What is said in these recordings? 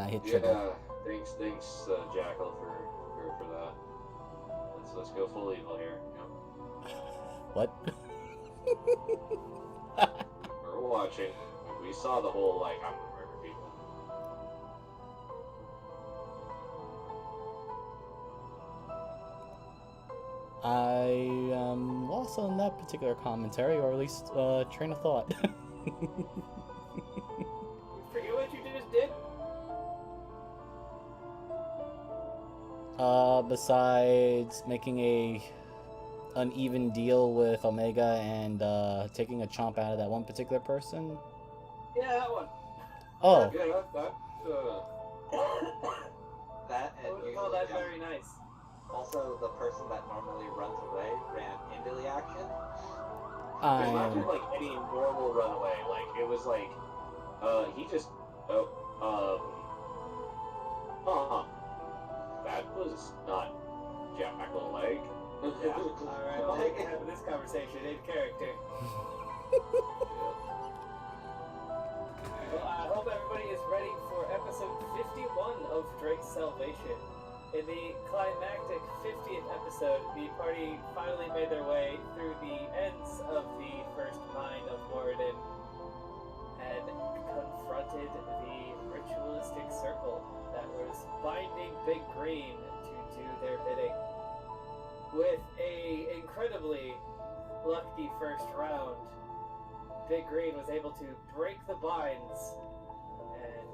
I hit trigger. Yeah, thanks, Jackal for that. Let's go full evil here. What? We're watching. We saw the whole I'm gonna murder people. I am lost on that particular commentary, or at least train of thought. Forget what you just did? Besides making a uneven deal with Omega and taking a chomp out of that one particular person. Yeah, that one. Oh. Yeah, that and I would call that very nice. Also, the person that normally runs away ran into the action. It's not just any normal runaway. It was he just that was not Jackal-like. Yeah. Alright, well, we can have this conversation in character. Well, I hope everybody is ready for episode 51 of Drake's Salvation. In the climactic 50th episode, the party finally made their way through the ends of the first mine of Moradin and confronted the ritualistic circle that was binding Big Green to do their bidding. With a incredibly lucky first round, Big Green was able to break the binds and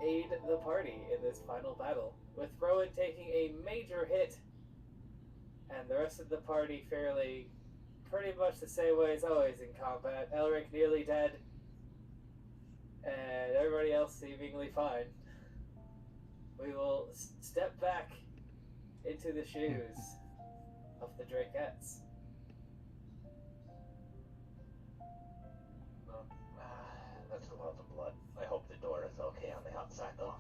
aid the party in this final battle, with Rowan taking a major hit and the rest of the party fairly pretty much the same way as always in combat. Elric nearly dead and everybody else seemingly fine. We will step back into the shoes of the Drakettes. That's a lot of blood. I hope the door is okay on the outside, though.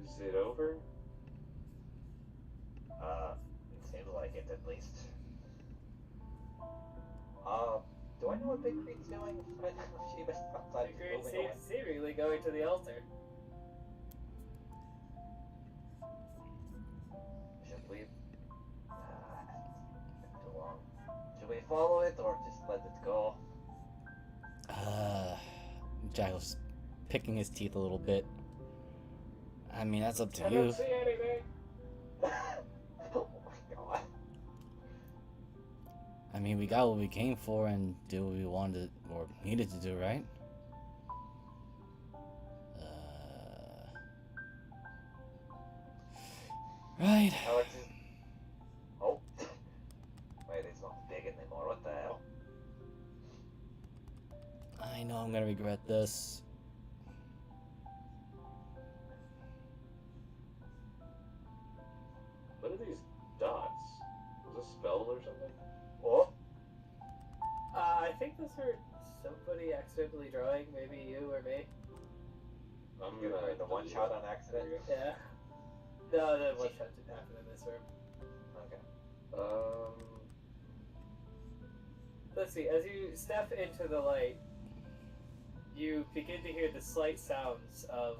Is it over? It seems like it, at least. Do I know what Big Green's doing? She was outside. Big Green seems seemingly going to the altar. Should we? Too long. Should we follow it or just let it go? Jackal's picking his teeth a little bit. I mean, that's up to I you. don't see anything. Oh my god. I mean, we got what we came for and did what we wanted or needed to do, right? Right. Alex is... Oh. Wait, it's not big anymore. What the hell? I know I'm gonna regret this. What are these dots? Was this spelled or something? Oh. I think those are somebody accidentally drawing, maybe you or me. I'm You're gonna doing the one shot on accident? Yeah. No, the one shot didn't happen in this room. Okay. Let's see, as you step into the light, you begin to hear the slight sounds of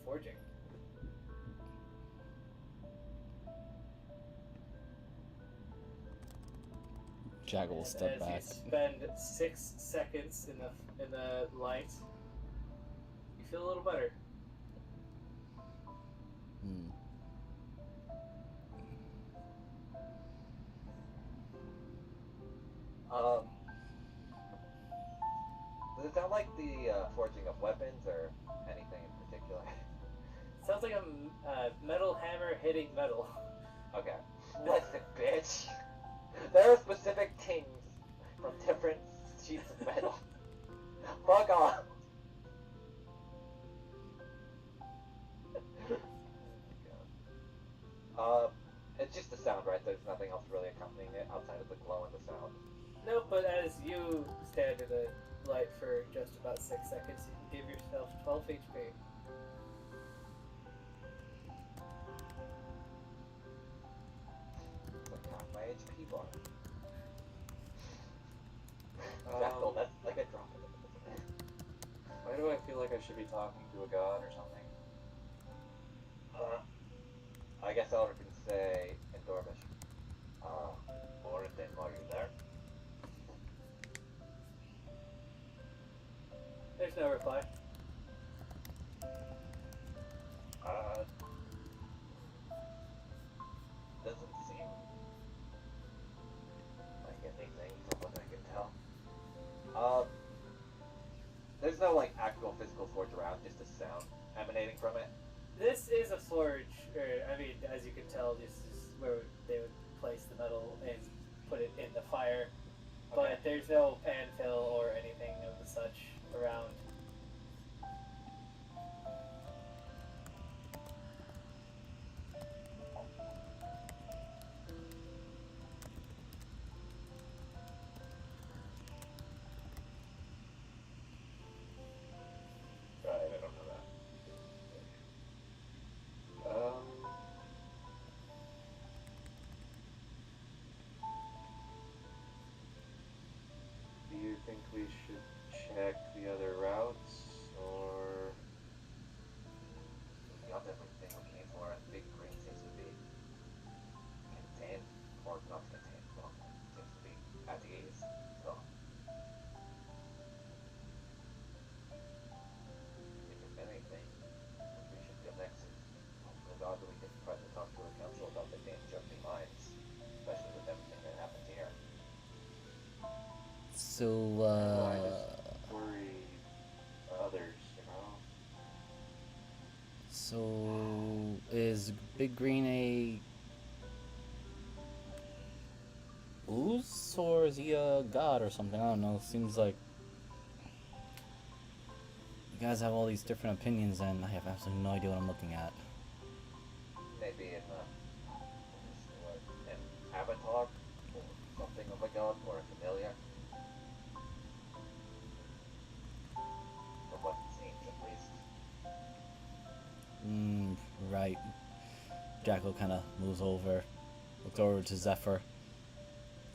forging. Jackal will step as back. you spend 6 seconds in the light, you feel a little better. Does it sound like the forging of weapons or anything in particular? Sounds like a metal hammer hitting metal. Okay. Listen, bitch. There are specific things from different sheets of metal. Fuck off. It's just the sound, right? There's nothing else really accompanying it outside of the glow and the sound. No, but as you stand in the light for just about 6 seconds, you can give yourself 12 HP. should be talking to a god or something? I guess Elder can say in Dormish. Orton, are you there? There's no reply. Doesn't seem like anything from what I can tell. There's no like actual physical forge around, just a sound emanating from it. This is a forge, or I mean, as you can tell, this is where they would place the metal and put it in the fire. Okay. But there's no panfill or anything of the such around. Right, I don't know that. Do you think we should check the other routes, or The other thing we came for, and Big Green seems to be contained, or not contained, well, seems to be at ease. So, if anything, what we should do next is, the God that we can try to talk to our council about the danger of the mines, especially with everything that happened here. So, I just worry others, you know? So is Big Green a ooze, or is he a god or something? I don't know. Seems like you guys have all these different opinions, and I have absolutely no idea what I'm looking at. Maybe in an avatar, or something of a god, or a familiar. From what it seems, at least. Right. Jackal kind of moves over, looks over to Zephyr.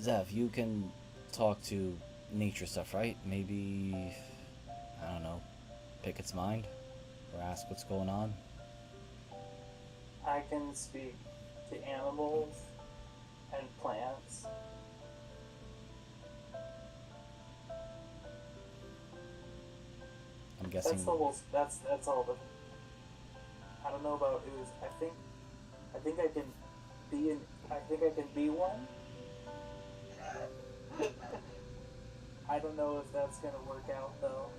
Zeph, you can talk to nature stuff, right? Maybe, I don't know, pick its mind or ask what's going on. I can speak to animals and plants. I'm guessing. That's all the. I don't know about ooze. I think I can be one. I don't know if that's gonna work out though.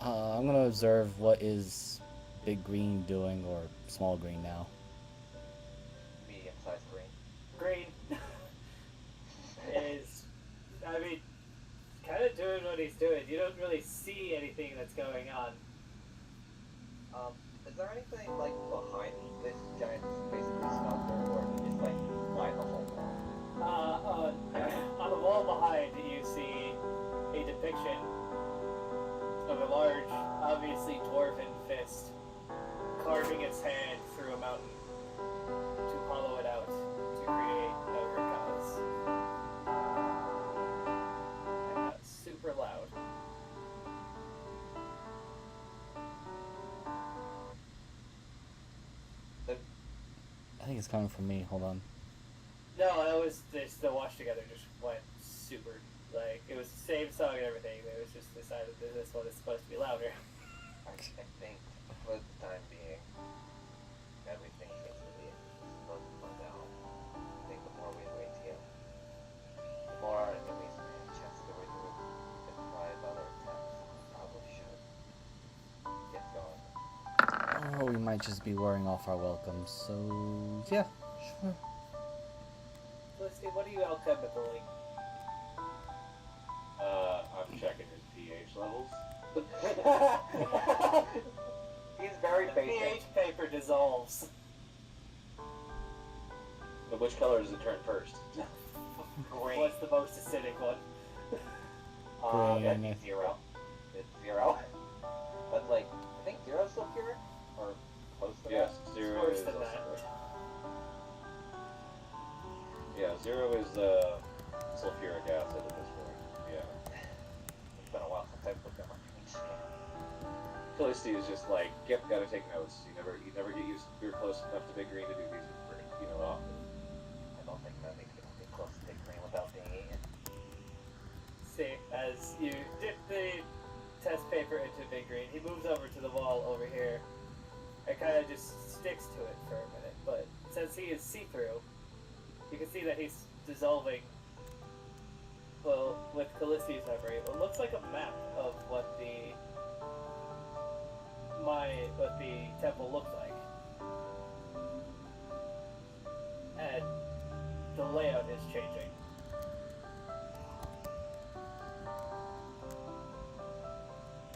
I'm gonna observe what is Big Green doing, or Small Green now. Medium-sized green. Green is, I mean, kind of doing what he's doing. You don't really see anything that's going on. Is there anything like behind this giant basically smelter, or is like behind the whole wall? On the wall behind, you see a depiction of a large, obviously dwarven fist carving its hand through a mountain to hollow it out to create ogre gods. That got super loud. I think it's coming from me. Hold on. No, that was just the watch together just went super, like, it was the same song and everything. It was just decided that this one is supposed to be louder. I think for the time being, everything seems to be supposed to slow down. I think the more we wait here, the more at least we have a chance to regroup and try another attempt. We probably should get going. Oh, we might just be wearing off our welcome. So yeah, sure. Felicity, what are you alchemically? I'm checking his pH levels. He's very The basic. pH paper dissolves. But which color does it turn first? Green. What's the most acidic one? That'd Green. be 0. It's 0. That's like, I think 0 is still pure? Or close to Yes, that? 0 Worse is than also that. good. Yeah, 0 is sulfuric acid at this point. Felicity is just like, yep, gotta take notes. You never get used. You're close enough to Big Green to do these, often. I don't think that makes people get close to Big Green without being eaten. See, as you dip the test paper into Big Green, he moves over to the wall over here and kind of just sticks to it for a minute. But since he is see-through, you can see that he's dissolving, well, with Callisti's memory, what looks like a map of what the temple looked like. And the layout is changing.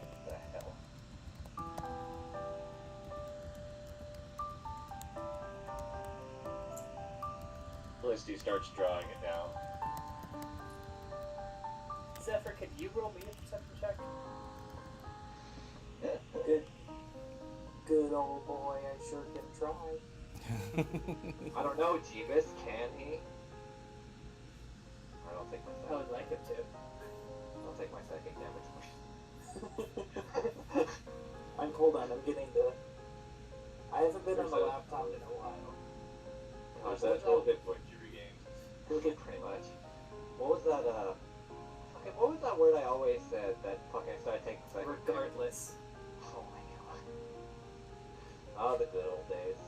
What the hell? Felicity starts drawing it down. Zephyr, can you roll me a perception check? Good old boy, I sure can try. I don't know, Jeebus, can he? I don't think my I second. would like him to. I'll take my psychic damage. Hold on, I'm getting the. I haven't been on the laptop in a while. How's that little hit point you regained? Okay, pretty much. What was that, fucking, what was that word I always said that fucking started taking psychic damage? Regardless. Oh my god. Oh, the good old days.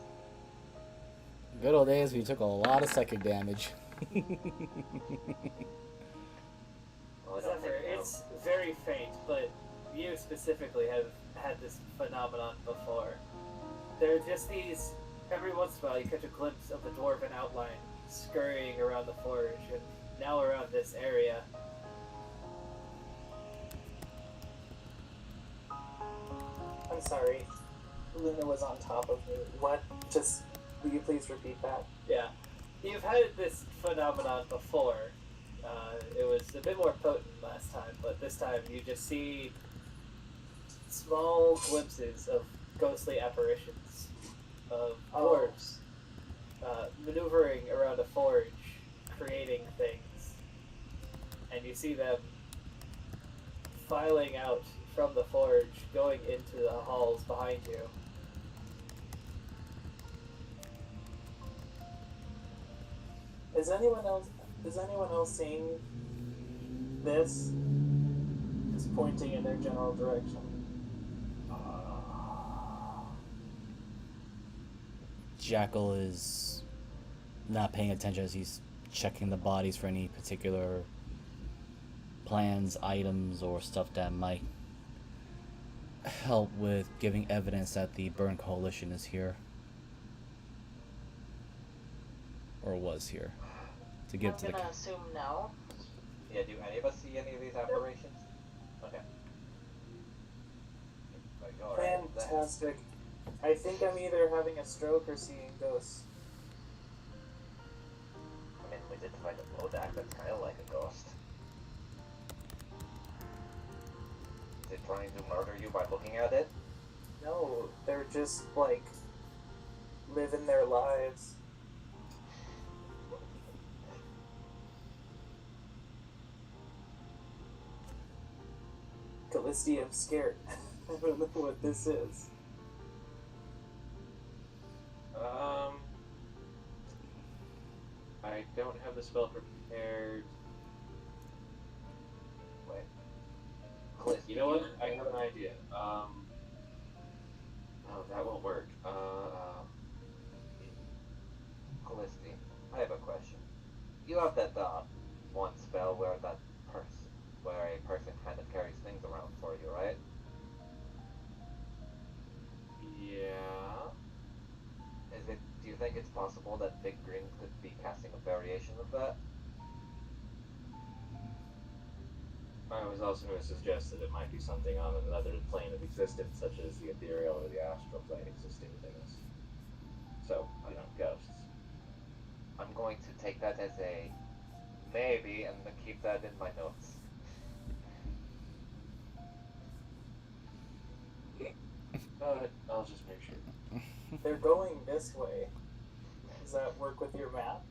Good old days, we took a lot of psychic damage. Well, I don't Zephyr, think it's very faint, but you specifically have had this phenomenon before. There are just these, every once in a while you catch a glimpse of the dwarven outline scurrying around the forge, and now around this area. I'm sorry. Luna was on top of me. What? Just, will you please repeat that? Yeah. You've had this phenomenon before. It was a bit more potent last time, but this time you just see small glimpses of ghostly apparitions of dwarves maneuvering around a forge, creating things. And you see them filing out from the forge, going into the halls behind you. Is anyone else seeing this? Just pointing in their general direction. Jackal is not paying attention as he's checking the bodies for any particular plans, items, or stuff that might help with giving evidence that the Burn Coalition is here. Or was here. To give I'm to the... gonna assume no. Yeah, do any of us see any of these apparitions? Okay. Like, all right, Fantastic. I think I'm either having a stroke or seeing ghosts. I mean, we did find a Lodak that's kind of like a ghost. Is it trying to murder you by looking at it? No, they're just like living their lives. Callisti, I'm scared. I don't know what this is. I don't have the spell prepared. Wait. Cliff, You know what? I have an idea. Oh, that won't work. Callisti, I have a question. You have that one spell where a person kind of carries things around for you, right? Yeah. Do you think it's possible that Big Green could be casting a variation of that? I was also going to suggest that it might be something on another plane of existence, such as the ethereal or the astral plane existing within us. So, ghosts. I'm going to take that as a maybe and then keep that in my notes. I'll just make sure. They're going this way. Does that work with your map?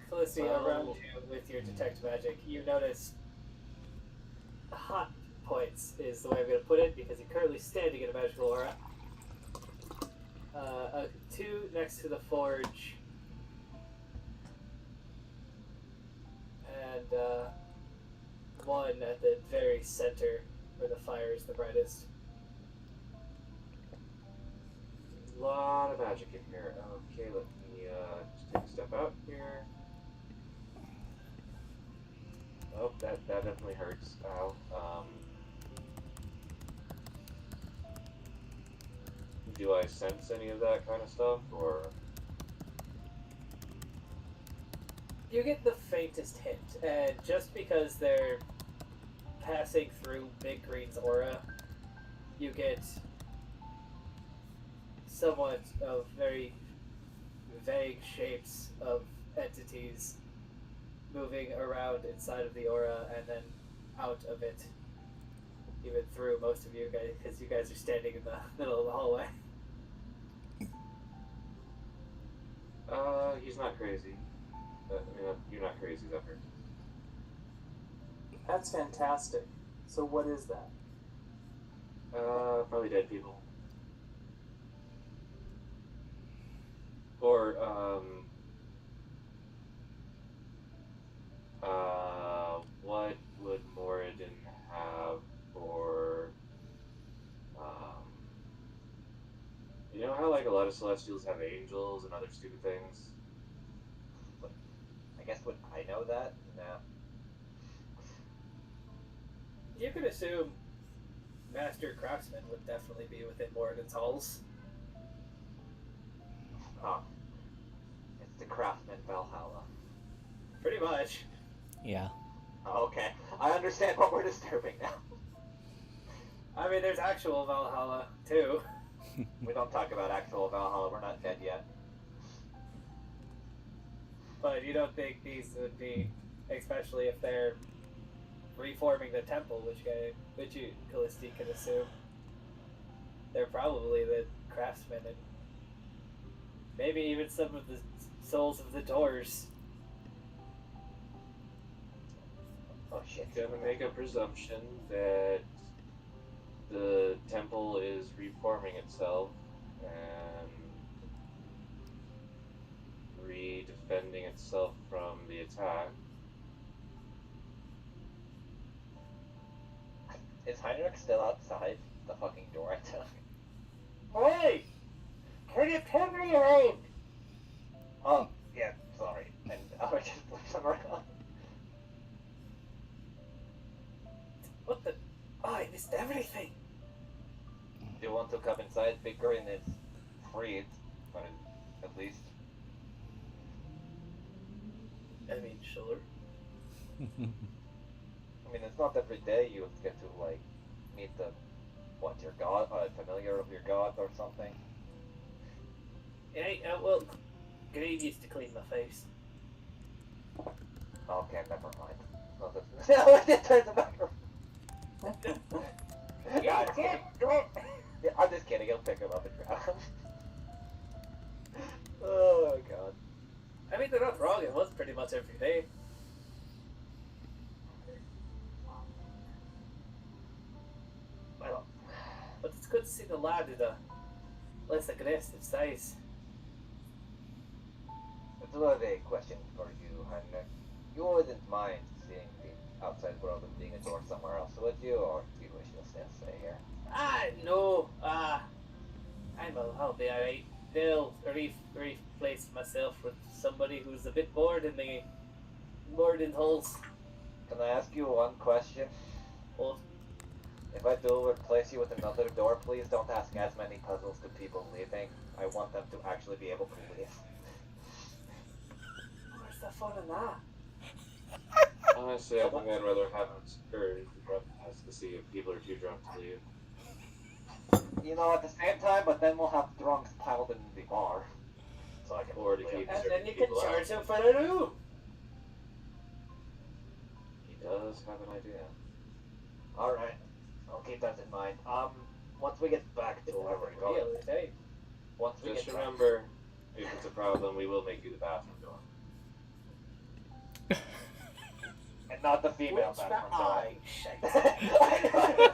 Felicity, around you with your detect magic, you notice hot points is the way I'm going to put it, because you're currently standing in a magical aura. 2 next to the forge, and 1 at the very center where the fire is the brightest. A lot of magic in here. Okay, let me just take a step out here. Oh, that definitely hurts. Ow. Do I sense any of that kind of stuff, or? You get the faintest hint, and just because they're passing through Big Green's aura, you get somewhat of very vague shapes of entities moving around inside of the aura and then out of it, even through most of you guys, because you guys are standing in the middle of the hallway. He's not crazy. I mean, you're not crazy, Zephyr. That's fantastic. So what is that? Probably dead people. Or, what would Moradin have for, you know how, like, a lot of Celestials have angels and other stupid things? I guess would I know that? No. You could assume Master Craftsman would definitely be within Moradin's halls. Oh. It's the Craftsman Valhalla. Pretty much. Yeah. Oh, okay. I understand what we're disturbing now. I mean, there's actual Valhalla, too. We don't talk about actual Valhalla, we're not dead yet. But you don't think these would be, especially if they're reforming the temple, which you, Callisti, can assume. They're probably the craftsmen and maybe even some of the souls of the doors. Oh shit. Gonna make a presumption that the temple is reforming itself and re-defending itself from the attack. Is Heinrich still outside the fucking door I took? Hey! Can you turn me around? Oh, yeah, sorry. And I would just flip him around. What the? Oh, I missed everything. Do you want to come inside? Big Green is freed, but at least. I mean, sure. I mean, it's not every day you get to, like, meet your god, familiar of your god or something. Yeah, well, Green used to clean my face. Okay, never mind. No, it turns the back around. Yeah, can't do it. Yeah, I'm just kidding, I'll pick him up and drown. Oh, God. I mean, they're not wrong. It was pretty much every day. Well, But it's good to see the lad in a less aggressive size. it's a question for you, Heinrich. You wouldn't mind seeing the outside world and being a door somewhere else, would you? Or do you wish to still stay here? No. I'll be alright. They'll replace myself with somebody who's a bit bored in the Morden holes. Can I ask you one question? Well, If I do replace you with another door, please don't ask as many puzzles to people leaving. I want them to actually be able to leave. where's the fun in that? Honestly, I think I'd rather have him secure as to see if people are too drunk to leave. You know, at the same time, but then we'll have drunks piled in the bar. So I can Or to keep And certain then you can people charge out. him for the room. He does have an idea. Alright. I'll keep that in mind. Once we get back to where we're going. Really, hey. Once we Just get remember, if it's a problem, we will make you the bathroom door. back. And not the female Which bathroom I door.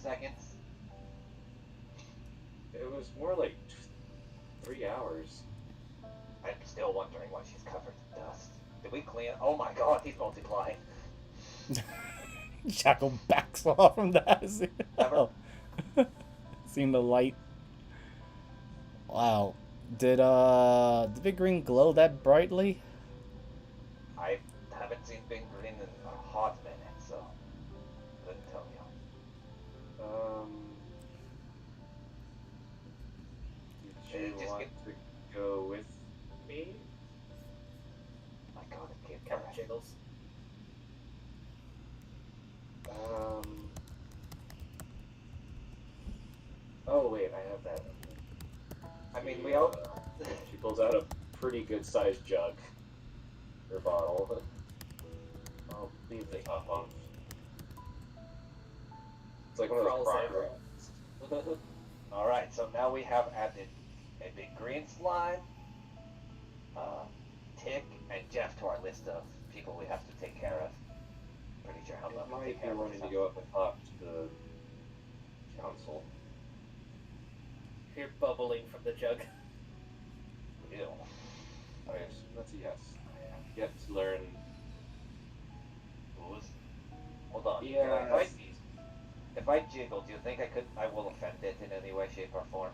seconds? It was more like 3 hours. I'm still wondering why she's covered in dust. Did we clean? Oh my god, he's multiplying. Jackal backs off from that. Ever? Seeing the light. Wow. Did the big green glow that brightly? I haven't seen Big Green in a hot minute, so couldn't tell you. Did you Just want to go with me? My god, it can't Kind of jiggles. Oh wait, I have that. I mean, we all. She pulls out a pretty good sized jug or bottle. I'll leave the top on. It's like one of those Crawls crock in. Alright, so now we have added a Big Green slime, Tick, and Jeff to our list of people we have to take care of. Pretty sure how It much we might take be care of wanting to ourselves. go up and talk to the council. You're bubbling from the jug. Ew. Oh yes, that's a yes. I have yet to learn. Booze? Hold on. Yeah. If I jiggle, do you think I will offend it in any way, shape, or form?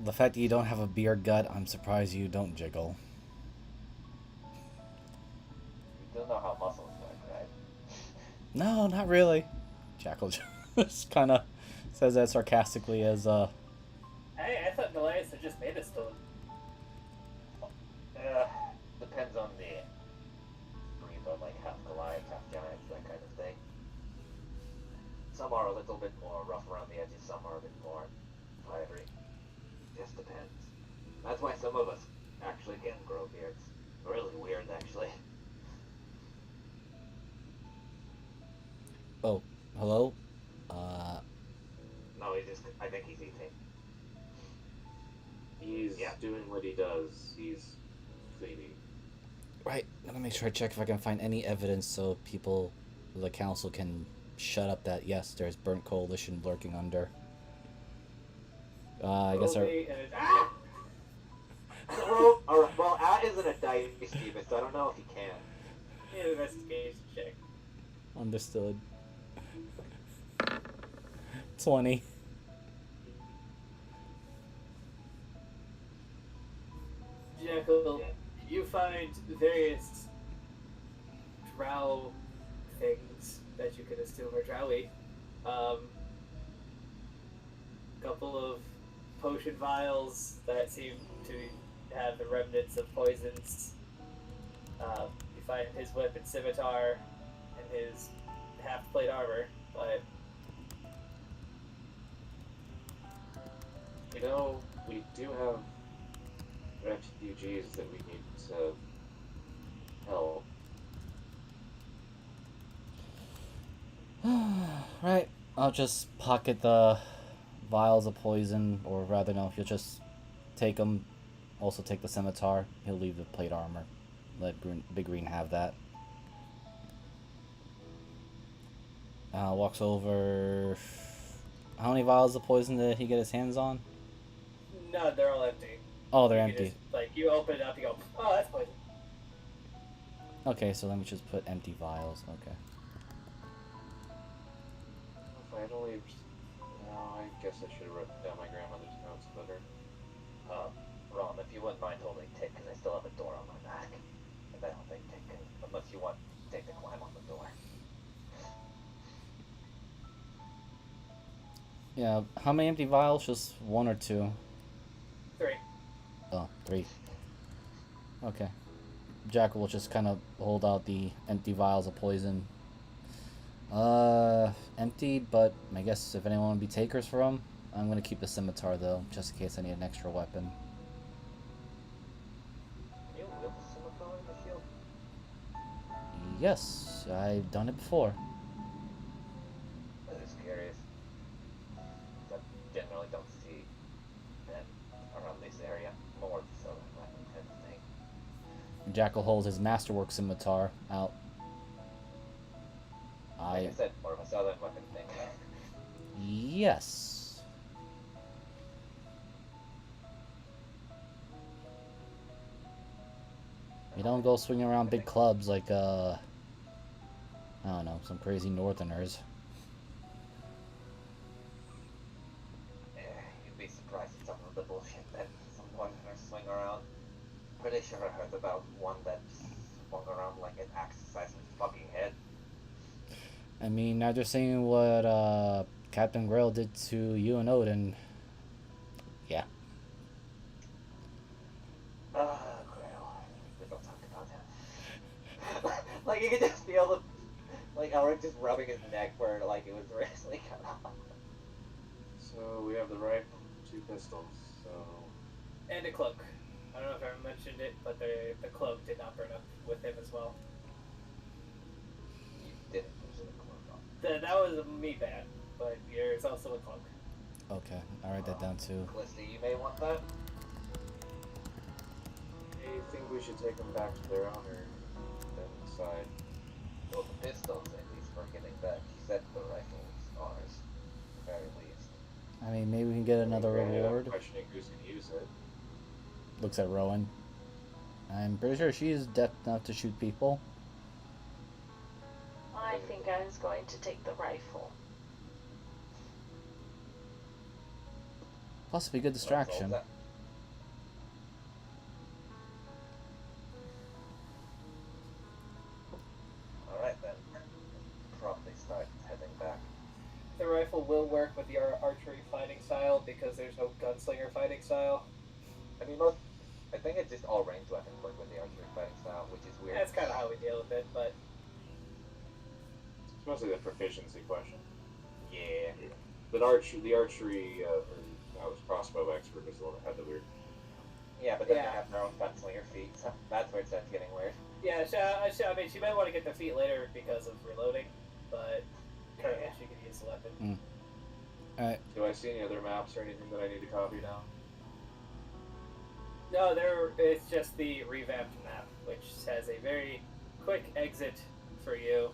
The fact that you don't have a beer gut, I'm surprised you don't jiggle. You do know how muscles work, right? No, not really. Jackal just kind of says that sarcastically as Hey, I thought Goliath had just made us to him. Depends on the breed, but like half Goliath, half Giants, that kind of thing. Some are a little bit more rough around the edges, some are a bit more fiery. Just depends. That's why some of us actually can grow beards. Really weird, actually. oh, hello? No, I think he's eating. He's Yeah. doing what he does. He's cleaning. Right, I'm gonna make sure I check if I can find any evidence so people, the council can shut up that, yes, there's burnt coalition lurking under. I guess our... Ah! Well, alright, well, isn't a dice demon, so I don't know if he can. Need an investigation check. Understood. 20. Jackal, you find various drow things that you could assume are drowy. Couple of potion vials that seem to have the remnants of poisons. You find his weapon scimitar and his half-plate armor, but You know, we do have refugees that we need to help. Right, I'll just pocket the vials of poison, or rather, no, he'll just take them. Also take the scimitar. He'll leave the plate armor. Let Big Green have that. Walks over. How many vials of poison did he get his hands on? no, they're all empty. Oh, they're You empty. just, you open it up, you go, oh, that's poison. Okay, so let me just put empty vials. Okay. If I had only... No, I guess I should have written down my grandmother's notes better. Ron, if you wouldn't mind holding Tick, because I still have a door on my back. And I don't think Tick can, unless you want Tick to climb on the door. Yeah, how many empty vials? Just one or two? 3. Oh, 3. Okay. Jackal will just kind of hold out the empty vials of poison. Emptied, but I guess if anyone would be takers for them, I'm gonna keep the scimitar though, just in case I need an extra weapon. Can you wield the scimitar in the shield? Yes, I've done it before. I'm just curious. I generally don't see them around this area. More so than weapon kind of thing. Jackal holds his masterwork scimitar out. Like I said, more of a southern weapon thing. Yes. You don't go swinging around big clubs like, I don't know, some crazy northerners. You'd be surprised at some of the bullshit that some northerners swing around. Pretty sure I heard about one that swung around like an axe the size of his fucking head. I mean, now they're saying what, Captain Grail did to you and Odin. Yeah. Grail. We don't talk about him. Like, you could just feel the, like, Elric just rubbing his neck where, like, it was recently cut off. So we have the rifle, 2 pistols, so... And a cloak. I don't know if I mentioned it, but the cloak did not burn up with him as well. You didn't mention the cloak off. That was me bad, but there's also a cloak. Okay, I'll write that down too. Callisti, you may want that. Do you think we should take them back to their owner, then decide? Well, the pistols, at least, we're getting back. He said the rifle was ours, at the very least. I mean, maybe we can get another Granted, I'm reward. questioning who's going to use it. Looks at Rowan. I'm pretty sure she's deft enough to shoot people. I think I was going to take the rifle. Plus, it'd be a good distraction. Alright then. Probably start heading back. The rifle will work with your archery fighting style because there's no gunslinger fighting style. I mean, I think it's just all ranged weapons work with the archery fighting style, which is weird. That's kind of how we deal with it, but It's mostly the proficiency question. Yeah. But the archery, I was crossbow expert was the one that had the weird. Yeah, but then Yeah. they have their own gunslinger feet, so that's where it starts getting weird. yeah, I mean, she might want to get the feet later because of reloading, but currently she could use the weapon. Alright. Do I see any other maps or anything that I need to copy down? No, it's just the revamped map, which has a very quick exit for you.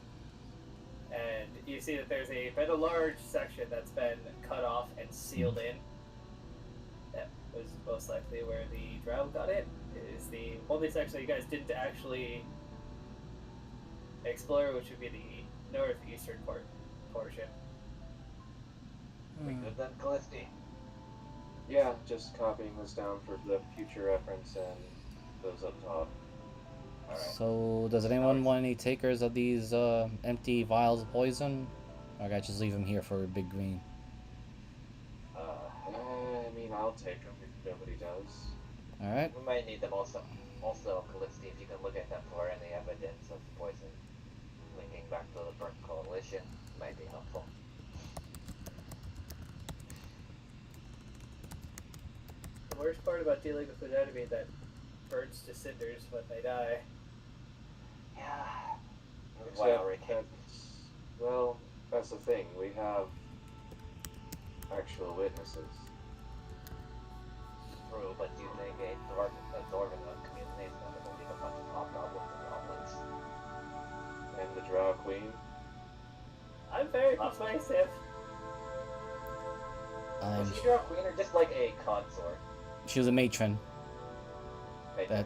And you see that there's been a large section that's been cut off and sealed in. That was most likely where the drow got in. It is the only section that you guys didn't actually explore, which would be the northeastern portion. We good then, Callisti? Yeah, just copying this down for the future reference and those up top. Alright. So, does anyone want any takers of these empty vials of poison? Or I just leave them here for Big Green? I mean, I'll take them if nobody does. Alright. We might need them also. Also, Callisti, if you can look at them for any evidence of poison linking back to the Burnt Coalition, might be helpful. The worst part about dealing with an enemy that burns to cinders when they die. Yeah. Except well, that's the thing. We have actual witnesses. True, but do you think a dwarven community is going to leave a bunch of hobgoblins and goblins? And the Drow Queen. I'm very persuasive. Was she a queen or just like a consort? She was a matron.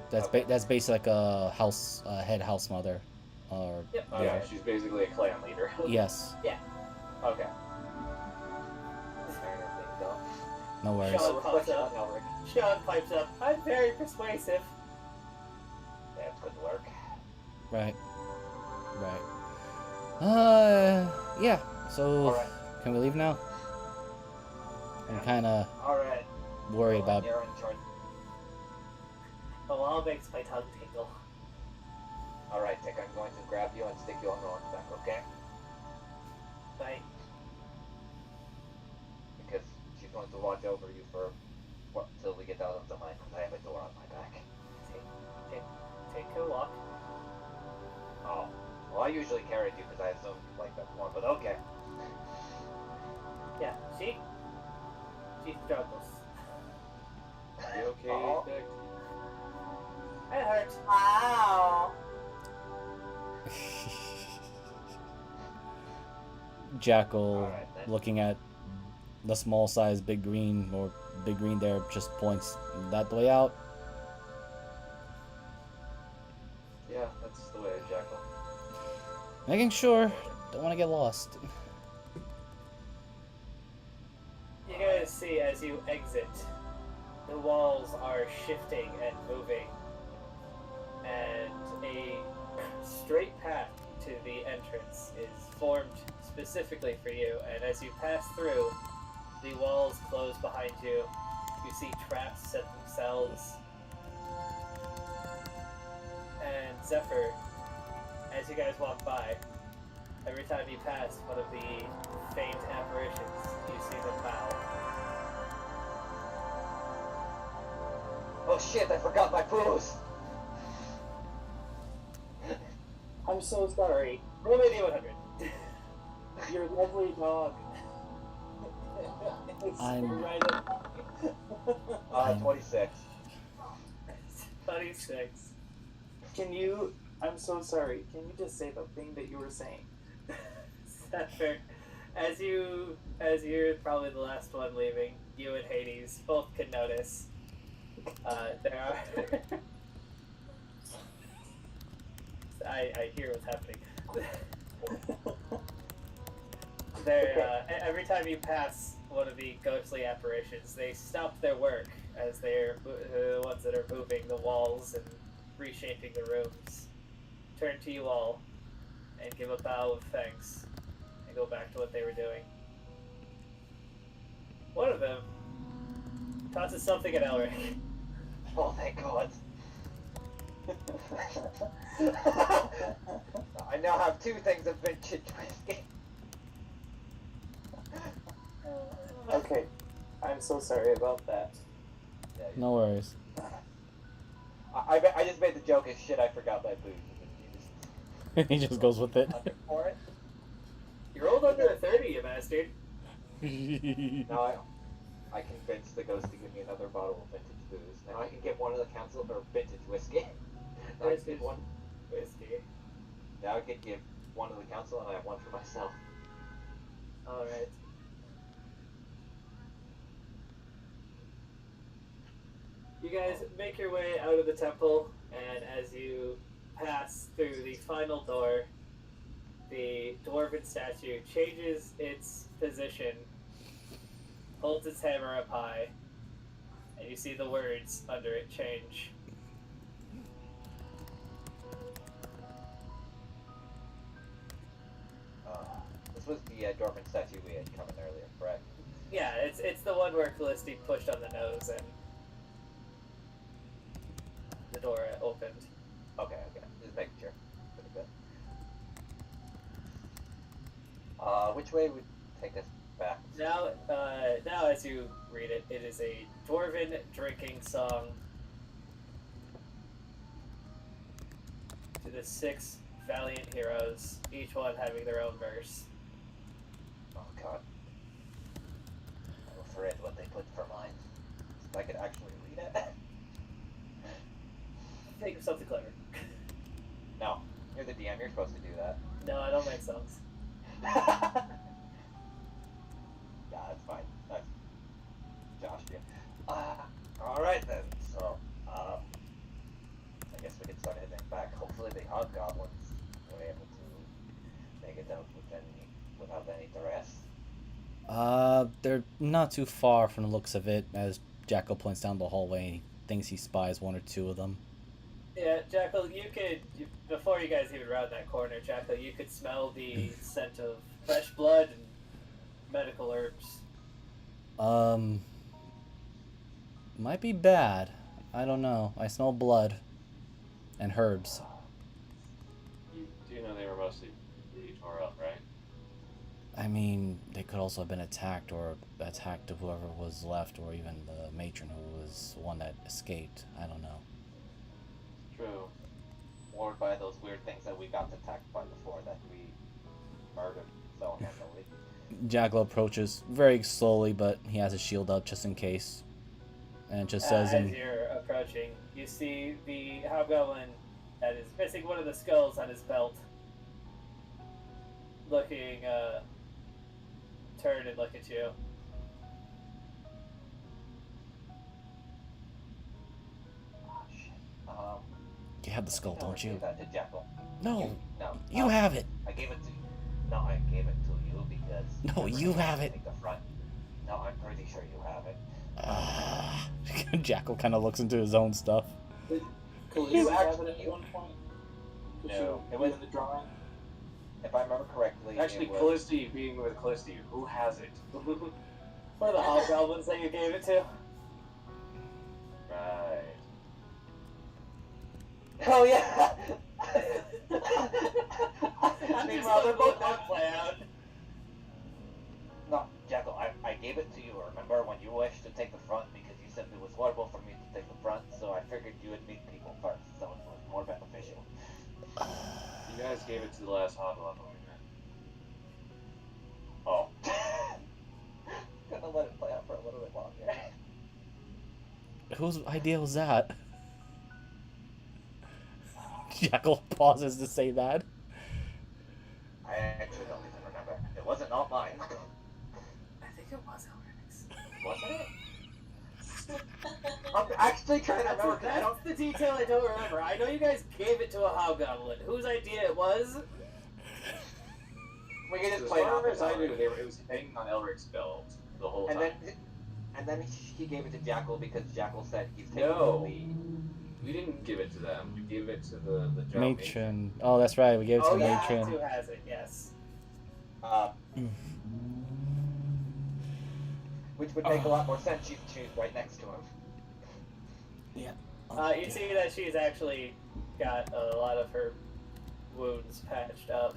That's basically like a house head house mother, or Yep. Oh yeah, she's basically a clan leader. yes. Okay. Fair enough, ding dong. No worries. Sean pops Reflection up. on Elric. Sean pipes up. I'm very persuasive. That's good work. Right. Yeah. So, Alright. can we leave now? I'm kind of Alright. worried about. You're in charge. The law makes my tongue tingle. Alright, Tick, I'm going to grab you and stick you on Rowan's back, okay? Bye. Because she's going to watch over you for, till we get out of the mine, because I have a door on my back. Take a walk. Oh. Well, I usually carried you because I assumed like that more, but okay. Yeah, she struggles. You okay, Aw. Nick? It hurts. Wow. Jackal, Alright, then. looking at the small size Big Green, or Big Green there, just points that way out. Yeah, that's the way, Jackal. Making sure, don't want to get lost. You guys see as you exit, the walls are shifting and moving, and a straight path to the entrance is formed specifically for you. And as you pass through, the walls close behind you. You see traps set themselves. And Zephyr, as you guys walk by, every time you pass one of the faint apparitions, you see them bow. Oh shit, I forgot my booze! I'm so sorry. Roll me D100. Your lovely dog. It's I'm- right up. 26. 26. Can you? I'm so sorry. Can you just say the thing that you were saying? Zephyr, as you're probably the last one leaving, you and Hades both can notice there are. I hear what's happening. Every time you pass one of the ghostly apparitions, they stop their work as they're the ones that are moving the walls and reshaping the rooms. Turn to you all and give a bow of thanks and go back to what they were doing. One of them tosses something at Elric. Oh, thank God. I now have 2 things of vintage whiskey. Okay. I'm so sorry about that. Yeah, No worries. I just made the joke as shit, I forgot my booze. And He just goes with it. for it. You rolled under a 30, you bastard. Now I convinced the ghost to give me another bottle of vintage booze. Now I can get one of the council for vintage whiskey. Now I can give one. Whiskey. Now I can give one to the council and I have one for myself. Alright. You guys make your way out of the temple, and as you pass through the final door, the dwarven statue changes its position, holds its hammer up high, and you see the words under it change. This was the Dorman statue we had come in earlier, correct? Yeah, it's the one where Callisti pushed on the nose and the door opened. Okay. Just making sure. Pretty good. Which way would take us back? Now as you read it, it is a dwarven drinking song to the 6 valiant heroes, each one having their own verse. Oh God. I'm afraid what they put for mine. If I could actually read it. Think of something clever. No. You're the DM, you're supposed to do that. No, I don't make songs. Yeah, that's fine. That's Josh, you. Alright then. So, I guess we can start heading back. Hopefully the hobgoblins were able to make it out without any duress. They're not too far from the looks of it, as Jackal points down the hallway and he thinks he spies 1 or 2 of them. Yeah, Jackal, before you guys even round that corner, Jackal, you could smell the scent of fresh blood and medical herbs. Might be bad. I don't know. I smell blood and herbs. You do know they were mostly really tore up, right? I mean, they could also have been attacked or attacked to whoever was left, or even the matron who was one that escaped. I don't know. True. Or by those weird things that we got attacked by before that we murdered so unknowingly. Jackal approaches very slowly, but he has his shield up just in case. And it just says as you're approaching, you see the hobgoblin that is missing one of the skulls on his belt, looking turn and look at you. Oh, shit. You have the skull, I don't gave you? that to Jackal. No, No. you have it. I gave it to you. No, I gave it to you because... No, you have it. Take the front. No, I'm pretty sure you have it. Jackal kind of looks into his own stuff. Callisto You have actually- it at one point? Did No, she it was- in the drawing? If I remember correctly, Actually, it was... Callisto, being with Callisto, who has it? One of the hobgoblins that you gave it to. Right. Oh, yeah! I'm just Meanwhile, they're letting both that play out. No, Jackal, I gave it to you, remember, when you wished to take the front because you said it was horrible for me to take the front, so I figured you would meet people first, so it was more beneficial. You guys gave it to the last hobgoblin we met. Oh. Gonna let it play out for a little bit longer. Whose idea was that? Jackal pauses to say that. I actually don't even remember. It wasn't all mine. I think it was Elric's. Wasn't it? I'm actually trying to remember. 'Cause I don't... That's the detail I don't remember. I know you guys gave it to a hobgoblin. Whose idea it was? We can just As play it far out. as I knew, it was hanging on Elric's belt the whole And time. then he gave it to Jackal because Jackal said he's taking No. the lead. We didn't give it to them. We gave it to the Drow Matron. Oh, that's right. We gave it to Oh yeah, Matron. that's who has it. Yes. Which would make a lot more sense. She's right next to him. You see that she's actually got a lot of her wounds patched up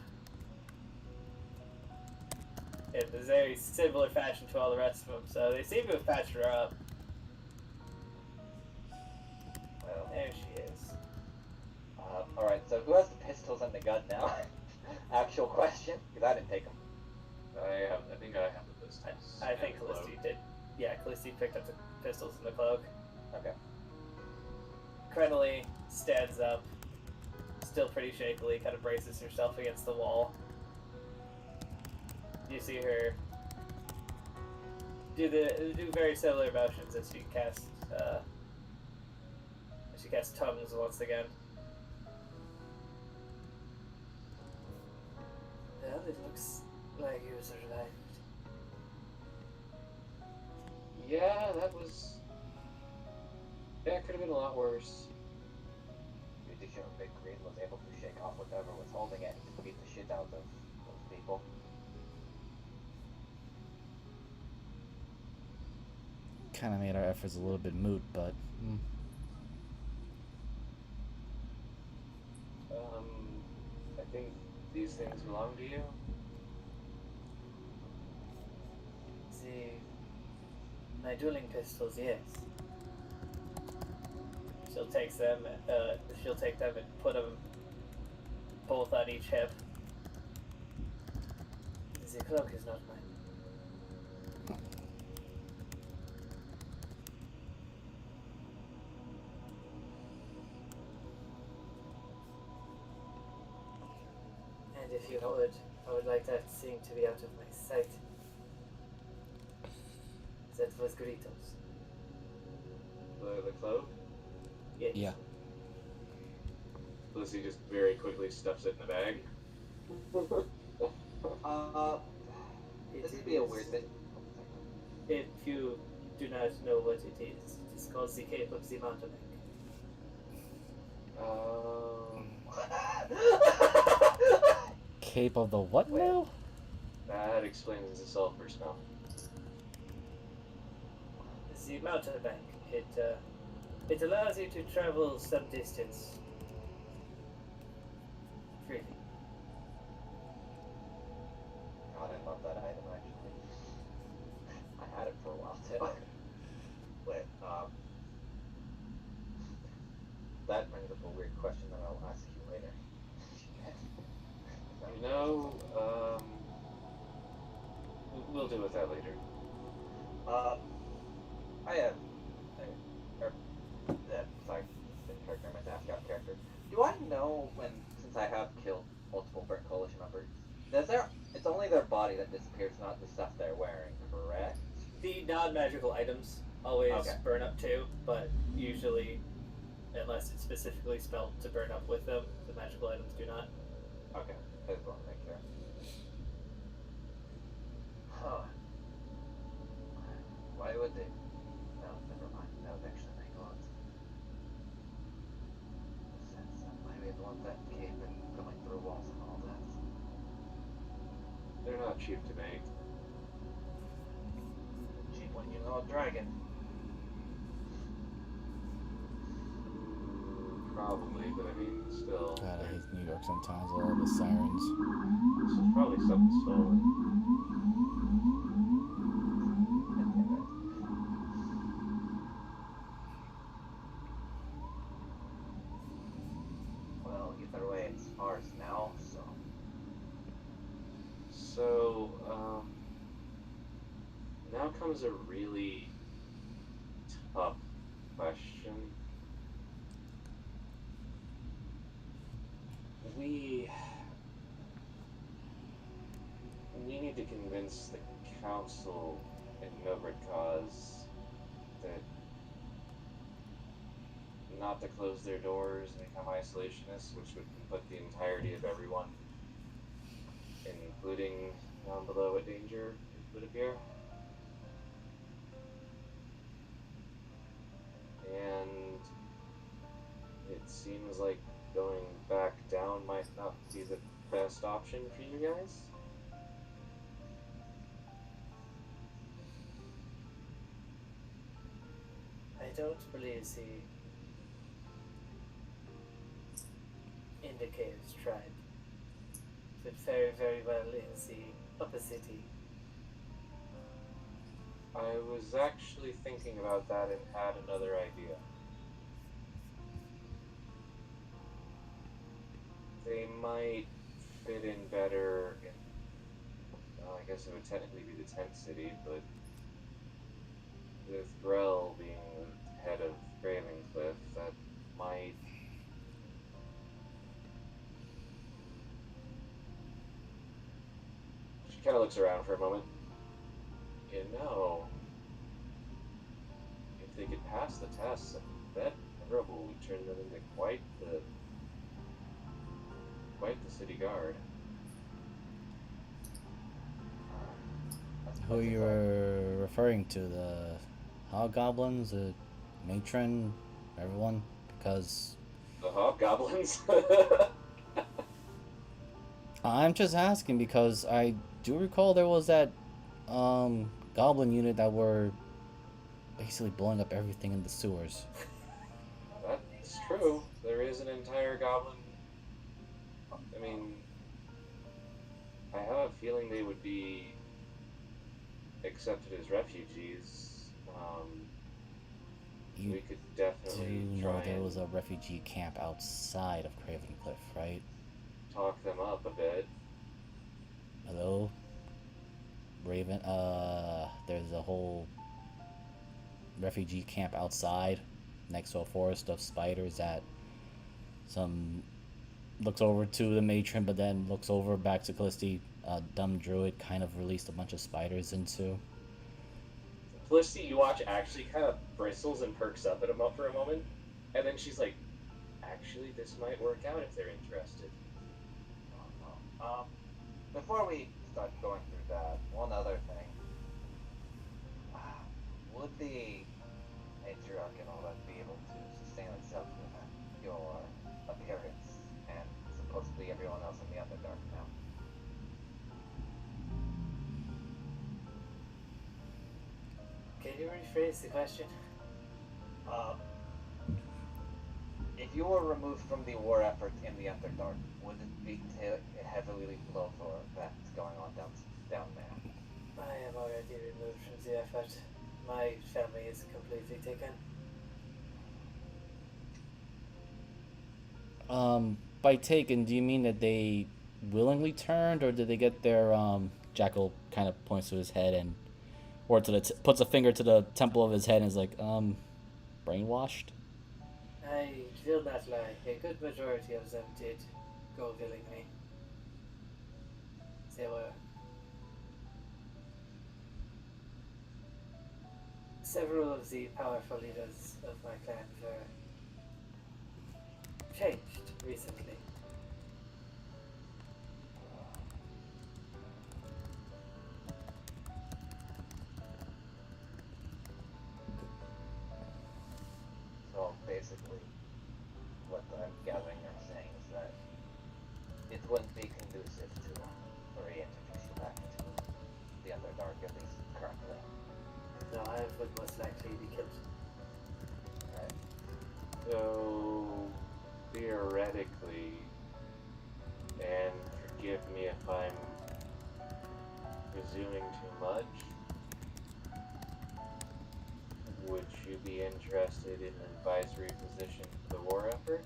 in a very similar fashion to all the rest of them. So they seem to have patched her up. Well, There she is. alright, so who has the pistols and the gun now? Actual question, because I didn't take them. I think I have the pistols. I think and the cloak. Callisto did. Yeah, Callisto picked up the pistols and the cloak. Okay. Crenely stands up, still pretty shakily, kind of braces herself against the wall. You see her do very similar motions as she casts tongues once again. Well, it looks like you survived. Yeah, that was. Yeah, it could have been a lot worse. Musician Big Green was able to shake off whatever was holding it and beat the shit out of those people. Kind of made our efforts a little bit moot, but I think these things belong to you. My dueling pistols, yes. She'll take them and put them both on each hip. The cloak is not mine. And if you would, I would like that thing to be out of my sight. That was Gritos. The cloak. Yes. yeah. Lucy just very quickly stuffs it in the bag. This would be a weird thing. If you do not know what it is called the Cape of the Mountebank. Cape of the what now? That explains the sulfur smell. The mountebank. It allows you to travel some distance freely. God, I love that item actually. I had it for a while too. But that brings up a weird question that I'll ask you later. You know, we'll deal with that later. I have, sorry, the character I meant to ask you out of character. Do I know when, since I have killed multiple Burnt Coalition members, it's only the their body that disappears, not the stuff they're wearing, correct? The non-magical items always Okay. burn up too, but usually, unless it's specifically spelled to burn up with them, the magical items do not. Okay, I just want to make sure. Huh. Why would they? No, never mind. That would actually make a lot of sense. Why would they want that cape and going through walls and all that? They're not cheap to make. Cheap when you know a dragon. Probably, but I mean, still. God, I hate New York sometimes, all the sirens. This is probably something stolen. Well, either way, it's ours now, so. So, now comes a really tough question. We need to convince the council in Novid Cause that not to close their doors and become isolationists, which would put the entirety of everyone, including down below, at danger, it would appear. And it seems like going back down might not be the best option for you guys. I don't believe the Indicators tribe fit very, very well in the upper city. I was actually thinking about that and had another idea. They might fit in better in, well, I guess it would technically be the tent city, but with Grell being the head of Ravencliff, that might... She kind of looks around for a moment. You know, if they could pass the tests, I bet Terrible would turn them into quite the city guard. Who you were referring to? The hobgoblins, the matron, everyone? Because The hobgoblins? I'm just asking because I do recall there was that goblin unit that were basically blowing up everything in the sewers. That's true. There is an entire goblin. I mean, I have a feeling they would be accepted as refugees. You We could definitely do try know there and was a refugee camp outside of Cravencliff, right? talk them up a bit. Hello? Raven, there's a whole refugee camp outside next to a forest of spiders that some looks over to the matron but then looks over back to Callisti. Dumb druid kind of released a bunch of spiders into. Felicity, you watch, actually kind of bristles and perks up for a moment, and then she's like, actually, this might work out if they're interested. Before we start going through that, one other thing. Would the matriarch and all that be able to sustain itself with your appearance and supposedly everyone else in the Underdark now? Can you rephrase the question? If you were removed from the war effort in the Underdark, would it be heavily below for that's going on down there? I am already removed from the effort. My family is completely taken. By taken, do you mean that they willingly turned, or did they get their Jackal kind of points to his head and, or to the puts a finger to the temple of his head and is like, brainwashed? I will not lie. A good majority of them did go willingly. They were several of the powerful leaders of my clan were changed recently. So basically, what I'm gathering you're saying is that it wouldn't be conducive to reintroduce you back to the Underdark, at least currently. No, I would most likely be killed. Right? So, theoretically, and forgive me if I'm presuming too much, would you be interested in an advisory position for the war effort?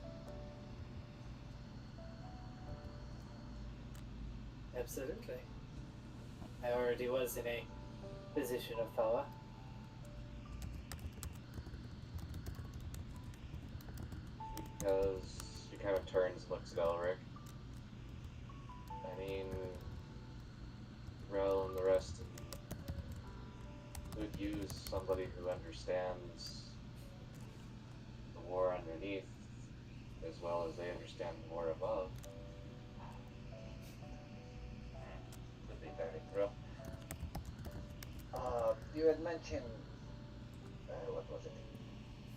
Absolutely. I already was in a position of power. Because she kind of turns, looks at Elric. I mean, Rel and the rest could use somebody who understands the war underneath as well as they understand the war above. Could be very true. You had mentioned, what was it?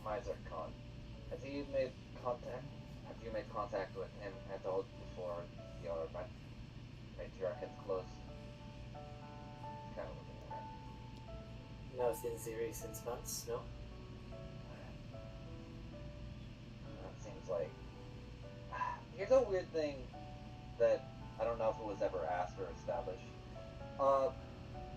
Miser Khan. Has he made contact? Have you made contact with him at all before your matriarch had closed? Kind of looking at it. No, since the recent months, no? That seems like... Here's a weird thing that I don't know if it was ever asked or established.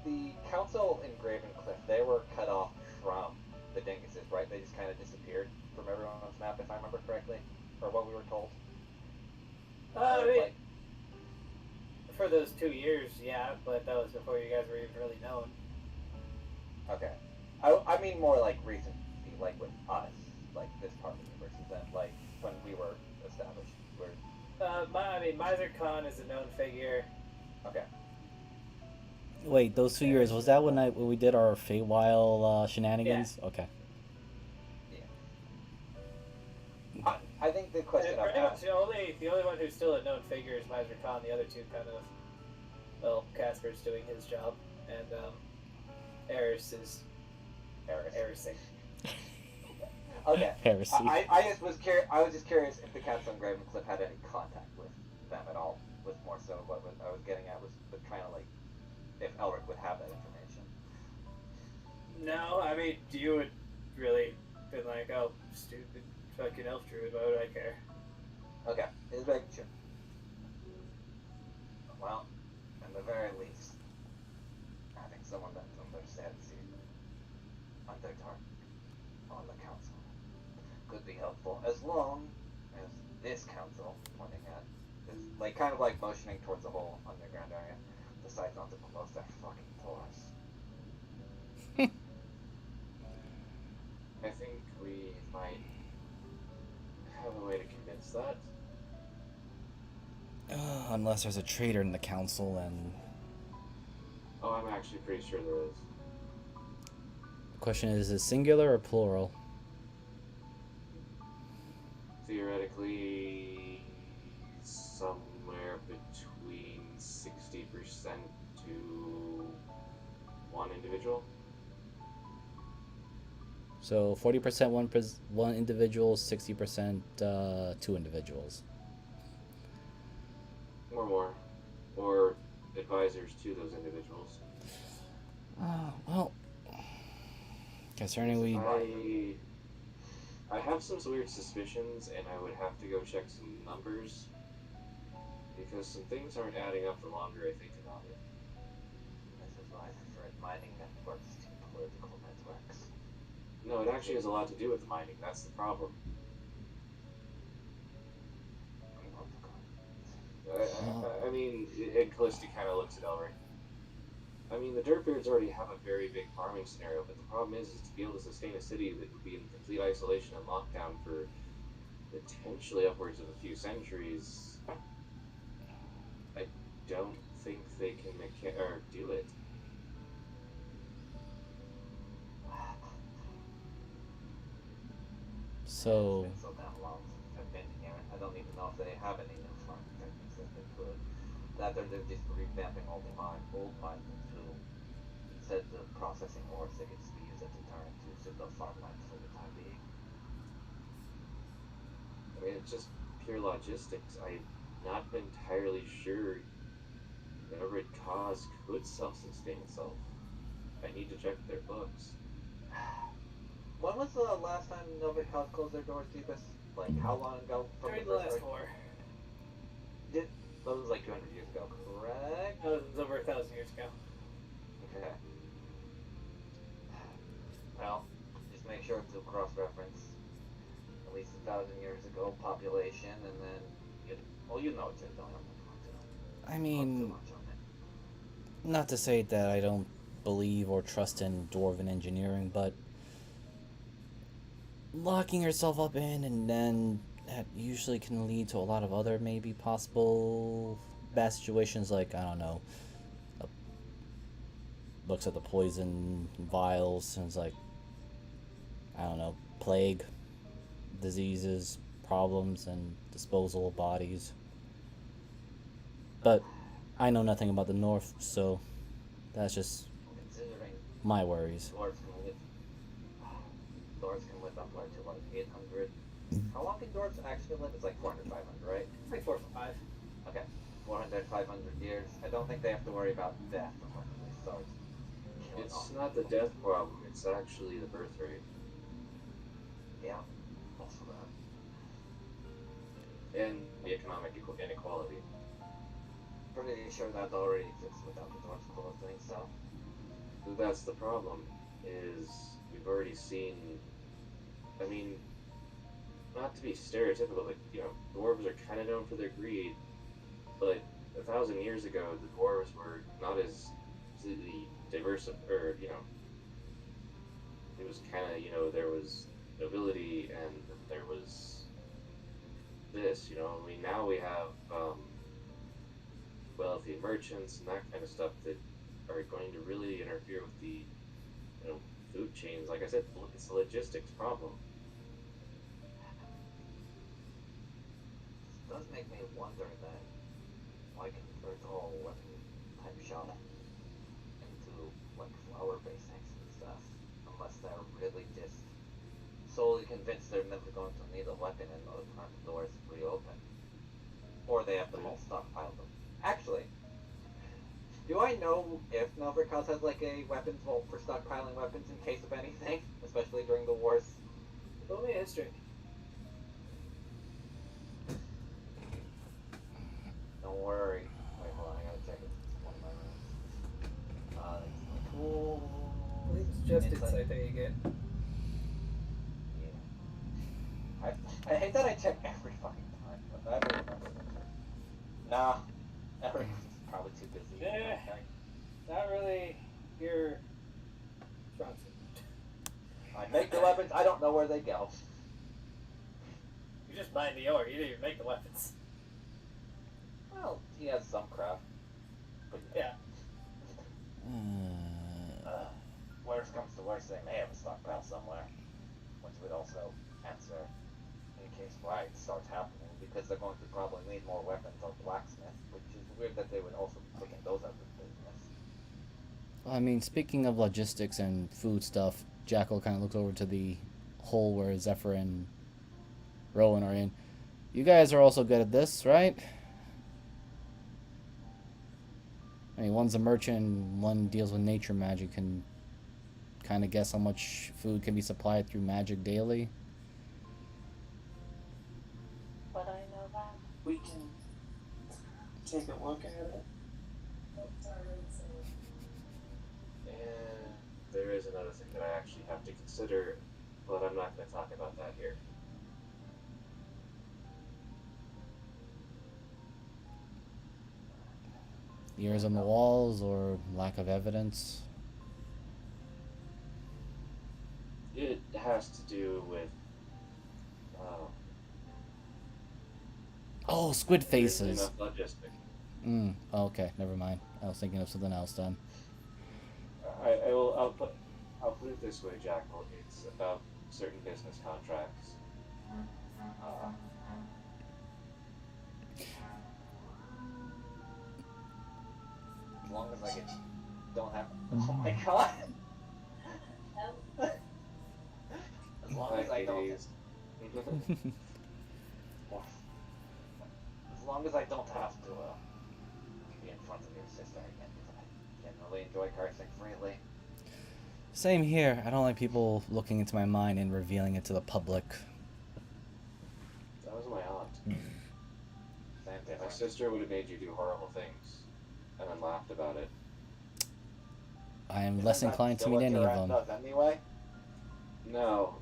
The council in Gravencliff, they were cut off from the Dinguses, right? They just kind of disappeared from everyone's map, if I remember correctly, or what we were told. I mean, for those 2 years, yeah, but that was before you guys were even really known. Okay. I mean more like recently, like with us, like this part of the universe, than like when we were established. Miser Khan is a known figure. Okay. Wait, those 2 years, was that when we did our Feywild shenanigans? Yeah. Okay. Yeah. I think the question And I'm pretty much asking... the only one who's still a known figure is Miser Khan. The other two kind of, well, Casper's doing his job, and Eris is Erising. Okay. Heresy. I just was curious. I was just curious if the council in Gravencliff had any contact with them at all. Was more so what I was getting at was kind of like if Elric would have that information. No, I mean, you would really been like, oh, stupid fucking elf druid, why would I care? Okay, it's making sure. Well, at the very least, having someone that understands the Underdark on the council could be helpful, as long as this council, pointing at this, like kind of like motioning towards the whole underground area, decides not to close their fucking doors. I think we might have a way to convince that. Unless there's a traitor in the council, and Oh, I'm actually pretty sure there is. the question is it singular or plural? Theoretically, somewhere between 60% to one individual. So 40% one individual, 60% two individuals. Or more. Or advisors to those individuals. Well, concerning we... I have some weird suspicions, and I would have to go check some numbers, because some things aren't adding up the longer I think about it. This is why I prefer mining networks to political networks. No, it actually has a lot to do with the mining. That's the problem. I mean, and Callisti kind of looks at Elric. I mean, the Dirtbeards already have a very big farming scenario, but the problem is to be able to sustain a city that would be in complete isolation and lockdown for potentially upwards of a few centuries. I don't think they can do it. So, It's been so damn long since I've been here. I don't even know if they have any new farming techniques that they could. That or they're just revamping old mines into, instead of processing ores, they could just be used as a deterrent to pseudo farmlands for the time being. I mean, it's just pure logistics. I'm not entirely sure whatever it caused could self-sustain itself. I need to check their books. When was the last time Novick House closed their doors, Jeebus? Like, how long ago from During the the first last break? war. That was like 200 years ago, correct? That was over 1,000 years ago. Okay. Well, just make sure to cross-reference at least 1,000 years ago population, and then you know what you're doing. I'm not going to. I mean, not to say that I don't believe or trust in dwarven engineering, but locking yourself up in and then that usually can lead to a lot of other maybe possible bad situations, like, I don't know, looks at the poison vials and it's like, I don't know, plague, diseases, problems, and disposal of bodies. But I know nothing about the North, so that's just Considering my worries. dwarves can live up to like 800. How long can dwarves actually live? It's like 400, 500, right? It's like 4 or 5. Okay, 400, 500 years. I don't think they have to worry about death when they start. It's not the death problem, it's actually the birth rate. Yeah, also that. And the economic inequality. Pretty sure that already exists without the dwarves closing, so. That's the problem, is we've already seen, I mean, not to be stereotypical, but, dwarves are kind of known for their greed, but 1,000 years ago, the dwarves were not as completely diverse, or, it was kind of, there was nobility, and there was this, I mean, now we have, wealthy merchants and that kind of stuff that are going to really interfere with the, food chains. Like I said, it's a logistics problem. This does make me wonder then, why convert all weapon type shop into like flower basics and stuff, unless they're really just solely convinced they're never going to need a weapon in order to have the doors reopen, or they have them all stockpiled them. Actually, do I know if Novik House has like a weapons vault for stockpiling weapons in case of anything, especially during the wars? Roll me a history. Don't worry. Wait, hold on, I gotta check it. It's one of my rooms. It's my tool. I believe it's just insight that you get. Yeah. I hate that I check every fucking time, but I don't remember. Nah, everyone's probably too busy. Yeah. Not really your strong suit. I make the weapons, I don't know where they go. You just mine the ore, you didn't even make the weapons. Well, he has some craft. But Yeah. Worst comes to worst, they may have a stockpile somewhere, which would also answer in case riots start happening, because they're going to probably need more weapons or blacksmith, which is weird that they would also be taking those out of business. I mean, speaking of logistics and food stuff, Jackal kind of looks over to the hole where Zephyr and Rowan are in. You guys are also good at this, right? I mean, one's a merchant, one deals with nature magic, and kind of guess how much food can be supplied through magic daily. But I know that. We can take a look at it. And there is another thing that I actually have to consider, but I'm not going to talk about that here. Ears on the walls or lack of evidence? It has to do with, Oh, squid faces. enough logistics. Okay, never mind. I was thinking of something else then. I'll put it this way, Jackal. It's about certain business contracts. As long as I don't have. Oh my god. As long as I don't. Hades. As long as I don't have to be in front of your sister again, because I can really enjoy cursing freely. Same here. I don't like people looking into my mind and revealing it to the public. That was my aunt. Same My difference. sister would have made you do horrible things, and then laughed about it. I am Isn't less that inclined to still meet what any your of aunt them. does anyway? No.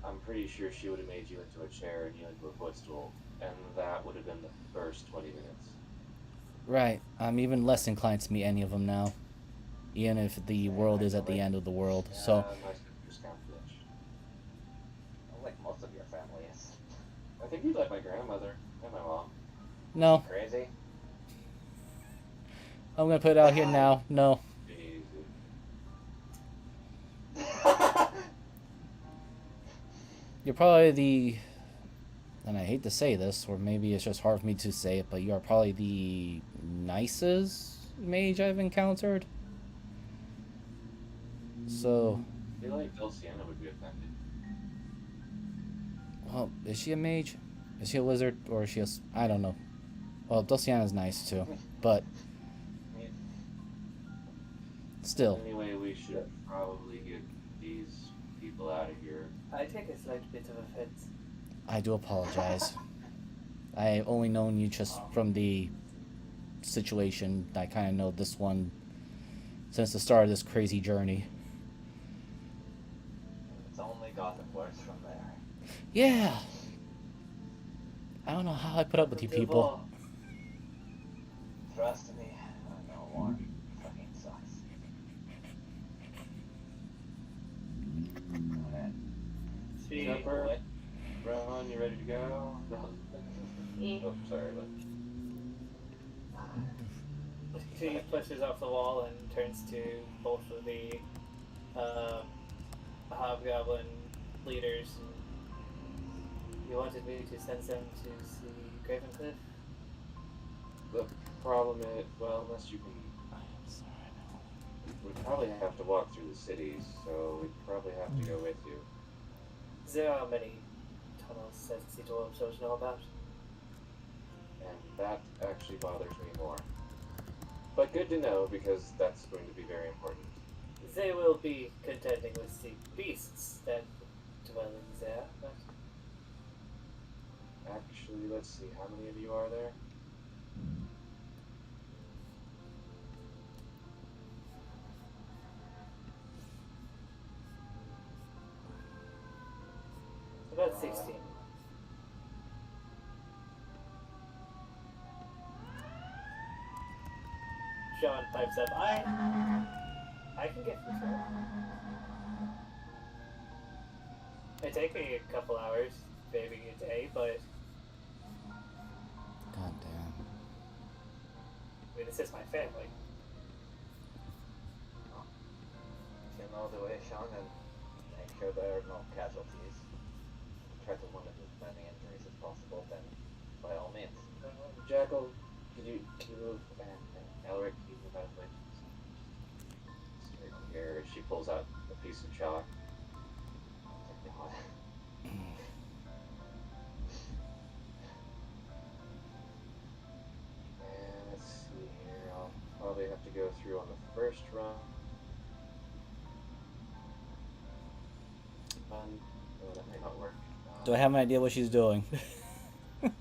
I'm pretty sure she would have made you into a chair and you into a footstool, and that would have been the first 20 minutes. Right. I'm even less inclined to meet any of them now. Even if the world is at the end of the world. So, My sister's kind of bitch. Like most of your family is. I think you'd like my grandmother and my mom. no. Crazy? I'm gonna put it out here now. No. Easy. You're probably the, and I hate to say this, or maybe it's just hard for me to say it, but you are probably the nicest mage I've encountered. So, I feel like Dulciana would be offended. well, is she a mage? Is she a wizard, or is she a, I don't know. Well, Dulciana's nice too, but still. Anyway, we should probably get these people out of here. I take a slight bit of offense. I do apologize. I've only known you just from the situation. I kind of know this one since the start of this crazy journey. It's only gotten worse from there. Yeah. I don't know how I put up with you people. Trust me, I know war fucking sucks. Alright. She, Jumper, Rowan, you ready to go? No. Oh, sorry, but she pushes off the wall and turns to both of the hobgoblin leaders. You wanted me to send them to see Gravencliff? the problem is, well, unless you can, I'm sorry. we'd probably have to walk through the cities, so we'd probably have to go with you. There are many tunnels that the dwarves know about. And that actually bothers me more. But good to know, because that's going to be very important. They will be contending with the beasts that dwell in there, but Actually, let's see, how many of you are there? about 16. Sean pipes up. I can get through that. It take me a couple hours, maybe a day, but God damn. I mean, this is my family. If you know the way, Sean, and make sure there are no casualties. Try to limit as many injuries as possible, then by all means. Jackal, can you move? Elric, can you move out of the way? Straight here, she pulls out a piece of chalk. God. And let's see here, I'll probably have to go through on the first run. Oh, that may not work. Do I have an idea what she's doing? Going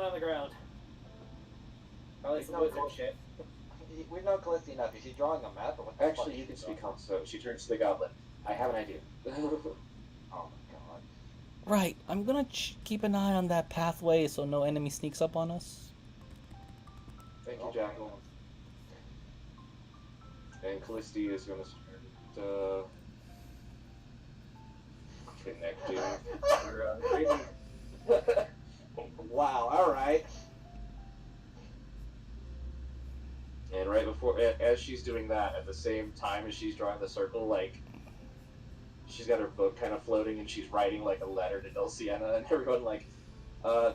on the ground. Probably some wizard shit. We know Callisti enough. Is she drawing a map, or what the fuck Actually, is you she can speak drawing? on, so she turns to the goblin. I have an idea. Oh my god. Right. I'm gonna keep an eye on that pathway so no enemy sneaks up on us. Thank you, Jackal. And Callisti is going to start connecting her crazy. Wow, alright. And right before, as she's doing that, at the same time as she's drawing the circle, like, she's got her book kind of floating, and she's writing like a letter to Dulciana, and everyone like,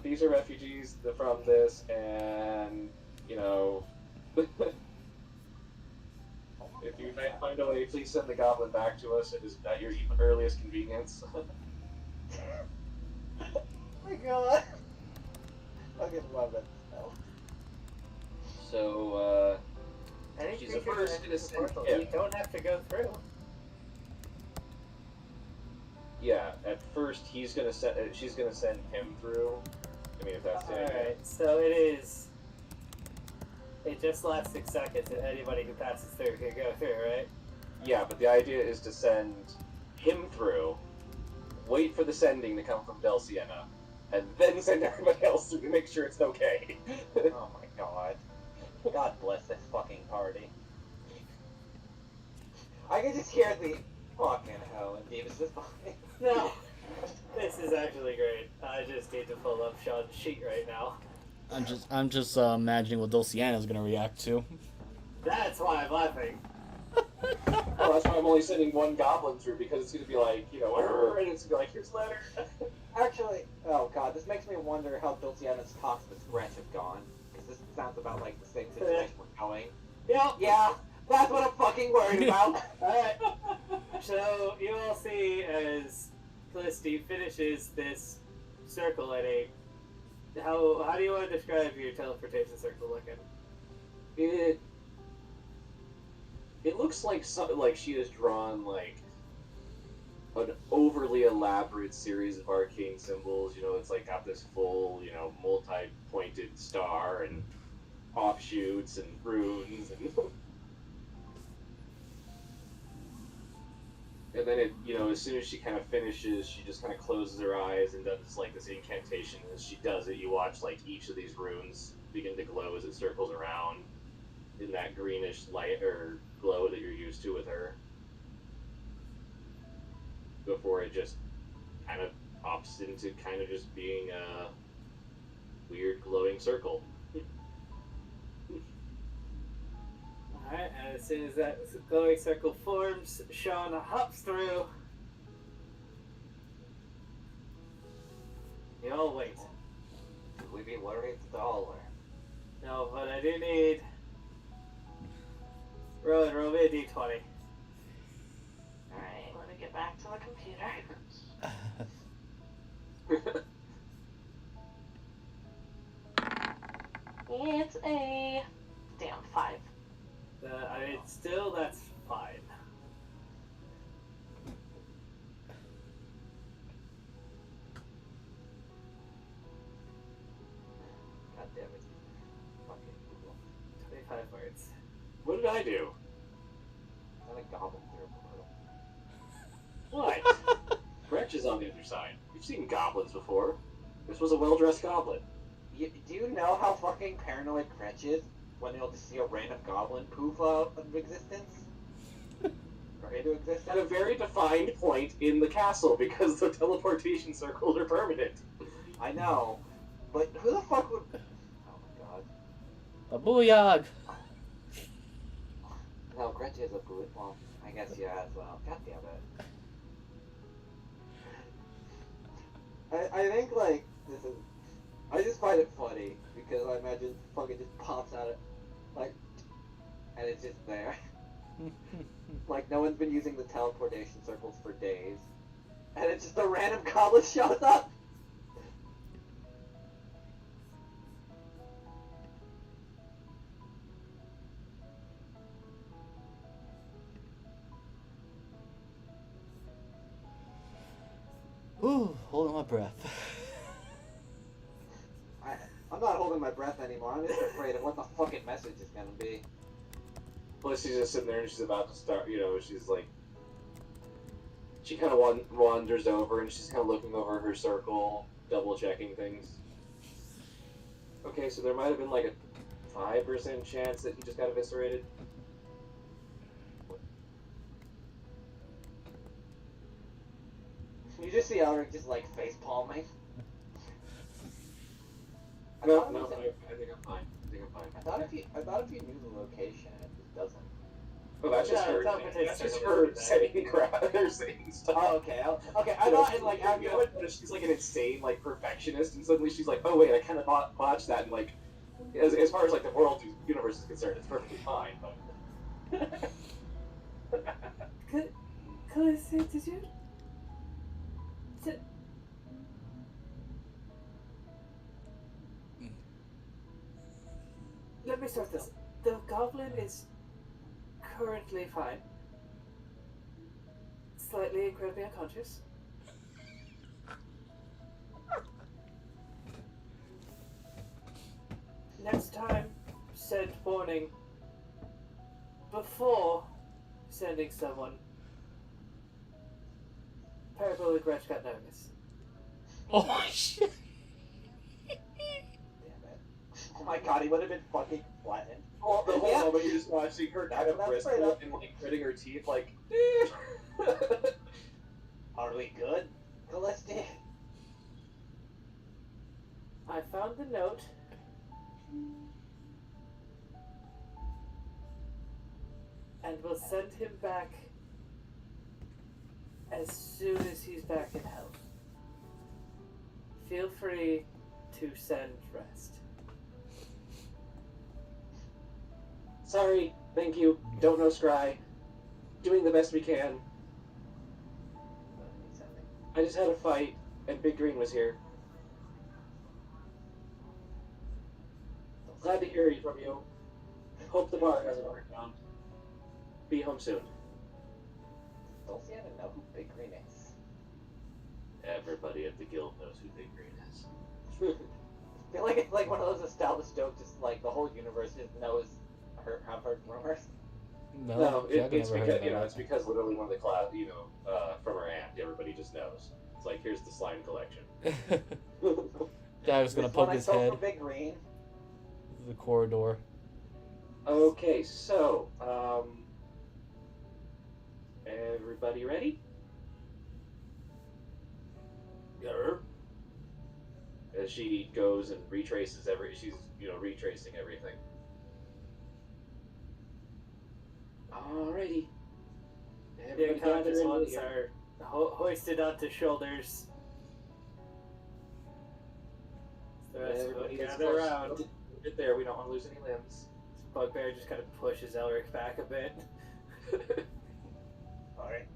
these are refugees from this, and you know, if you find a way, please send the goblin back to us at your earliest convenience. Oh my god. Fucking love it. So, Any she's the creature first that to enters the send portal, him. you don't have to go through. Yeah, at first she's gonna send him through. I mean, if that's the idea. Alright, so it is. It just lasts 6 seconds, and anybody who passes through can go through, right? Yeah, but the idea is to send him through, wait for the sending to come from Delciana, and then send everybody else through to make sure it's okay. Oh my god. God bless this fucking party. I can just hear the fucking hell and Davis is fine. No! This is actually great. I just need to pull up Sean's sheet right now. I'm just imagining what Dulciana's gonna react to. That's why I'm laughing. Well, that's why I'm only sending one goblin through, because it's gonna be like, you know, and it's gonna be like, here's the letter. Actually, oh god, this makes me wonder how Dulciana's talks with Gretch have gone. Because this sounds about like the same situation we're going. Yep. Yeah, that's what I'm fucking worried about. Alright. So, you all see as Felicity finishes this circle at a... How do you want to describe your teleportation circle looking? It looks like she has drawn like an overly elaborate series of arcane symbols. You know, it's like got this full, you know, multi-pointed star and offshoots and runes and and then it, you know, as soon as she kind of finishes, she just kind of closes her eyes and does like this incantation. As she does it, you watch like each of these runes begin to glow as it circles around in that greenish light or glow that you're used to with her, before it just kind of pops into kind of just being a weird glowing circle. Alright, and as soon as that glowing circle forms, Sean hops through. You all wait. Should we be worried at all, or? No, but I do need... Roll me a d20. Alright, let me get back to the computer. It's a damn 5. I mean, still, that's fine. God damn it. Fucking Google. 25 words. What did I do? Not a goblin through a portal. What? Gretch is on the other side. We've seen goblins before. This was a well-dressed goblin. Do you know how fucking paranoid Gretch is when he'll just see a random goblin poof out of existence? Or into existence? At a very defined point in the castle, because the teleportation circles are permanent. I know, but who the fuck would... Oh my god. A booyah! No, Gretch is a boot. Well, I guess yeah as well. God damn it. I think, like, this is... I just find it funny, because I imagine fucking just pops out, like, and it's just there. Like, no one's been using the teleportation circles for days. And it's just a random goblin shows up! Ooh, holding my breath. I'm not holding my breath anymore. I'm just afraid of what the fucking message is gonna be. Well, she's just sitting there and she's about to start, you know, she's like... She kind of wanders over and she's kind of looking over her circle, double-checking things. Okay, so there might have been like a 5% chance that he just got eviscerated. You just see Elric just like face palming. No, I think I'm fine. I think I'm fine. I thought if you knew the location, it just doesn't. Oh, that's just No, her. teleportation That's just doesn't her do that. saying crap. Her saying stuff. Oh, okay. Okay, I thought in like you know what? She's like an insane like perfectionist, and suddenly she's like, "Oh wait, I kind of botched that." And like, as far as like the world universe is concerned, it's perfectly fine. But Khaleesi, did you? Did... Let me start this. The goblin is currently fine. Slightly incredibly unconscious. Next time, send warning before sending someone. Parabolic Wretch got nervous. Oh shit! damn it. Oh my god, he would have been fucking flattened. the whole Yeah. moment you're just watching her kind of That's bristle straight up. and like gritting her teeth, like. Are we good, Callisti? I found the note. And we'll send him back as soon as he's back in health. Feel free to send rest. Sorry, thank you. Don't know Scry. Doing the best we can. I just had a fight, and Big Green was here. Glad to hear from you. Hope the bar hasn't worked down. Be home soon. Dulciana know who Big Green is. Everybody at the guild knows who Big Green is. I feel like it's like one of those established jokes, just like the whole universe just knows have heard rumors. No, Jack it's never heard because about you know that. it's because literally one of the class, from her aunt, everybody just knows. It's like here's the slime collection. Guy was gonna This one poke I his stole head from Big Green. through the corridor. Okay, so everybody ready? Yeah. As she goes and retraces she's retracing everything. Alrighty. The Everybody unconscious gather in ones here. are hoisted onto shoulders. The rest of them Everybody gets gather close. around. Get there. We don't want to lose any limbs. Bugbear just kind of pushes Elric back a bit. Alright.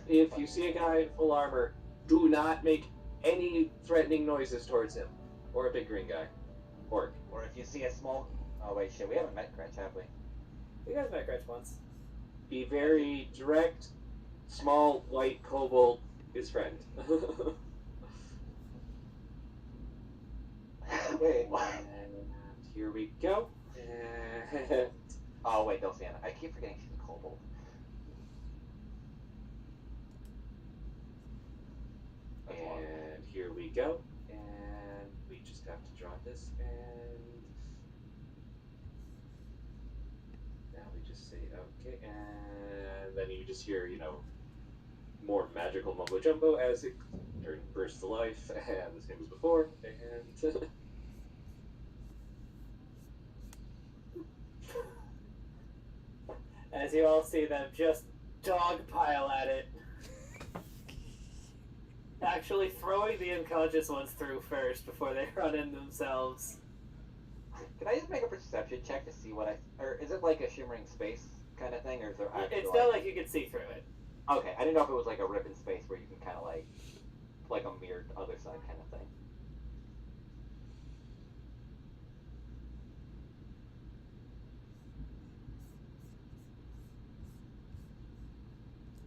If you see a guy in full armor, do not make any threatening noises towards him, or a big green guy, orc. Or if you see a small... Oh wait, shit, we haven't met Gretch, have we? You guys met Gretch once. Be very direct. Small white kobold is friend. Wait, what? And here we go. And Oh wait, Dulciana. I keep forgetting she's a kobold. That's long. And here we go. And we just have to draw this, and now we just say okay, and then you just hear, more magical mumbo jumbo as it bursts to life, and the same as before, and As you all see them just dogpile at it. Actually throwing the unconscious ones through first before they run in themselves. Can I just make a perception check to see what or is it like a shimmering space kind of thing, or is there actually It's not like you can see through it. Okay, I didn't know if it was like a rip in space where you can kind of like a mirrored other side kind of thing.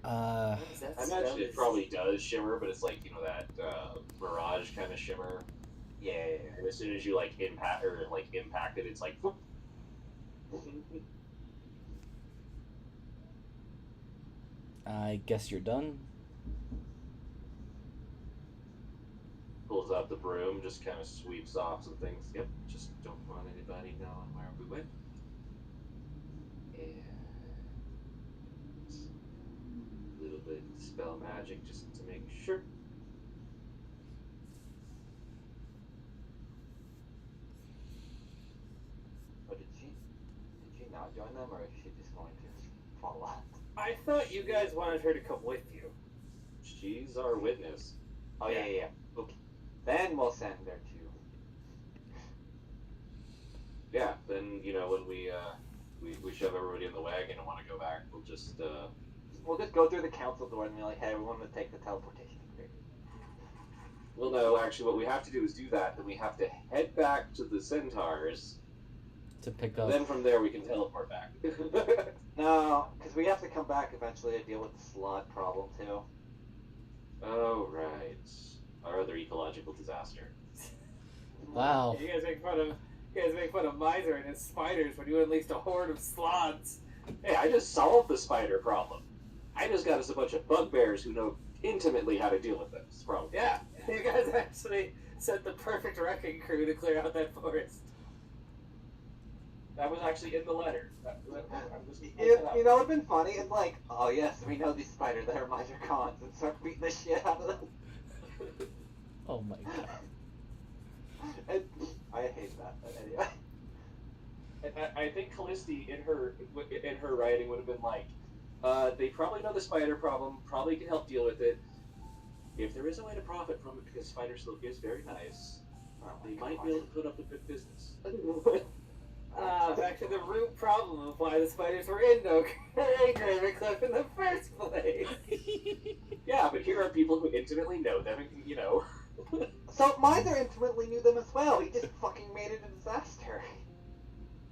What is that I spell? imagine it probably does shimmer, but it's like, that mirage kind of shimmer. Yeah. And as soon as you impact it, it's like whoop. I guess you're done. Pulls out the broom, just kind of sweeps off some things. Yep, just don't want anybody knowing where we went. And a little bit dispel magic just to make sure. But did she not join them, or is she just going to follow? I thought you guys wanted her to come with you. She's our witness. Oh yeah. Okay. Then we'll send her to. Yeah, then, when we shove everybody in the wagon and want to go back, we'll just go through the council door and be like, hey, we want to take the teleportation upgrade. well, no, actually what we have to do is do that, then we have to head back to the centaurs, To pick up. and then from there we can teleport back. No, because we have to come back eventually to deal with the slot problem too. Oh, right. Our other ecological disaster. Wow. You guys make fun of Miser and his spiders when you unleashed a horde of sloths. Hey, I just solved the spider problem. I just got us a bunch of bugbears who know intimately how to deal with this problem. Yeah, you guys actually sent the perfect wrecking crew to clear out that forest. That was actually in the letter. I'm just You know, it'd been funny. It's like, oh yes, we know these spiders that are minor cons, and start beating the shit out of them. Oh my god. And I hate that. But anyway. I think Callisti in her writing would have been like, they probably know the spider problem, probably can help deal with it. If there is a way to profit from it, because spider silk is very nice, they might be able to put up a good business. Back to the root problem of why the spiders were in Ravencliff in the first place. Yeah, but here are people who intimately know them, and So Miser intimately knew them as well. He just fucking made it a disaster.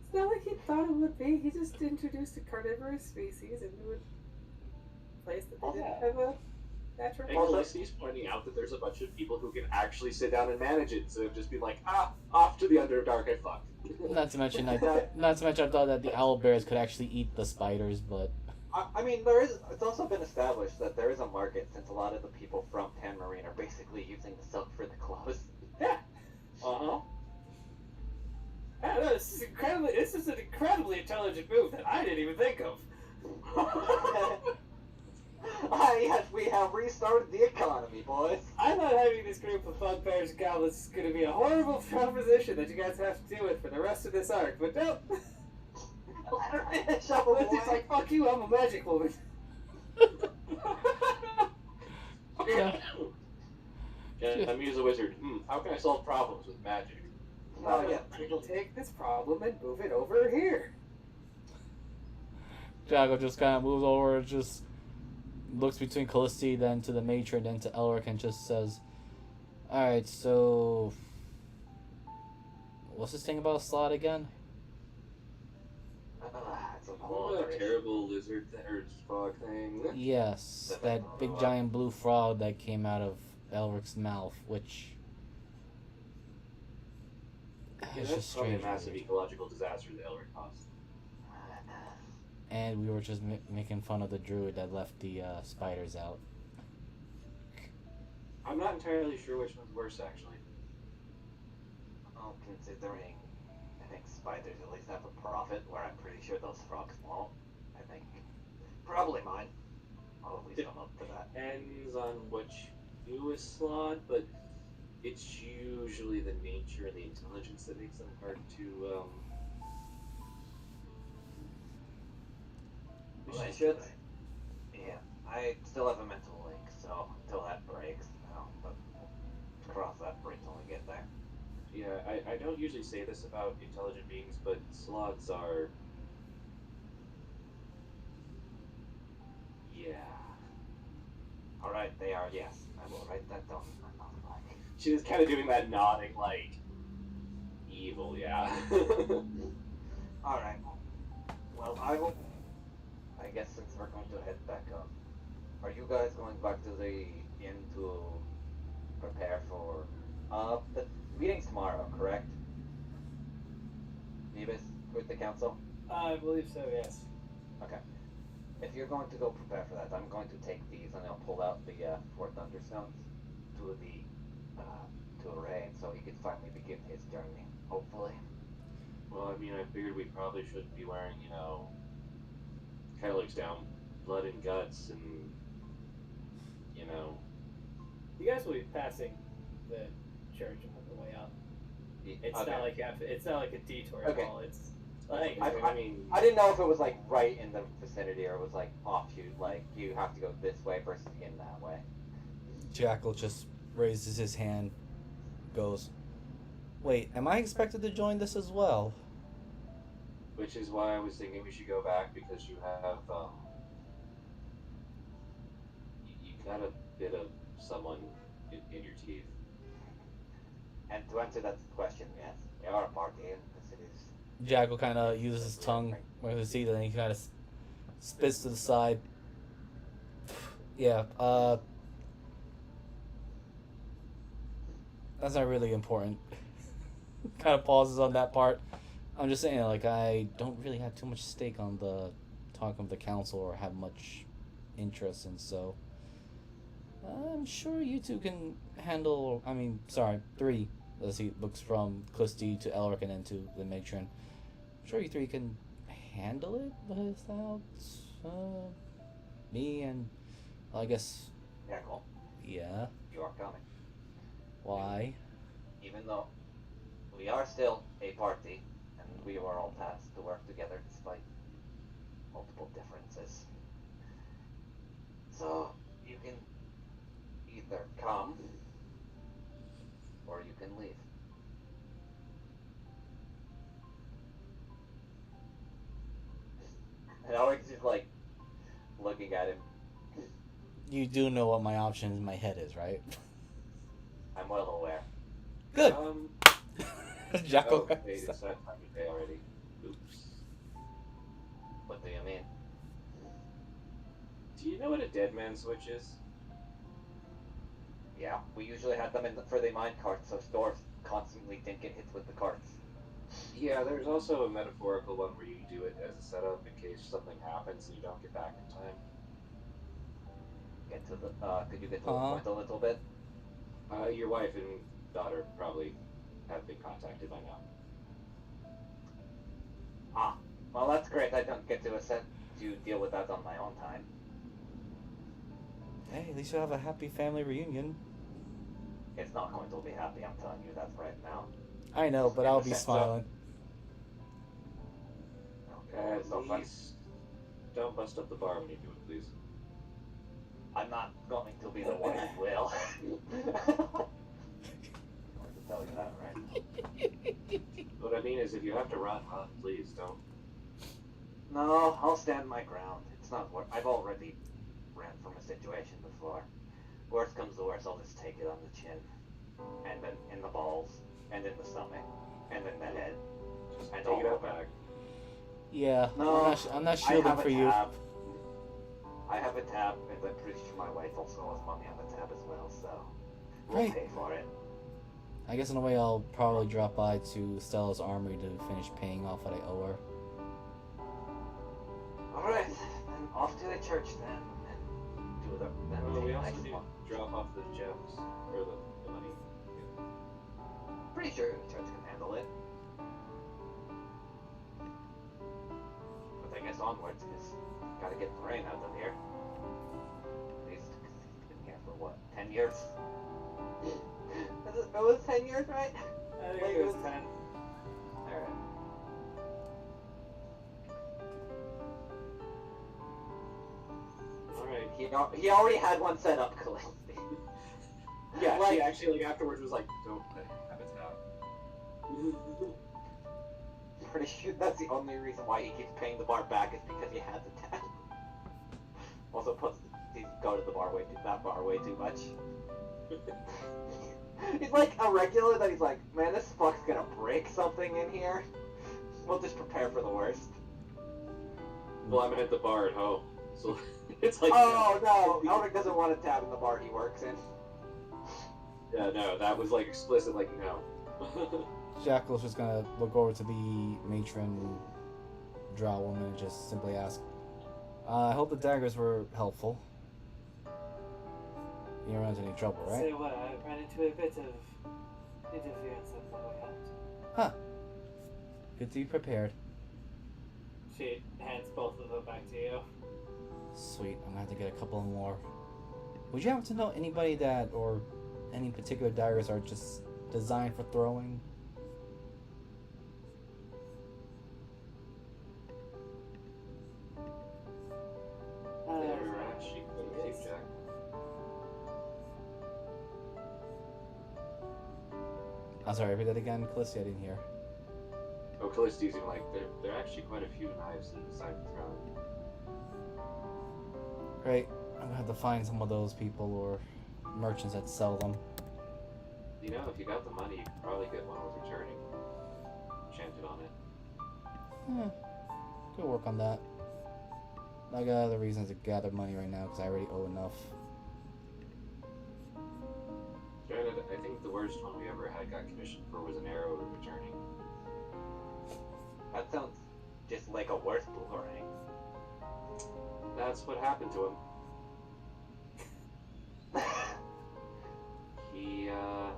It's not like he thought it would be. He just introduced a carnivorous species into a place that they didn't have a natural. And Callisti's pointing out that there's a bunch of people who can actually sit down and manage it, instead of just being like, off to the Underdark, I fucked. Not to mention, I thought that the owlbears could actually eat the spiders, but I mean, it's also been established that there is a market since a lot of the people from Tan Marine are basically using the silk for the clothes. Yeah. Uh-huh. I don't know, this is an incredibly intelligent move that I didn't even think of. Yes, we have restarted the economy, boys. I thought having this group of bugbears and goblins is going to be a horrible proposition that you guys have to deal with for the rest of this arc, but nope. Let her finish up with It's like, fuck you, I'm a magic woman. Yeah. I'm a wizard. How can I solve problems with magic? Oh, yeah. We'll take this problem and move it over here. Jago just kind of moves over, just looks between Callisti, then to the matron, then to Elric, and just says, "Alright, so what's this thing about a slot again?" It's a Oh, whole that other issue. terrible lizard or frog thing. Yes, that big giant blue frog that came out of Elric's mouth, which Yeah, is that's just probably a strange. massive ecological disaster that Elric caused. And we were just making fun of the druid that left the spiders out. I'm not entirely sure which one's worse, actually. Well, considering I think spiders at least have a profit, where I'm pretty sure those frogs won't. I think probably mine. I'll at least come up to that. Depends on what you do as slot, but it's usually the nature and the intelligence that makes them hard to, Well, I should. Yeah, I still have a mental link, so until that breaks, but cross that bridge when we get there. Yeah, I don't usually say this about intelligent beings, but sloths are... Yeah. Alright, they are, yes. I will write that down in my notebook. She was kind of doing that nodding, like, evil, yeah. Alright. Well, I guess since we're going to head back up, are you guys going back to the inn to prepare for, the meeting's tomorrow, correct? Phoebus, with the council? I believe so, yes. Okay. If you're going to go prepare for that, I'm going to take these and I'll pull out the 4 Thunderstones to Ray, so he can finally begin his journey, hopefully. Well, I mean, I figured we probably shouldn't be wearing, kind of looks down, blood and guts, and you know. You guys will be passing the church on the way out. It's Okay. not like it's not like a detour at Okay. all. It's like I mean, I didn't know if it was like right in the vicinity or it was like offshoot, like you have to go this way versus in that way. Jackal just raises his hand, goes, "Wait, am I expected to join this as well?" which is why I was thinking we should go back because you have you got a bit of someone in your teeth. And to answer that question, yes, we are a party and this is Jackal kind of uses his tongue with his teeth, and he kind of spits to the side. Yeah, that's not really important. Kind of pauses on that part. I'm just saying, like, I don't really have too much stake on the talk of the council or have much interest in, so I'm sure you two can handle. I mean, sorry, three. As he looks from Clisty to Elric and then to the matron. I'm sure you three can handle it without me and, well, I guess, yeah, cool. yeah. You are coming. Why? Even though we are still a party and we were all tasked to work together despite multiple differences. So you can either come or you can leave. And Alex is like looking at him. You do know what my option in my head is, right? I'm well aware. Good. Jackal. Oh, wait, it's that time of day already. Oops. What do you mean? Do you know what a dead man switch is? Yeah, we usually had them for the mine carts, so stores constantly didn't get hit with the carts. Yeah, there's also a metaphorical one where you do it as a setup in case something happens and you don't get back in time. Get to the. Could you get to the point a little bit? Your wife and daughter probably have been contacted by now. Ah, well that's great. I don't get to deal with that on my own time. Hey, at least you have a happy family reunion. It's not going to be happy. I'm telling you that right now. I know, but I'll be smiling. At So fun. least don't bust up the bar when you do it, please. I'm not going to be the one who will. I'm going to tell you that, right? What I mean is, if you have to run, please don't. No, I'll stand my ground. It's not worth. I've already ran from a situation before. Worst comes to worst, I'll just take it on the chin, and then in the balls, and in the stomach, and in the head, Just and take all it out over. back. Yeah, No, I'm not I shielding have for a you. tab. I have a tab, and I'm pretty sure my wife also has money on the tab as well, so we'll Great. pay for it. I guess in a way I'll probably drop by to Stella's armory to finish paying off what I owe her. Alright, then off to the church then, and do the Well, take we the also next need one. to drop off the gems, or the money. Pretty sure the church can handle it. But I guess onwards, because gotta get the rain out of here. At least, because he's been here for what, 10 years? It was 10 years, right? I think it was 10. Alright. Alright. He already had one set up, Callisti. Yeah, Like- she actually, afterwards was like, don't have it out. Pretty sure that's the only reason why he keeps paying the bar back is because he had the tab. Also, plus he go to the bar that bar way too much. He's like a regular that he's like, man, this fuck's gonna break something in here. We'll just prepare for the worst. Well, I'm at the bar at home, so it's like. Oh no, Elric doesn't want a tab in the bar he works in. Yeah, no, that was like explicit, like no. Jackal's just gonna look over to the matron drow woman and just simply ask, I hope the daggers were helpful. You didn't run into any trouble, right? Say what, I ran into a bit of interference on my way out. Huh. Good to be prepared. She hands both of them back to you. Sweet, I'm gonna have to get a couple more. Would you happen to know anybody that, or any particular daggers are just designed for throwing? They're actually quite a few, Jack. I'm sorry, repeat that again, Callisti, I didn't hear. Oh, Callisti's even like, there are actually quite a few knives that decide to throw. Great. I'm gonna have to find some of those people or merchants that sell them. You know, if you got the money, you could probably get one with returning. Enchanted on it. Could work on that. I got other reasons to gather money right now because I already owe enough. Granted, I think the worst one we ever had got commissioned for was an arrow returning. That sounds just like a worse boomerang. That's what happened to him.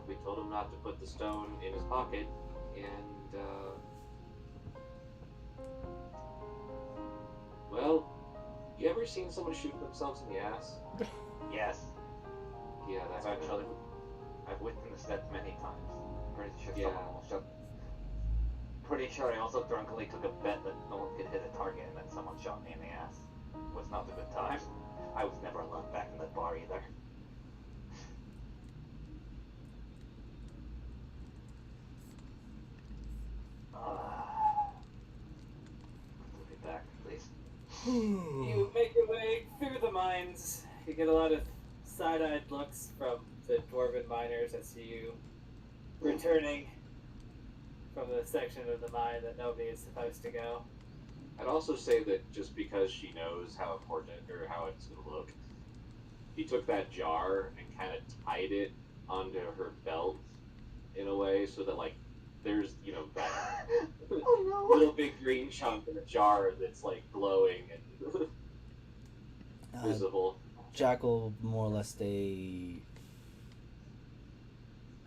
We told him not to put the stone in his pocket, and, well, you ever seen someone shoot themselves in the ass? Yes, Yeah, that's I've actually. I've witnessed that many times. Pretty sure Yeah. someone almost shot. Pretty sure I also drunkenly took a bet that no one could hit a target and then someone shot me in the ass. Was not a good time. I was never allowed back in that bar either. Put me back, please. You make your way through the mines. You get a lot of side-eyed looks from the dwarven miners as you returning from the section of the mine that nobody is supposed to go. I'd also say that just because she knows how important or how it's going to look, he took that jar and kind of tied it onto her belt in a way so that, like, there's, you know, that Oh little big green chunk in a jar that's, like, glowing and visible. Jack will more or less stay,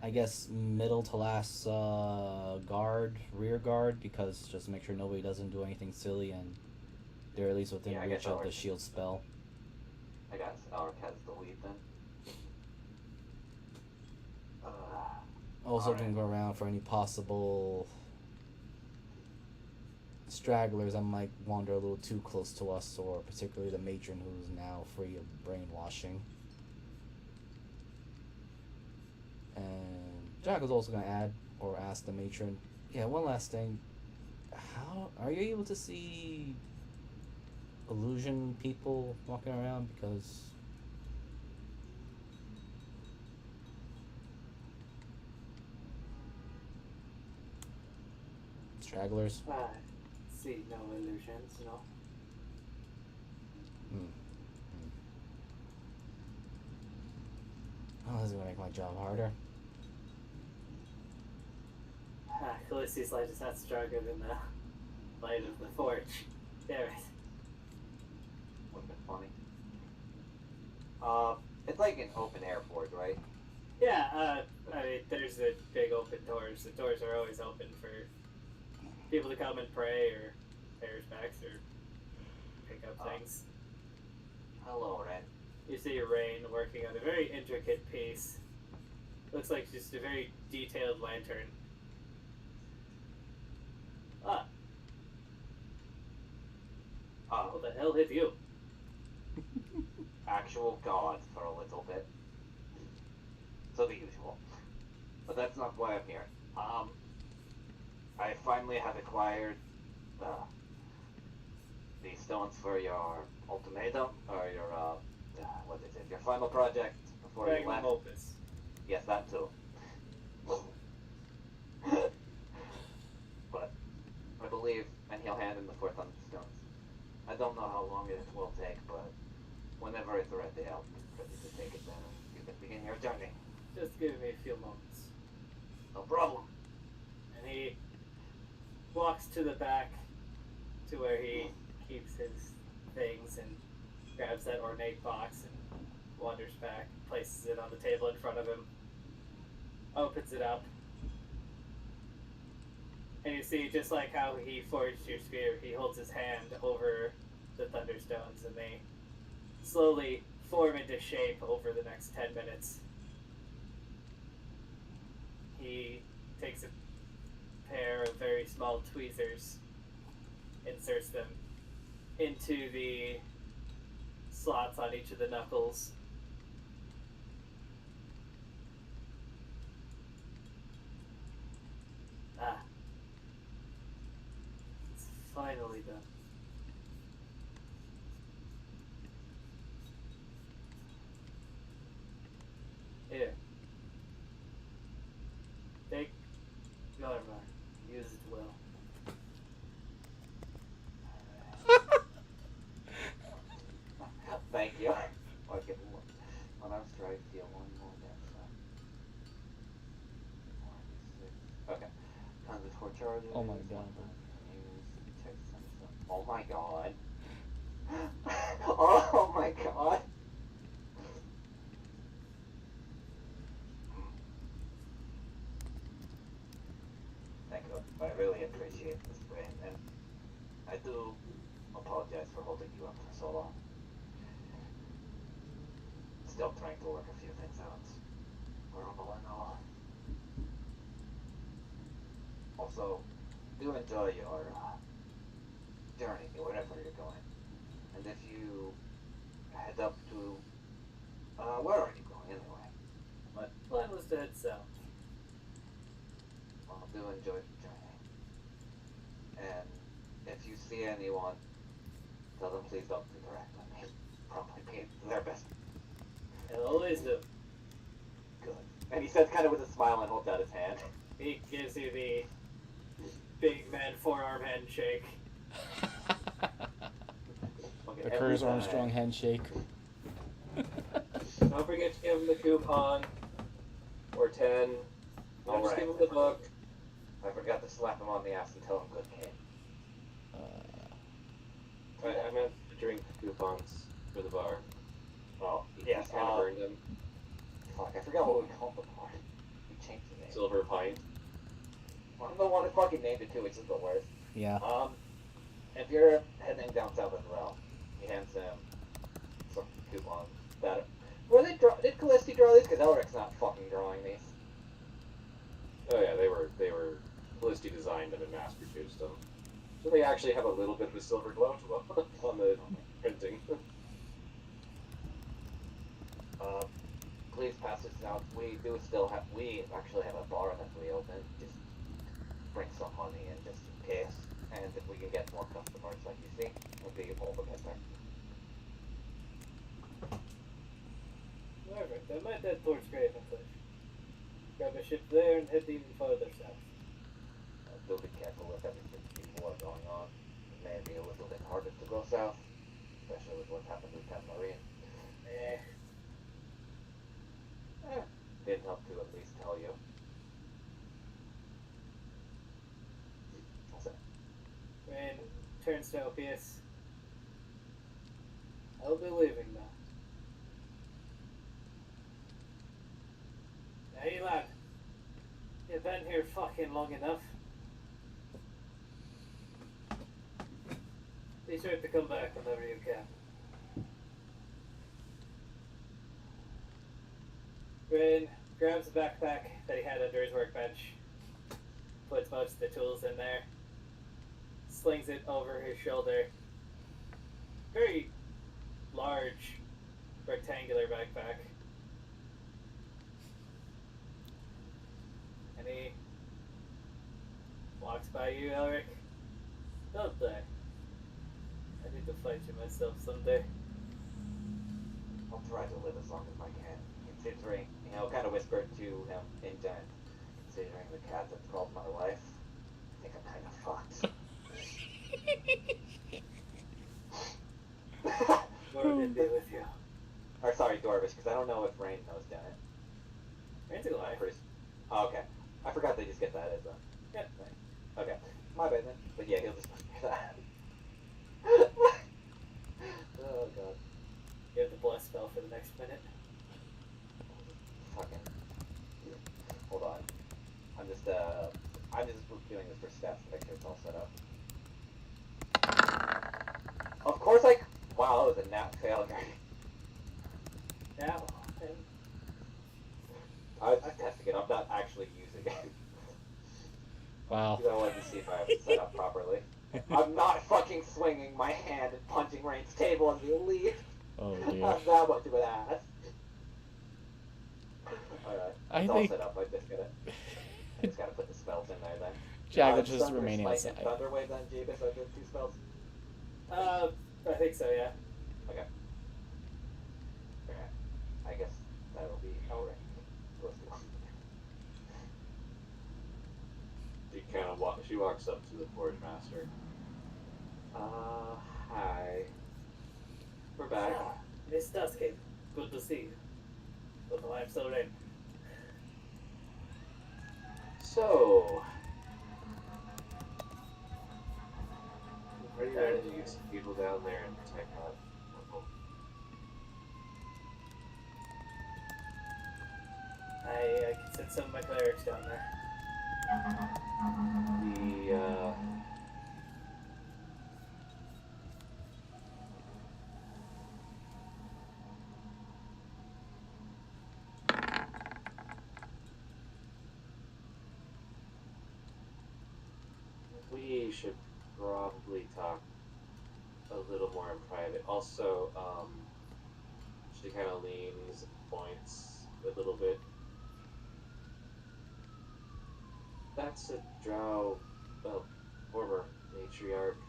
I guess, middle to last guard, rear guard, because just to make sure nobody doesn't do anything silly and they're at least within Yeah, I guess reach that of the works. shield spell. I guess our cat's the lead then. Also, Alright. can go around for any possible stragglers that might wander a little too close to us, or particularly the matron who's now free of brainwashing. And Jack was also going to add or ask the matron, yeah, one last thing. How are you able to see illusion people walking around? Because stragglers. See no illusions, no. Oh, this is gonna make my job harder. Callisti's light is not stronger than the light of the forge. Damn it. Would've been funny. It's like an open air forge, right? Yeah, I mean, there's the big open doors. The doors are always open for people to come and pray or pay respects or pick up things. Hello, Ren. You see Rain working on a very intricate piece. Looks like just a very detailed lantern. What the hell hit you? Actual god for a little bit. So the usual. But that's not why I'm here. I finally have acquired the stones for your ultimatum, or your, what is it, your final project before you Magnum left. opus. Yes, that too. But I believe, and he'll hand in the 4 thunderstones. I don't know how long it will take, but whenever it's ready, I'll be ready to take it then. You can begin your journey. Just give me a few moments. No problem. And he walks to the back to where he keeps his things and grabs that ornate box and wanders back, places it on the table in front of him, opens it up. And you see, just like how he forged your spear, he holds his hand over the thunderstones and they slowly form into shape over the next 10 minutes. He takes a pair of very small tweezers, inserts them into the slots on each of the knuckles. Ah. It's finally done. Here. Take your armor. Use it well. Thank you. I'll give one arm strike, deal one more death. Okay. Tons of four charges. Oh my god. Oh my god. Oh my god. Thank you. I really appreciate this, Brain, and I do apologize for holding you up for so long. Still trying to work a few things out. We're on the line now. Also, do enjoy your journey, wherever you're going. And if you head up to, where are you going anyway? My plan was to head south. Well, do enjoy the journey. And if you see anyone, tell them please don't interact with me. Probably be their best. I'll always do. Good. And he says kind of with a smile and holds out his hand. He gives you the big man forearm handshake. Okay, The every Curtis time. Armstrong handshake. Don't forget to give him the coupon. Or 10. Don't just Alright. give him the book. I forgot to slap him on the ass and tell him good kid. I meant the drink coupons for the bar. Oh, He yes. kind of earned them. Fuck, I forgot what we called them for. We changed the name. Silver pint. I'm the one who fucking named it too, which is the worst. Yeah. If you're heading down south as well, he hands him some coupons that did Callisti draw these? Because Elric's not fucking drawing these. Oh yeah, they were Felicity designed them and mass produced them. So they actually have a little bit of a silver glow to them on the printing. Please pass this out. We actually have a bar that we open. Just bring some money in just in case. And if we can get more customers like you see, we'll be all the better. Perfect. I might head towards Gravenfish. Grab a ship there and head even further south. Do be careful with everything people are going on. It may be a little bit harder to go south, especially with what happened with Ten Marine. Didn't help to at least tell you. What's that? Rain turns to Opius. I'll be leaving now. Hey lad, you've been here fucking long enough. Be sure to come back whenever you can. Rain grabs a backpack that he had under his workbench, puts most of the tools in there, slings it over his shoulder. Very large, rectangular backpack. And he walks by you, Elric. Don't die. I need to fight you myself someday. I'll try to live as long as I can. Considering, kind of whispered to him in Giant, considering the cat that's called my wife, I think I'm kind of fucked. Lord be with you. Or sorry, Dorvish, because I don't know if Rain knows Giant. Rain's a life. Oh, okay. I forgot they just get that as a Yep. thing. Okay. My bad then. But yeah, he'll just hear that. Oh god. You have the bless spell for the next minute. Fucking. Hold on. I'm just doing this for stats to make sure it's all set up. Of course wow, that was a nat failure. now. And I'm testing it. I'm not actually using it. Wow. Because I wanted to see if I have it set up properly. I'm not fucking swinging my hand and punching Rain's table as we leave. Oh dear. Not that much of an ass. Alright. I It's all think set up. I just gotta put the spells in there then. Jackal just Thunder, remaining Smite, and outside. Thunderwave then, Jeebus, are the 2 spells? I think so, yeah. Okay. Alright. I guess that'll be Elric. Let's do She walks up to the Forge Master. Hi. We're back. Ah, Miss Duskhaven, good to see you. But I'm so late. So, are you ready to get some people down there and protect that temple? I can send some of my clerics down there. We should probably talk a little more in private. Also, she kind of leans, points a little bit. That's a drow, former matriarch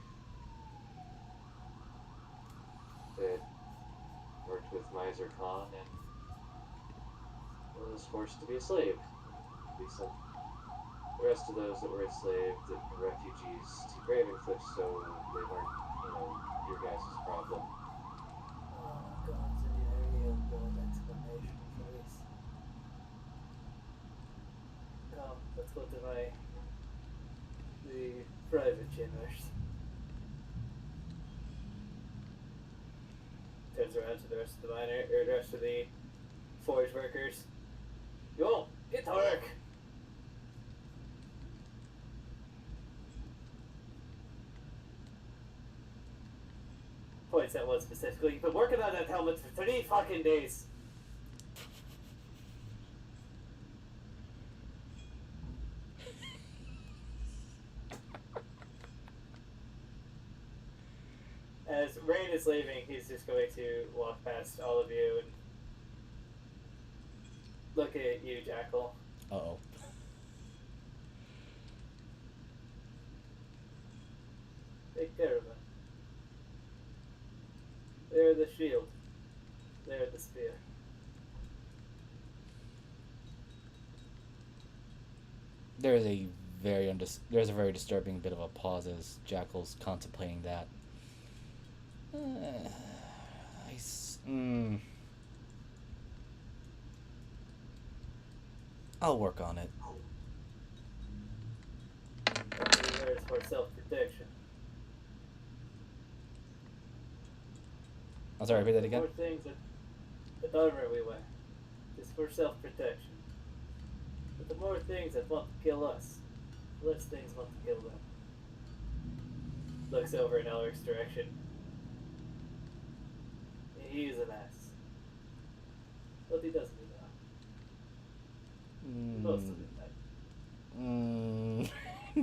that worked with Miser Khan and was forced to be a slave. We sent the rest of those that were enslaved and refugees to Ravencliff, so they weren't, your guys' problem. Oh god, a very good explanation, please. Come, let's go to the private chambers. Turns around to the rest of the the rest of the forge workers. Yo, get to work! Points at one specifically. You've been working on that helmet for 3 fucking days. As Rain is leaving, he's just going to walk past all of you and look at you, Jackal. Uh-oh. Take care of them. They're the shield. They're the spear. There's a very disturbing bit of a pause as Jackal's contemplating that. I'll work on it. There's for self-protection. I'm sorry, repeat that again? More things that armor we wear is for self-protection. But the more things that want to kill us, the less things want to kill them. Looks over in Elric's direction. He's an ass. But he doesn't do that. Most of the time.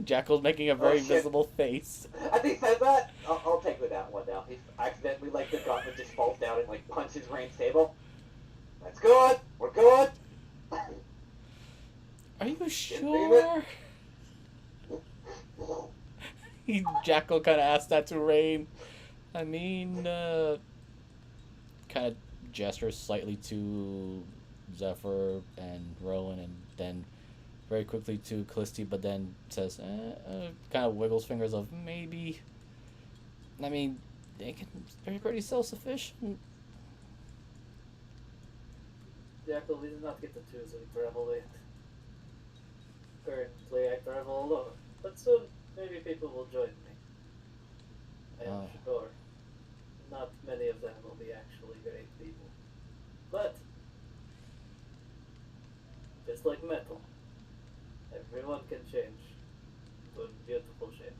Jackal's making a very shit. visible face. As he says that, I'll take with that one now. He accidentally, the gauntlet just falls down and, punches Rain's table. That's good. We're good. Are you sure? Jackal kind of asked that to Rain. I mean, kind of gestures slightly to Zephyr and Rowan, and then very quickly to Callisti, but then says, kind of wiggles fingers of maybe. I mean, they're pretty self-sufficient. Jackal, we did not get to choose a travel with. Currently, I travel alone, but soon maybe people will join me. I am sure not many of them will be actually great people. But, just like metal, everyone can change to a beautiful shape.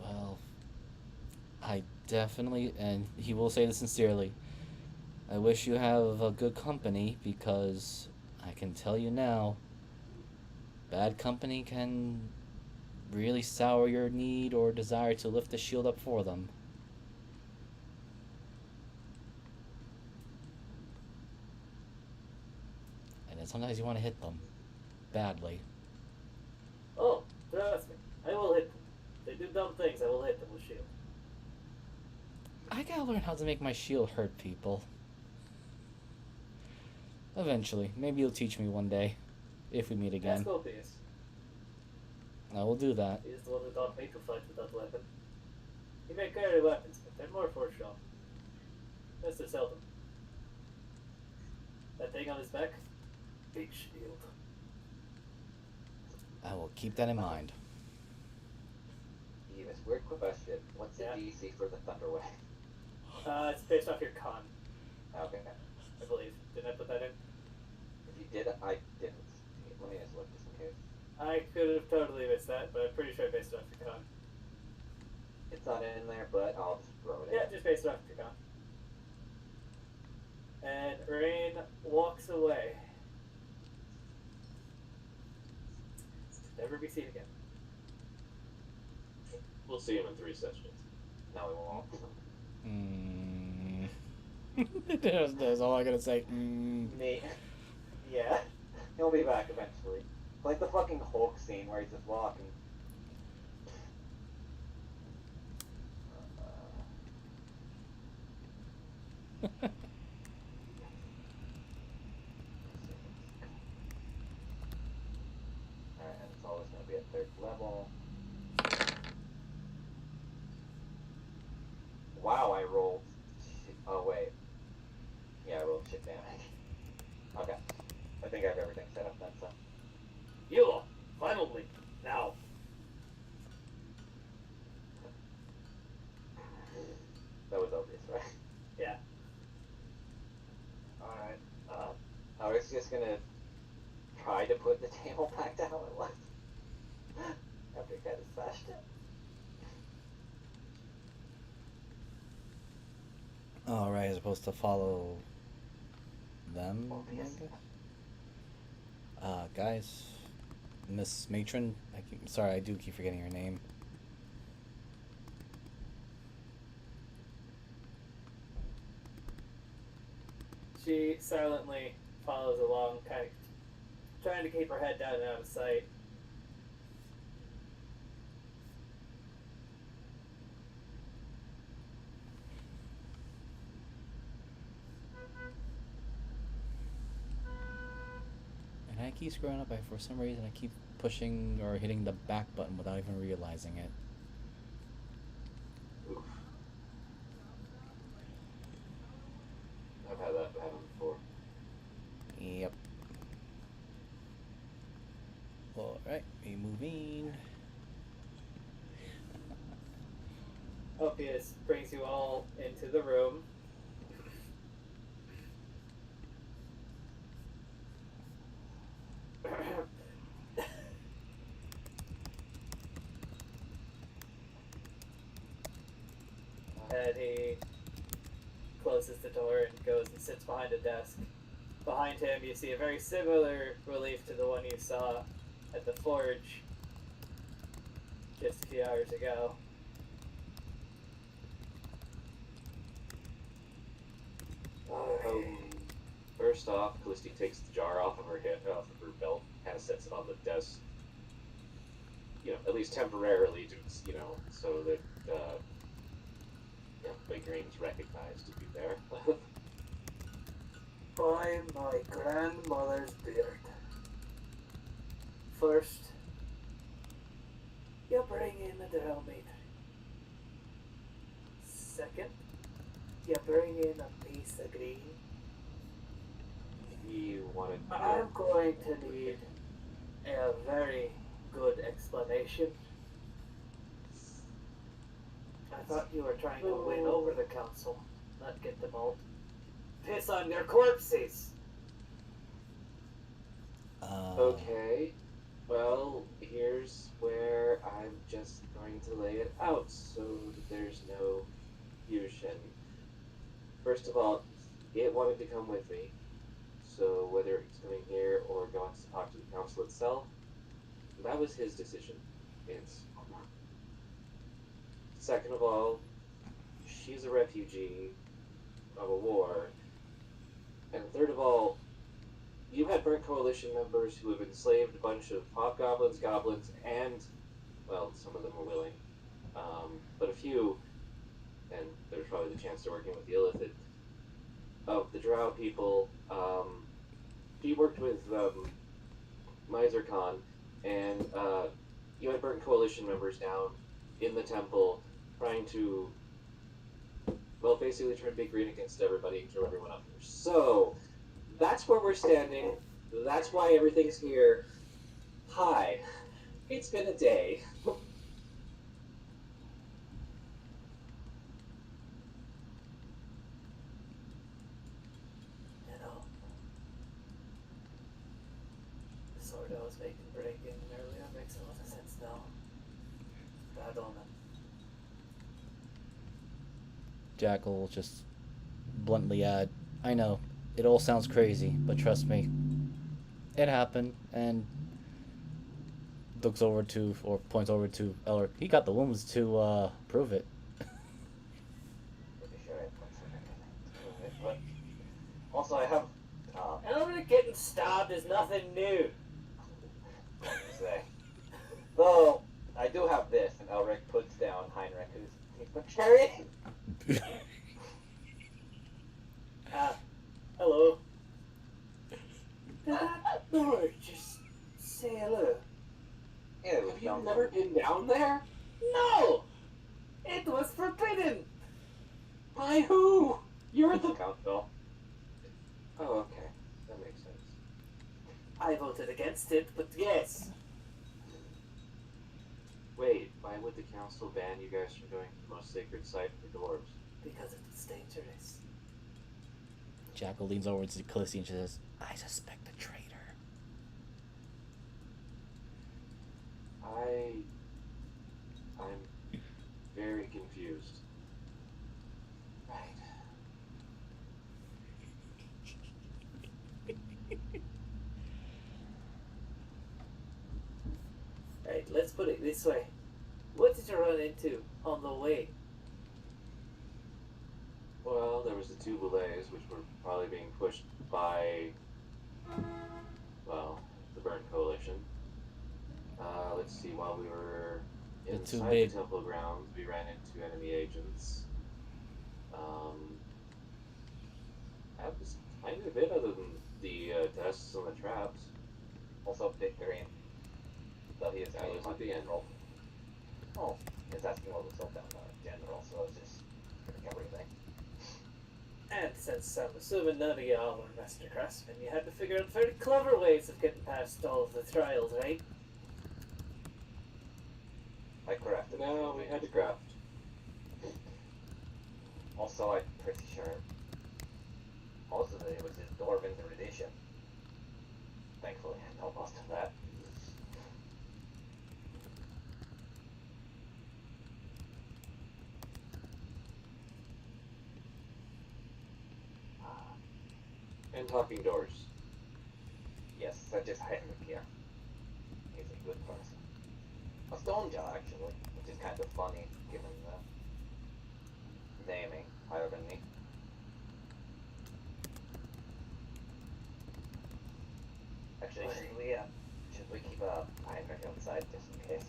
Well, I definitely, and he will say this sincerely, I wish you have a good company because I can tell you now, bad company can really sour your need or desire to lift the shield up for them. And then sometimes you want to hit them badly. Oh, trust me, I will hit them. They do dumb things, I will hit them with shield. I gotta learn how to make my shield hurt people. Eventually. Maybe you'll teach me one day. If we meet again. Ask Opius. I will do that. He is the one who taught me to fight without weapon. He may carry weapons, but they're more for show. Mr. Seldom. That thing on his back? Big shield. I will keep that in mind. Evis, weird question. What's the Yeah. DC for the Thunder Wave? It's based off your con, Okay. I believe. Didn't I put that in? If you did, I didn't. Let me just look just in case. I could have totally missed that, but I'm pretty sure I based it off your con. It's not in there, but I'll just throw it in. Yeah, just based it off your con. And Rain walks away. To never be seen again. We'll see him in 3 sessions. No, we won't. That's all I gotta say. Me. Yeah. He'll be back eventually. Like the fucking Hulk scene where he's just walking. Alright, and it's always going to be at 3rd level. Wow, I rolled. Oh, wait. Yeah, I rolled shit damage. Okay. I think I have everything set up then, so. You! Finally! Now! That was obvious, right? Yeah. Alright. I was just gonna try to put the table back down it was. After I kind of smashed it. Alright, as opposed to follow them, I Obvious. guess? Guys, Miss Matron, sorry, I do keep forgetting her name. She silently follows along, kind of trying to keep her head down and out of sight. And I keep screwing up. For some reason, I keep pushing or hitting the back button without even realizing it. Oof. I've had that happen before. Yep. Alright, we moving. Opius brings you all into the room. And he closes the door and goes and sits behind a desk. Behind him, you see a very similar relief to the one you saw at the forge just a few hours ago. First off, Callisti takes the jar off of her hip, off of her belt, kind of sets it on the desk. You know, at least temporarily, to, you know, so that Big Green's recognized to be there. By my grandmother's beard. First, you bring in the drill meter. Second, you bring in a piece of green. You wanted I'm going to need a very good explanation. I thought you were trying to win over the council, not get them all piss on their corpses. Okay, well, here's where I'm just going to lay it out so that there's no confusion. First of all, it wanted to come with me. So whether it's coming here or going to talk to the council itself, that was his decision. It's second of all, she's a refugee of a war, and third of all, you had burnt coalition members who have enslaved a bunch of hobgoblins, goblins, and well, some of them were willing, but a few, and there's probably the chance they're working with the Illithid of the Drow people. He worked with Miser Khan, and you had burnt coalition members down in the temple trying to, well, basically turn Big Green against everybody and kill everyone up here. So, that's where we're standing. That's why everything's here. Hi. It's been a day. You know, the sword I was making breaking earlier makes a lot of sense now. Bad omen. Jackal will just bluntly add, I know, it all sounds crazy, but trust me, it happened, and looks over to, or points over to Elric. He got the wounds to prove it. Pretty sure I put some everything to prove it, but also I have, Elric getting stabbed is nothing new. what to say. Though, I do have this, and Elric puts down Heinrich, who's he's been carrying. Hello. Did that Lord just say hello? Yeah, it was Have you down never been down there? No! It was forbidden! By who? You're the the... council. Oh, okay. That makes sense. I voted against it, but yes. Wait, why would the council ban you guys from going to the most sacred site for dwarves? Because it's dangerous. Jackal leans over to Callisti and says, I suspect a traitor. I'm very confused. Right. Right, let's put it this way. What did you run into on the way? Well, there was the two belays, which were probably being pushed by, well, the Burnt Coalition. Let's see, while we were The two inside big- the temple grounds, we ran into enemy agents. That was kind of it other than the tests and the traps. Also, Big Green. Though he is That really was on at the end. general. Oh, he's asking what was up down general, so it's just everything. And since I'm assuming none of y'all were master craftsmen, you had to figure out very clever ways of getting past all of the trials, right? I crafted. No, we had to craft. Also, I'm pretty sure most of it was his dwarven erudition. Thankfully, I know most of that. And talking doors. Yes, I just Heinrich here. He's a good person. A stone jaw, actually, which is kind of funny, given the naming higher than me. Actually, should we keep Heinrich outside just in case?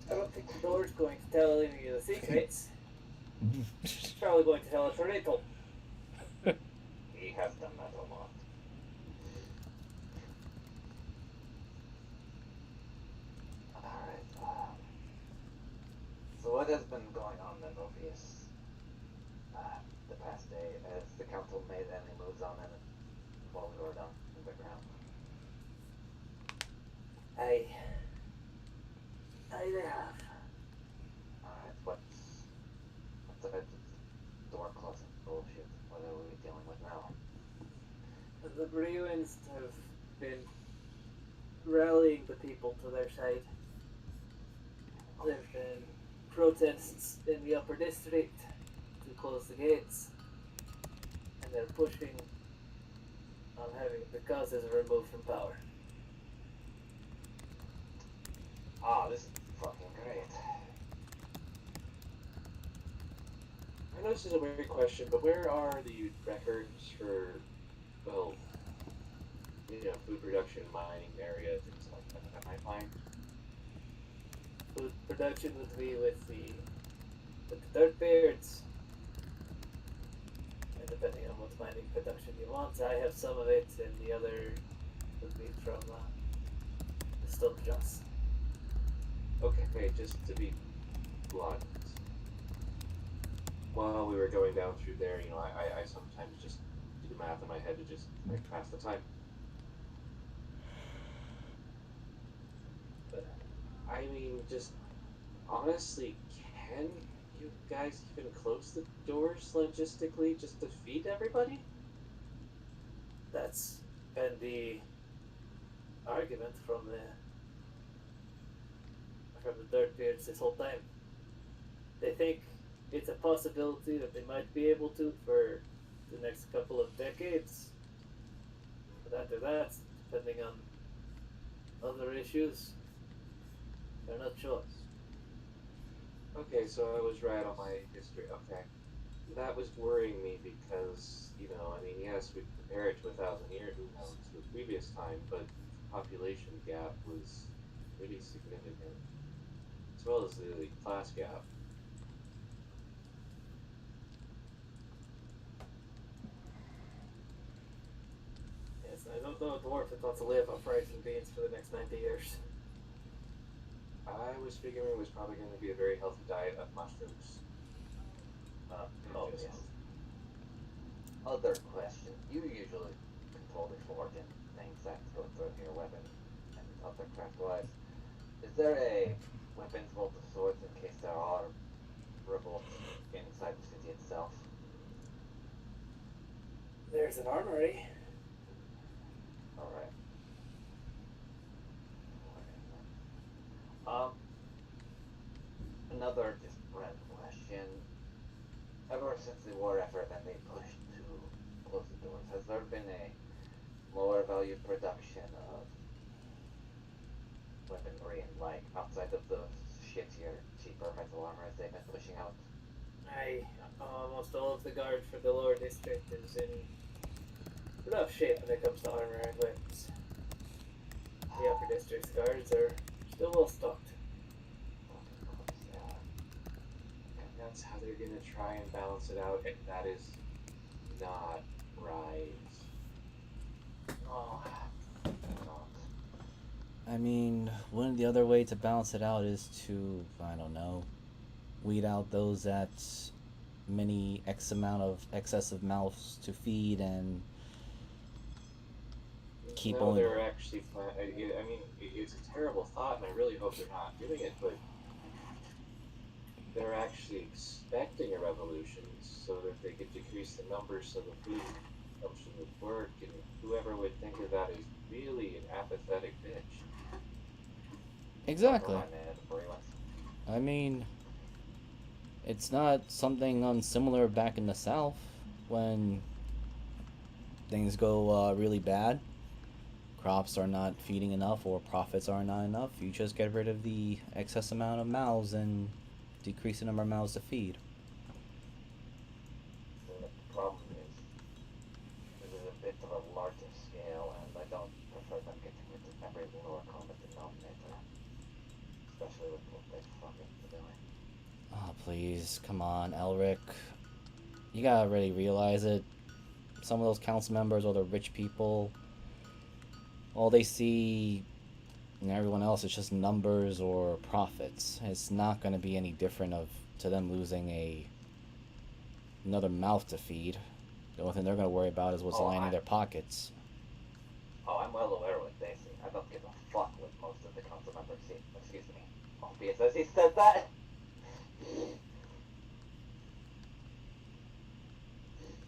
I don't think the door's going to tell any of the secrets. It's probably going to tell us a riddle. He has done that a lot. Alright, so what has been going on then, Orpheus? The past day, has the council made any moves on it while we were down in the ground? They have. Alright, what's about the door closing bullshit? What are we dealing with now? The Bruins have been rallying the people to their side. There have been protests in the upper district. to close the gates, and they're pushing on having the causes removed from power. Ah, this is fucking great. I know this is a weird question, but where are the records for, well, food production, mining area, things like that I might find? Food production would be with the Dirtbeards. And depending on what mining production you want, I have some of it, and the other would be from the Stone Joss. Okay, just to be blunt, while we were going down through there, I sometimes just do the math in my head to just pass the time. But, I mean, just honestly, can you guys even close the doors logistically just to feed everybody? That's been the argument from the Dirtbeards this whole time. They think it's a possibility that they might be able to for the next couple of decades. But after that, depending on other issues, they're not sure. Okay, so I was right on my history. Okay. That was worrying me because, yes, we compare it to 1,000 years, to the previous time, but the population gap was pretty significant, as well as the class gap. Yes, I don't know a dwarf that wants to live off rice and beans for the next 90 years. I was figuring it was probably going to be a very healthy diet of mushrooms. Oh, Just- yes. Other question. You usually control the forge and things that go through your weapon and other craft-wise. Is there a weapons vault of sorts in case there are revolts inside the city itself? There's an armory. Alright. Another just random question. Ever since the war effort and they pushed to close the doors, has there been a lower value production of weaponry and outside of the shittier, cheaper metal armor they've been pushing out? Almost all of the guard for the lower district is in rough shape when it comes to armor and weapons. The upper district's guards are still well stocked. And that's how they're going to try and balance it out, and that is not right. Oh, not. I mean, one of the other way to balance it out is to, I don't know, weed out those that many X amount of excessive mouths to feed and keep No, only. they're actually it's a terrible thought, and I really hope they're not doing it, but they're actually expecting a revolution so that they could decrease the numbers so the food consumption would work, and whoever would think of that is really an apathetic bitch. Exactly. Oh, man, brilliant. I mean, it's not something unsimilar back in the South when things go really bad. Crops are not feeding enough or profits are not enough. You just get rid of the excess amount of mouths and decrease the number of mouths to feed. The problem is, this is a bit of a larger scale, and I don't prefer them getting rid of every lower common denominator. Especially with what they fucking doing. Oh, please, come on, Elric. You gotta really realize it. Some of those council members are the rich people. All they see and everyone else is just numbers or profits. It's not gonna be any different to them losing another mouth to feed. The only thing they're gonna worry about is what's lining their pockets. Oh, I'm well aware what they see. I don't give a fuck what most of the council members see. Excuse me. Obvious as he said that.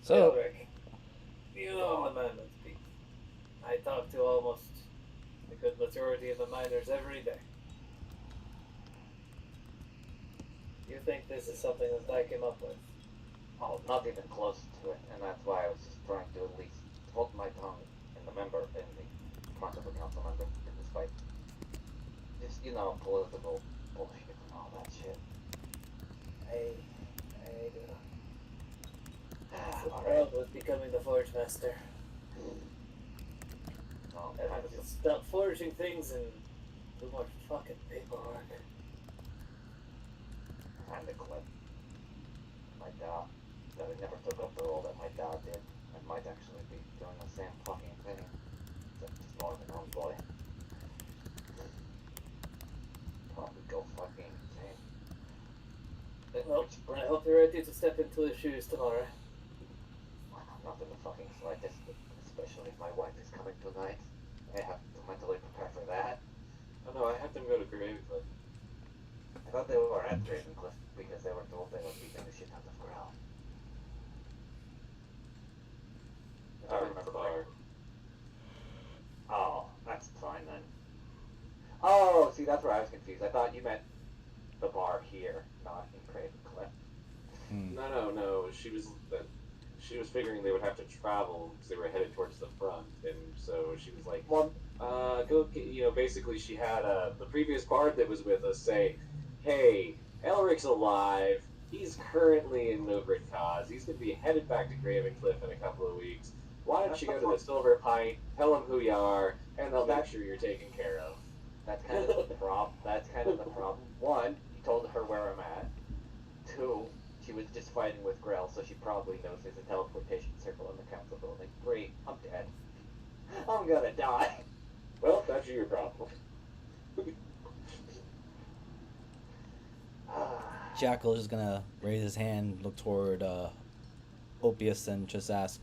So, Elric, you know I'm the man that speaks. I talk to almost the good majority of the miners every day. You think this is something that I came up with? Oh, not even close to it, and that's why I was just trying to at least hold my tongue in the front of a council member in this fight. Just, political bullshit and all that shit. I do. That's the Alright. problem with becoming the Forge Master. Well, Everyone just stop forging things and do more fucking paperwork. time to quit. My dad, that I never took up the role that my dad did. I might actually be doing the same fucking thing, except just more of an own boy. Probably go fucking insane. Well, I hope you're ready to step into his shoes tomorrow. Not in the fucking slightest, especially if my wife is coming tonight. I have to mentally prepare for that. Oh no, I had them go to Gravecliff. I thought they were at Ravencliff because they were told they were beating the shit out of Grell. If I remember correctly. Oh, that's fine then. Oh, see, that's where I was confused. I thought you meant the bar here, not in Ravencliff. No. She was figuring they would have to travel because they were headed towards the front, and so she was like, Well, go get, basically she had the previous bard that was with us say, hey, Elric's alive. He's currently in Novigrad Cause. He's going to be headed back to Ravencliff in a couple of weeks. Why don't you go to the Silver Pint, tell them who you are, and they'll make sure you're taken care of. that's kind of the problem. That's kind of the problem. One, you told her where I'm at. Two, she was just fighting with Grell, so she probably knows there's a teleportation circle in the council building. 3, I'm dead. I'm gonna die. Well, that's your problem. Jackal is gonna raise his hand, look toward Opius, and just ask,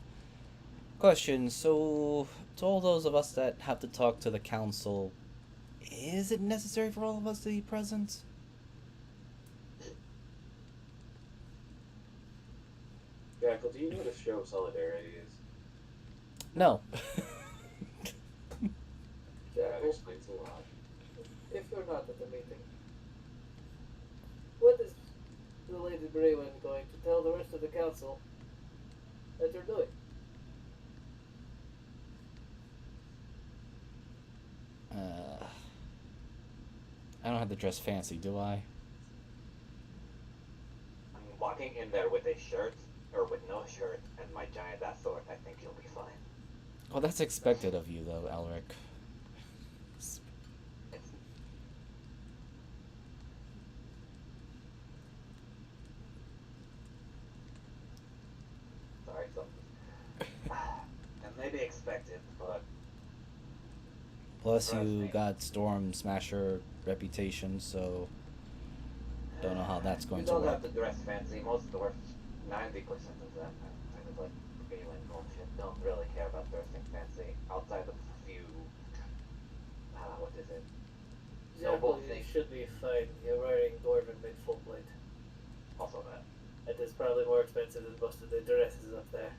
question, so to all those of us that have to talk to the council, is it necessary for all of us to be present? Jackal, do you know what a show of solidarity is? No. That explains a lot. If you're not at the meeting, what is the Lady Braylon going to tell the rest of the council that you're doing? I don't have to dress fancy, do I? I'm walking in there with a shirt, or with no shirt, and my giant ass sword. I think you'll be fine. Well, that's expected of you, though, Elric. It's... Sorry, something. And maybe expected, but... Plus, Trust you me. got Storm Smasher reputation, so don't know how that's going You to don't work. have to dress fancy. Most dwarfs, 90% of them, are kind of like Galen bullshit. Don't really care about dressing fancy outside of a few. What is it? Noble Jackal, you things. should be fine. You're wearing Dwarven made full plate. Also that. It is probably more expensive than most of the dresses up there.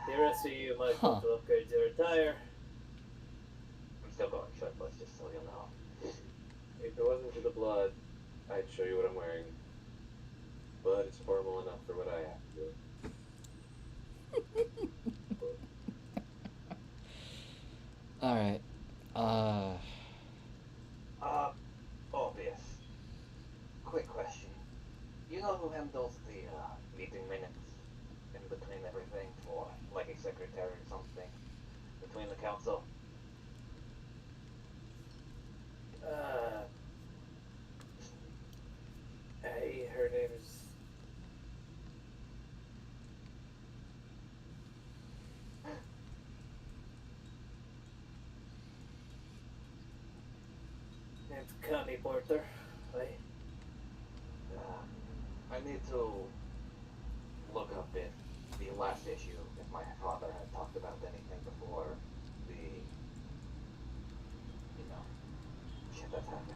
The rest of you might want to upgrade your attire. I'm still going shirtless, just so you know. If it wasn't for the blood, I'd show you what I'm wearing. But it's formal enough for what I have to do. Alright. Obvious. Quick question. You know who handles the, meeting minutes in between everything for, like, a secretary or something? Between the council? Her name is... Name's Connie Porter. I need to look up if the last issue, if my father had talked about anything before the, shit that's happened.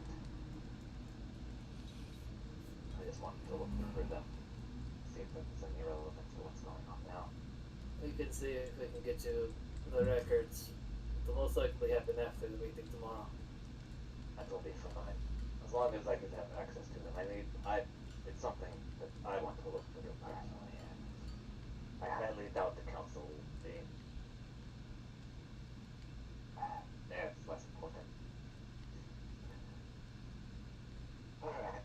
I just wanted to look through them, see if there's any relevance to what's going on now. We can see if we can get you the records. It'll most likely happen after the meeting tomorrow. That will be fine. As long as I can have access to them. it's something that I want to look through personally, and I highly doubt the council will be. It's less important. Alright,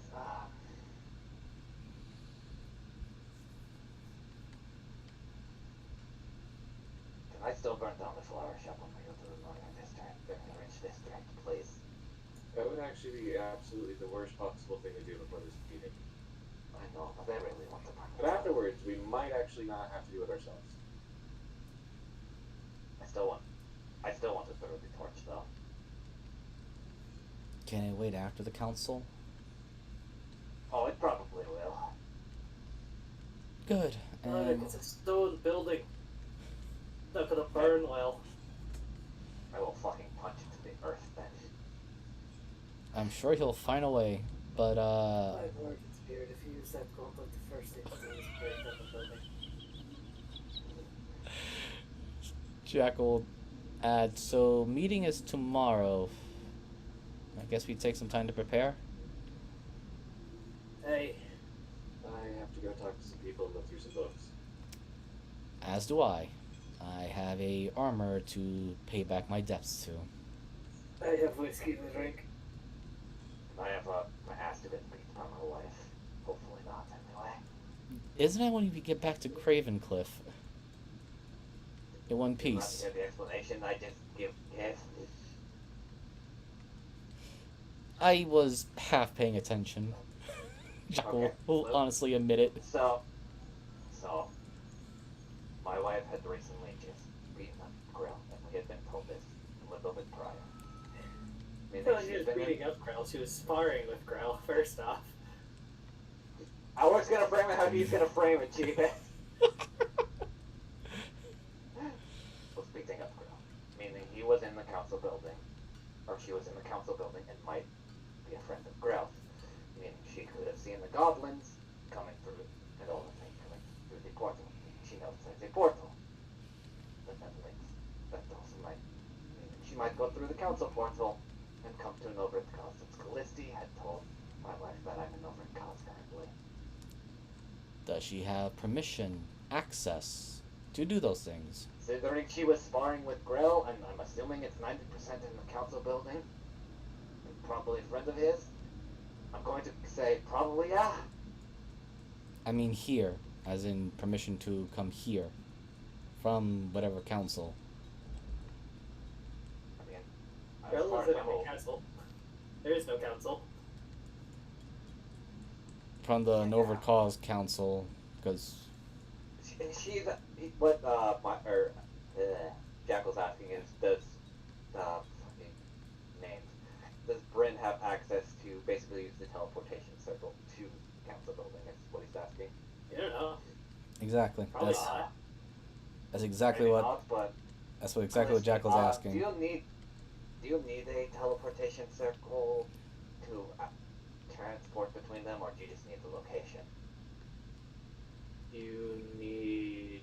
can I still burn down the flower shop when we go to the northern district, the orange district, please? That would actually be absolutely the worst possible thing to do before this meeting. I know, but I really want to burn it But down. afterwards, we might actually not have to do it ourselves. I still want to throw the torch though. Can it wait after the council? Oh, it probably will. Good. Look, And it's a stone building. Not gonna burn well. I will fucking punch it to the earth then. I'm sure he'll find a way. But My lord, it's weird if you use that gauntlet the first thing to do is break down the building. Jackal adds, so meeting is tomorrow. I guess we take some time to prepare. Hey, I have to go talk to some people and look through some books. As do I. I have a armor to pay back my debts to. I have whiskey to drink. I have my ass to get beat by my wife. Hopefully not, anyway. Isn't that when we get back to Cravencliff? In one Not piece. to hear the explanation I just give. I was half paying attention. Jackal Okay, will well- honestly admit it. So, my wife had recently just beaten up Grill, and we had been told this a little bit prior. I thought she was beating up Grell. She was sparring with Grell, first off. I was gonna frame it how he's gonna frame it, Chief. Was beating up Grill, meaning he was in the council building, or she was in the council building and might be a friend of Grill. Meaning she could have seen the goblins coming through and all the things coming through the portal. She knows there's a portal that links. That also might mean she might go through the council portal and come to an overt cause. Since Callisti had told my wife that I'm an overt cause currently. Does she have permission, access to do those things? Considering she was sparring with Grell, and I'm assuming it's 90% in the council building, and probably a friend of his, I'm going to say probably yeah. I mean here, as in permission to come here. From whatever council. I mean, as Grell far as isn't my in the whole, council. There is no council. From the Novert Cause Council, because she's what Jackal's asking is does fucking names does Bryn have access to basically use the teleportation circle to council building? Is what he's asking. I don't know. exactly. Probably That's not. that's exactly Maybe what not, but that's what exactly what Jackal's do asking. you need a teleportation circle to transport between them, or do you just need the location? You need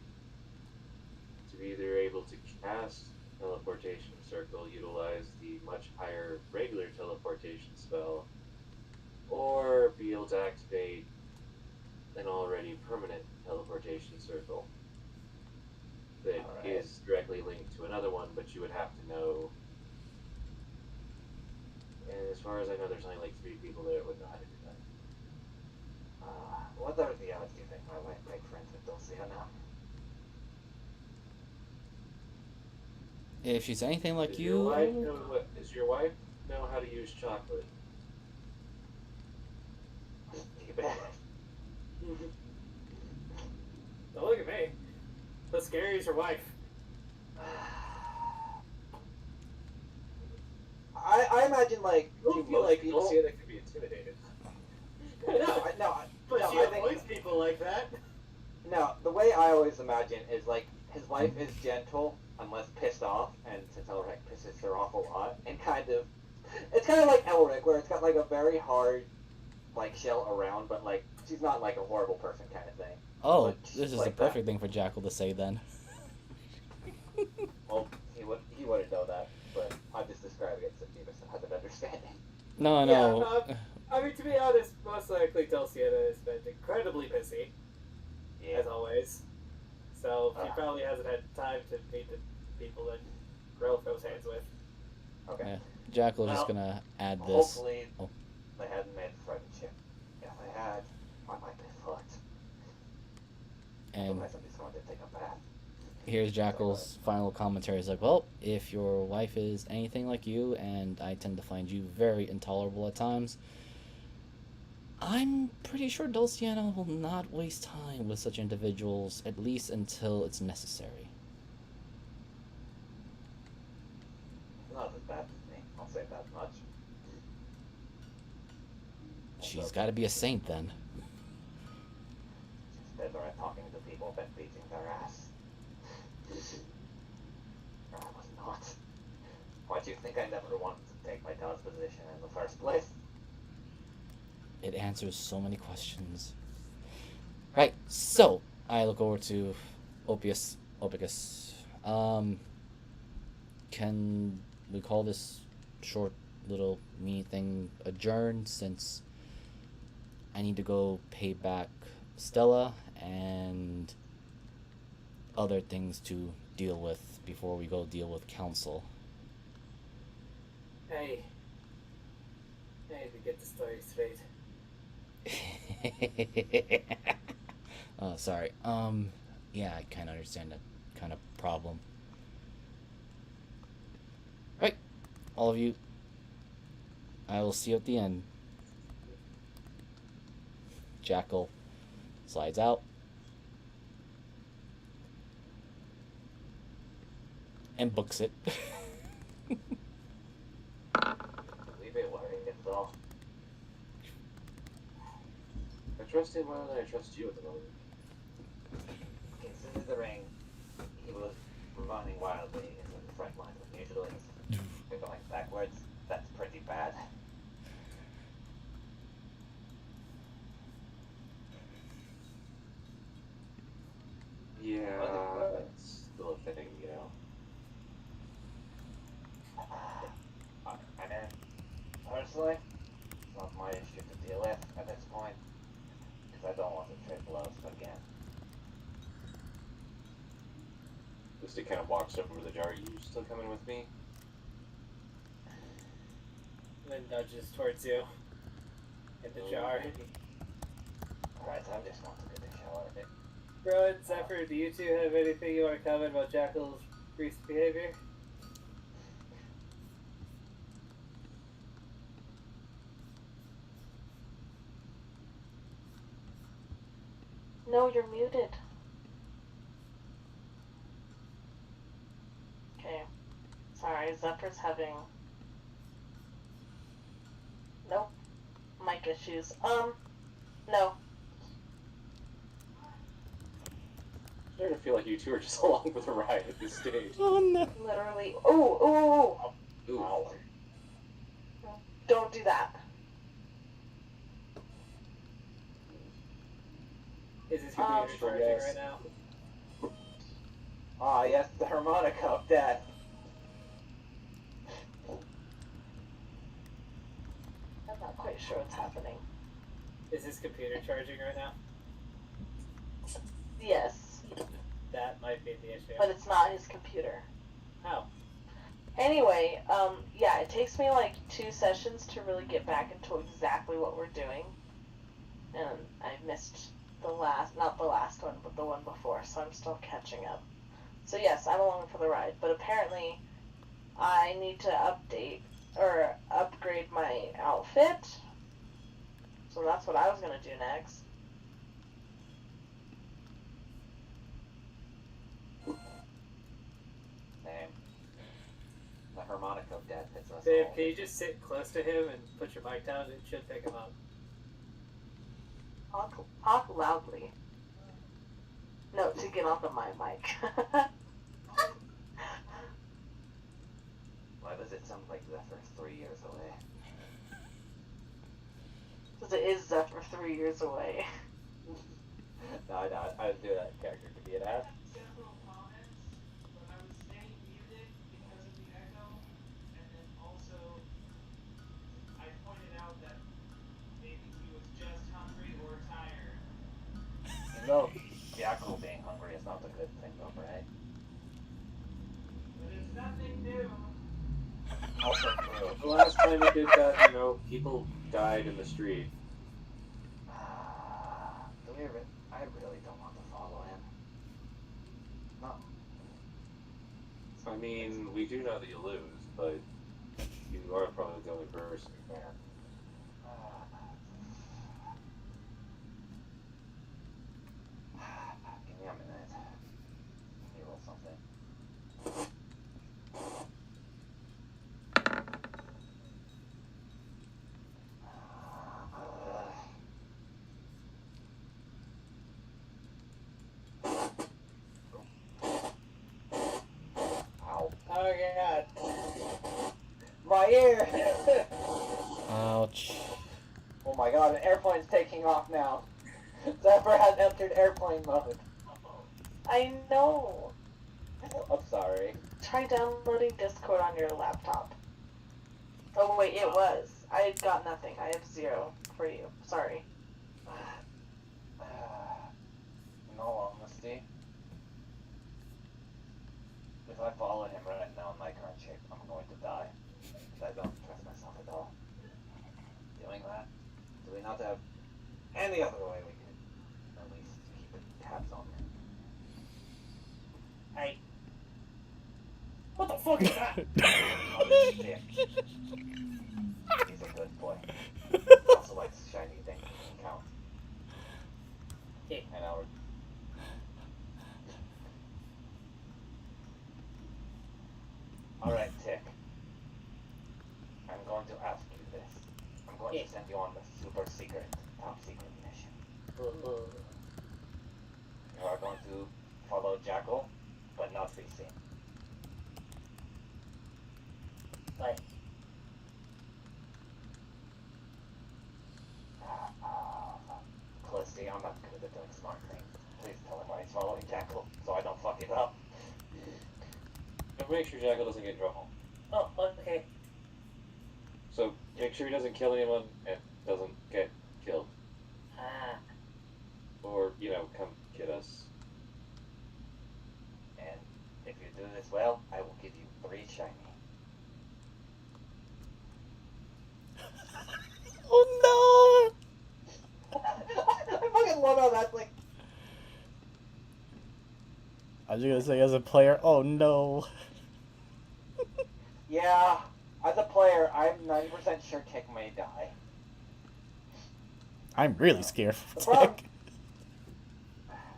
to be either able to cast teleportation circle, utilize the much higher regular teleportation spell, or be able to activate an already permanent teleportation circle that is Alright. directly linked to another one, but you would have to know. And as far as I know, there's only like 3 people that would know how to do that. What are the odds do you think my wife make friends with Dulcia now? If she's anything like Does your wife you, know how to use chocolate? You bet. Don't look at me. What's scary is your wife. I imagine like I to don't feel most like people. Dulcia could be intimidated. But No, she I think- avoids people like that. No, the way I always imagine is like his wife is gentle unless pissed off, and since Elric pisses her off a lot, and it's kind of like Elric, where it's got like a very hard like shell around, but like she's not like a horrible person kind of thing. oh, But this is like the perfect thing for Jackal to say then. Well, he wouldn't know that, but I'm just describing it so Beavis has an understanding. No, Yeah, no. I mean, to be honest, most likely Dulciana has been incredibly busy, Yeah. as always. So she Ah. probably hasn't had time to meet the people that Grell throws hands with. Okay. Yeah. Jackal just Well, gonna add this. Hopefully, Oh. they hadn't made friendship. If they had, I might be fucked. And Otherwise, I'm just going to take a bath. here's Jackal's final commentary. He's like, well, if your wife is anything like you, and I tend to find you very intolerable at times, I'm pretty sure Dulciana will not waste time with such individuals, at least until it's necessary. Not as bad as me. I'll say that much. She's got to be a saint then. She's better at talking to people than beating their ass. Or I was not. Why do you think I never wanted to take my dad's position in the first place? It answers so many questions. Right, so I look over to Opicus. Can we call this short little mini thing adjourned, since I need to go pay back Stella and other things to deal with before we go deal with council? Hey. I need to get the story straight. Sorry. Yeah, I kind of understand that kind of problem. Right, all of you. I will see you at the end. Jackal slides out and books it. Leave it where it is, though. I trust him more than I trust you at the moment. Considering he was running wildly into the front line when usually they're going backwards, that's pretty bad. Yeah, that's still a thing, you know. I mean, personally, it's not my issue to deal with at this point, because I don't want to trade blows again. Lucy kind of walks over to the jar. You still coming with me? And then nudges towards you. In the jar. Alright, so I'm just going to get a shower of it. Bro and Zephyr, do you two have anything you want to comment about Jackal's recent behavior? No, you're muted. Okay. Sorry, Zephyr's having... Nope. Mic issues. No. I'm starting to feel like you two are just along for the ride at this stage. Oh no. Literally. Oh, Ooh. don't do that. Is his computer charging yes. right now? Ah, yes, the harmonica of death. I'm not quite sure what's happening. Is his computer charging right now? Yes, That might be the issue. but it's not his computer. How? Anyway, yeah, it takes me like 2 sessions to really get back into exactly what we're doing. And I missed not the last one, but the one before, so I'm still catching up. So yes, I'm along for the ride, but apparently I need to upgrade my outfit. So that's what I was gonna do next. Same. The harmonica of death hits us Dave, all. can you just sit close to him and put your mic down? It should pick him up. Talk loudly. No, to get onto my mic. Why does it sound like Zephyr's 3 years away? Because it is Zephyr 3 years away. No, I didn't do that character to be an ass. Several comments, but I was staying muted because of the echo, and then also I pointed out that Jackal being hungry is not a good thing, though, right? But it's nothing new. Also true. The last time we did that, you know, people died in the street. I really don't want to follow him. No. I mean, we do know that you lose, but you are probably the only person who can. Give me a minute. Let me roll something. Ow. Oh god. My ear! Ouch. Oh my god, an airplane's taking off now. Zephyr has entered airplane mode. I know. I'm sorry. Try downloading Discord on your laptop. Oh wait, it was. I got nothing. I have 0 for you. Sorry. In all honesty, if I follow him right now in my current shape, I'm going to die. I don't trust myself at all. Doing that, do we not have any other way we could at least keep tabs on him? Hey. What the fuck is that? Oh, shit. He's a good boy. Also likes shiny things that count. Yeah. And our Alright, Tick. I'm going to ask you this. I'm going to send you on the super secret, top secret mission. You are going to follow Jackal, but not be seen. Like, Felicity, I'm not good at doing smart things. Please tell him why he's following Jackal, so I don't fuck it up. But make sure Jackal doesn't get in trouble. oh, okay. So make sure he doesn't kill anyone and doesn't get killed. Ah. Or, you know, come get us. And if you do this well, I will give you 3 shiny. Oh I fucking love how that's like. no! I was gonna say as a player, oh no. Yeah, as a player, I'm 90% sure Tick may die. I'm really scared for The problem- Tick.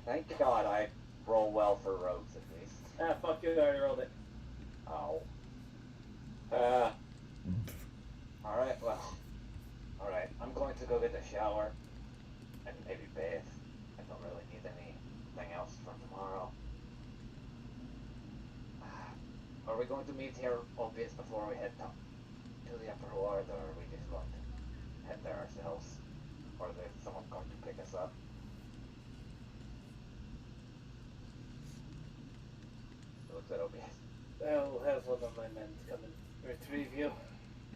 Thank God I roll well for rogues at least. Ah, fuck you, I already rolled it. Oh. Alright, well. Alright, I'm going to go get a shower and maybe bathe. I don't really need anything else for tomorrow. Are we going to meet here, obvious, before we head to the upper ward, or are we just going to head there ourselves? Or is there someone going to pick us up? It looks at obvious. I'll have one of my men come and retrieve you.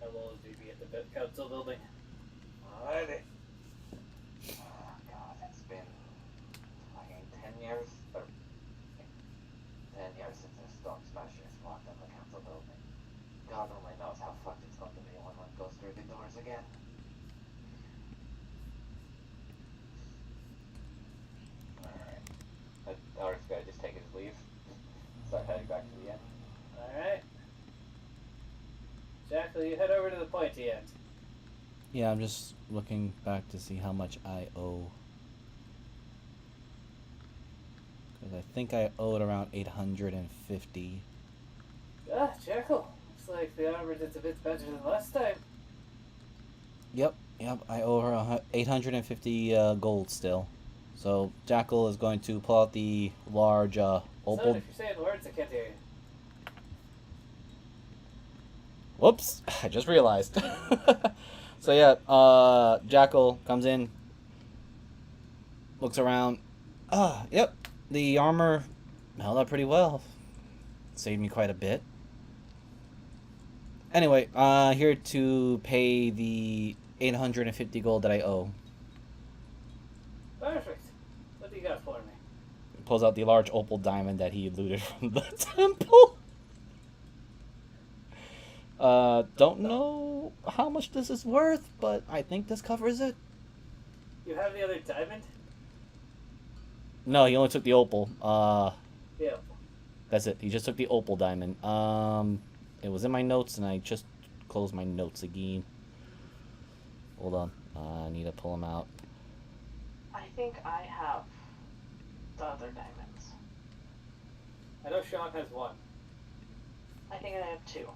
I will always be at the council building. Alrighty. Oh God, it's been fucking 10 years, or 10 years since the Storm Smashers walked up the council building. God only knows how fucked it's going to be when one goes through the doors again. Alright. Alex gotta just take his leave. Start heading back to the inn. Alright. Jack, will you head over to the pointy end? Yeah, I'm just looking back to see how much I owe. Because I think I owed around 850. Ah, Jackal. Looks like the armor did a bit better than last time. Yep, I owe her 850 gold still. So Jackal is going to pull out the large Son, opal. if you're saying words, I can't hear you. Whoops, I just realized. So yeah, Jackal comes in, looks around. Yep, the armor held up pretty well. Saved me quite a bit. Anyway, here to pay the 850 gold that I owe. Perfect. What do you got for me? pulls out the large opal diamond that he looted from the temple. Don't know how much this is worth, but I think this covers it. You have the other diamond? No, he only took the opal. Yeah. That's it. He just took the opal diamond. It was in my notes, and I just closed my notes again. Hold on. I need to pull them out. I think I have the other diamonds. I know Sean has one. I think I have 2.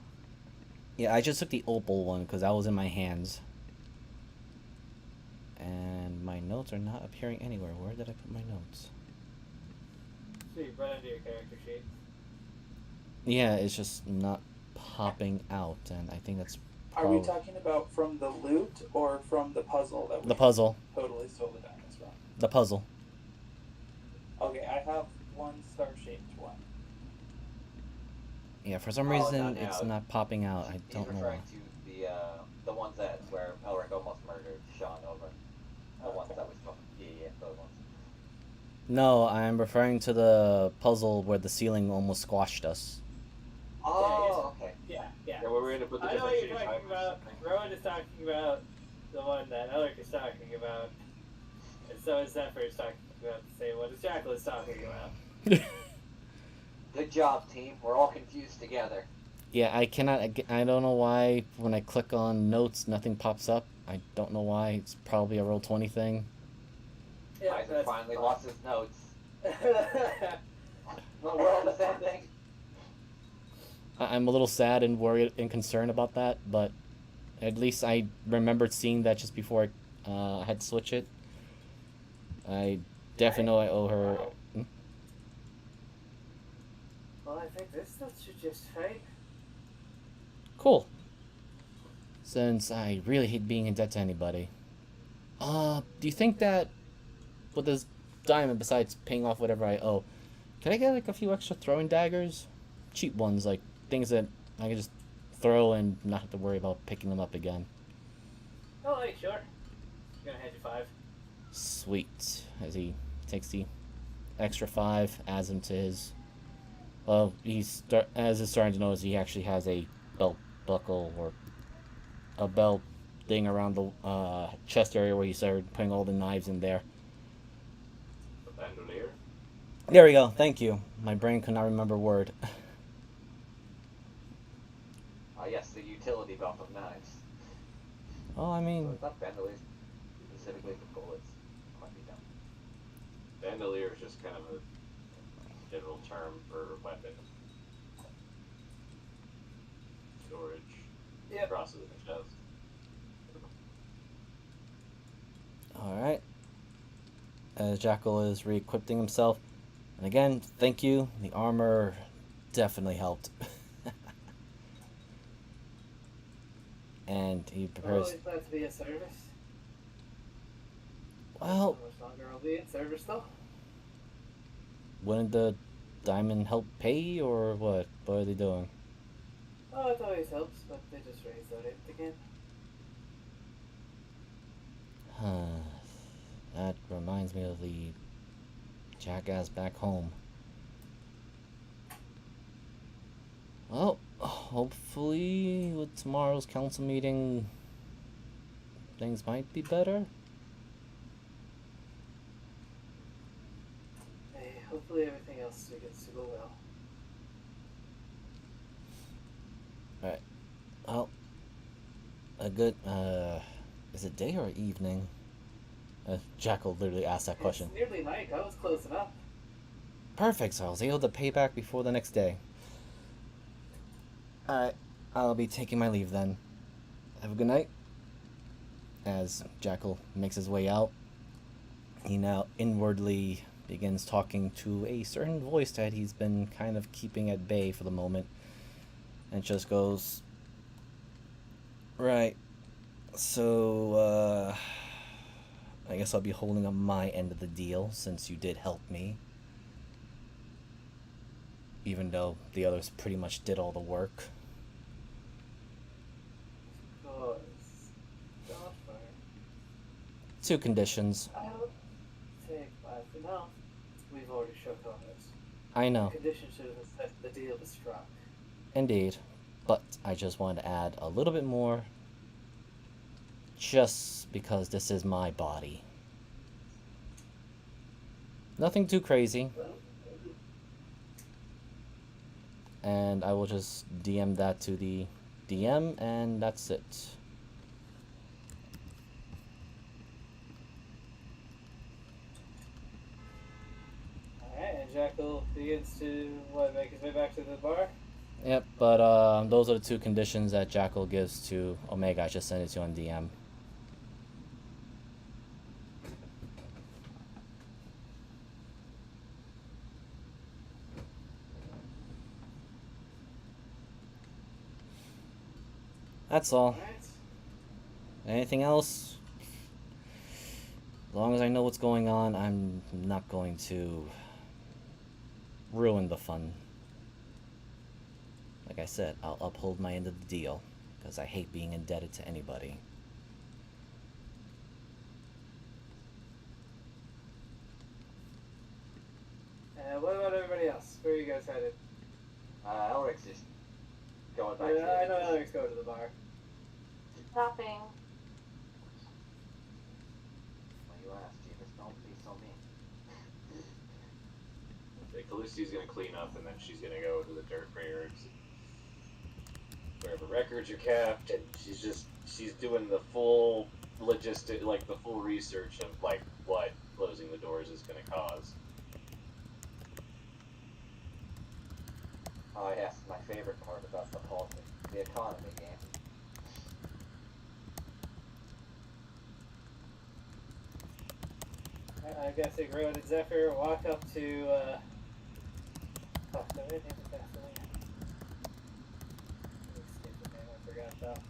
Yeah, I just took the opal one because that was in my hands. And my notes are not appearing anywhere. Where did I put my notes? See, right under your character sheet. Yeah, it's just not popping out, and I think that's Are we talking about from the loot or from the puzzle that we the puzzle. totally stole the diamonds from? The puzzle. Okay, I have one star-shaped one. Yeah, for some Oh, reason no, it's no. not popping out. I He's don't know why. referring to the ones that where Elric almost murdered Sean over. The ones that was from those ones. No, I'm referring to the puzzle where the ceiling almost squashed us. Oh, okay. Yeah. Yeah, where we're gonna put the I know what you're differentiating talking types. about. Rowan is talking about the one that Elric is talking about. And so is Zephyr is talking about the same one as Jackal is talking about. Good job, team. We're all confused together. Yeah, I cannot. I don't know why when I click on notes, nothing pops up. I don't know why. It's probably a Roll20 thing. Yeah, Isaac that's finally fine. lost his notes. We're all the same thing. I'm a little sad and worried and concerned about that, but at least I remembered seeing that just before I had to switch it. I definitely know I owe her. Hmm? Well, I think this stuff should just fade. Cool. Since I really hate being in debt to anybody. Do you think that with this diamond, besides paying off whatever I owe, can I get like a few extra throwing daggers? Cheap ones, like things that I can just throw and not have to worry about picking them up again. Oh, like, sure. I'm gonna hand you 5. Sweet. As he takes the extra 5, adds them to his. Well, as is starting to notice, he actually has a belt buckle or a belt thing around the chest area where he started putting all the knives in there. The bandolier. There we go. Thank you. My brain could not remember a word. Yes, the utility belt of knives. Oh, I So mean, it's not bandoliers specifically for bullets. Might be dumb. Bandolier is just kind of a general term for weapon. Storage. Yep. Crosses in the chest. alright. As Jackal is re-equipping himself. And again, thank you. The armor definitely helped. And he prepares. Always glad to be of service. Well, How much longer I'll be in service, though? wouldn't the diamond help pay, or what? What are they doing? Oh, it always helps, but they just raised that it again. That reminds me of the jackass back home. Well, hopefully with tomorrow's council meeting, things might be better. Hey, hopefully everything else begins to go well. Alright. Well, a good, is it day or evening? Jackal literally asked that question. It's nearly night. I was close enough. Perfect, so I was able to pay back before the next day. Alright, I'll be taking my leave then. Have a good night. As Jackal makes his way out, he now inwardly begins talking to a certain voice that he's been kind of keeping at bay for the moment. And just goes, right, so, I guess I'll be holding up my end of the deal since you did help me. Even though the others pretty much did all the work. Of course. Godfire. 2 conditions. I'll take 5 for now. we've already shook on it. I know, Conditions should have set the deal is struck. indeed. But I just wanted to add a little bit more, just because this is my body. Nothing too crazy. And I will just DM that to the DM, and that's it. Alright, and Jackal begins to, make his way back to the bar? Yep, but those are the two conditions that Jackal gives to Omega. I just sent it to you on DM. That's all. Alright. Anything else? As long as I know what's going on, I'm not going to ruin the fun. Like I said, I'll uphold my end of the deal, because I hate being indebted to anybody. What about everybody else? Where are you guys headed? Elric's just going back I to know Alex go to the bar. Shopping. Well, you asked, Jeebus, don't be so mean. Okay, Callisti's gonna clean up, and then she's gonna go to the dirt briars, wherever records are kept, and she's doing the full logistic, like the full research of like what closing the doors is gonna cause. Oh yes, my favorite part about the whole thing, the economy game. I'm guessing Rowan and Zephyr walk up to, fuck, did I name it Gasoline? Stupid name, I forgot though.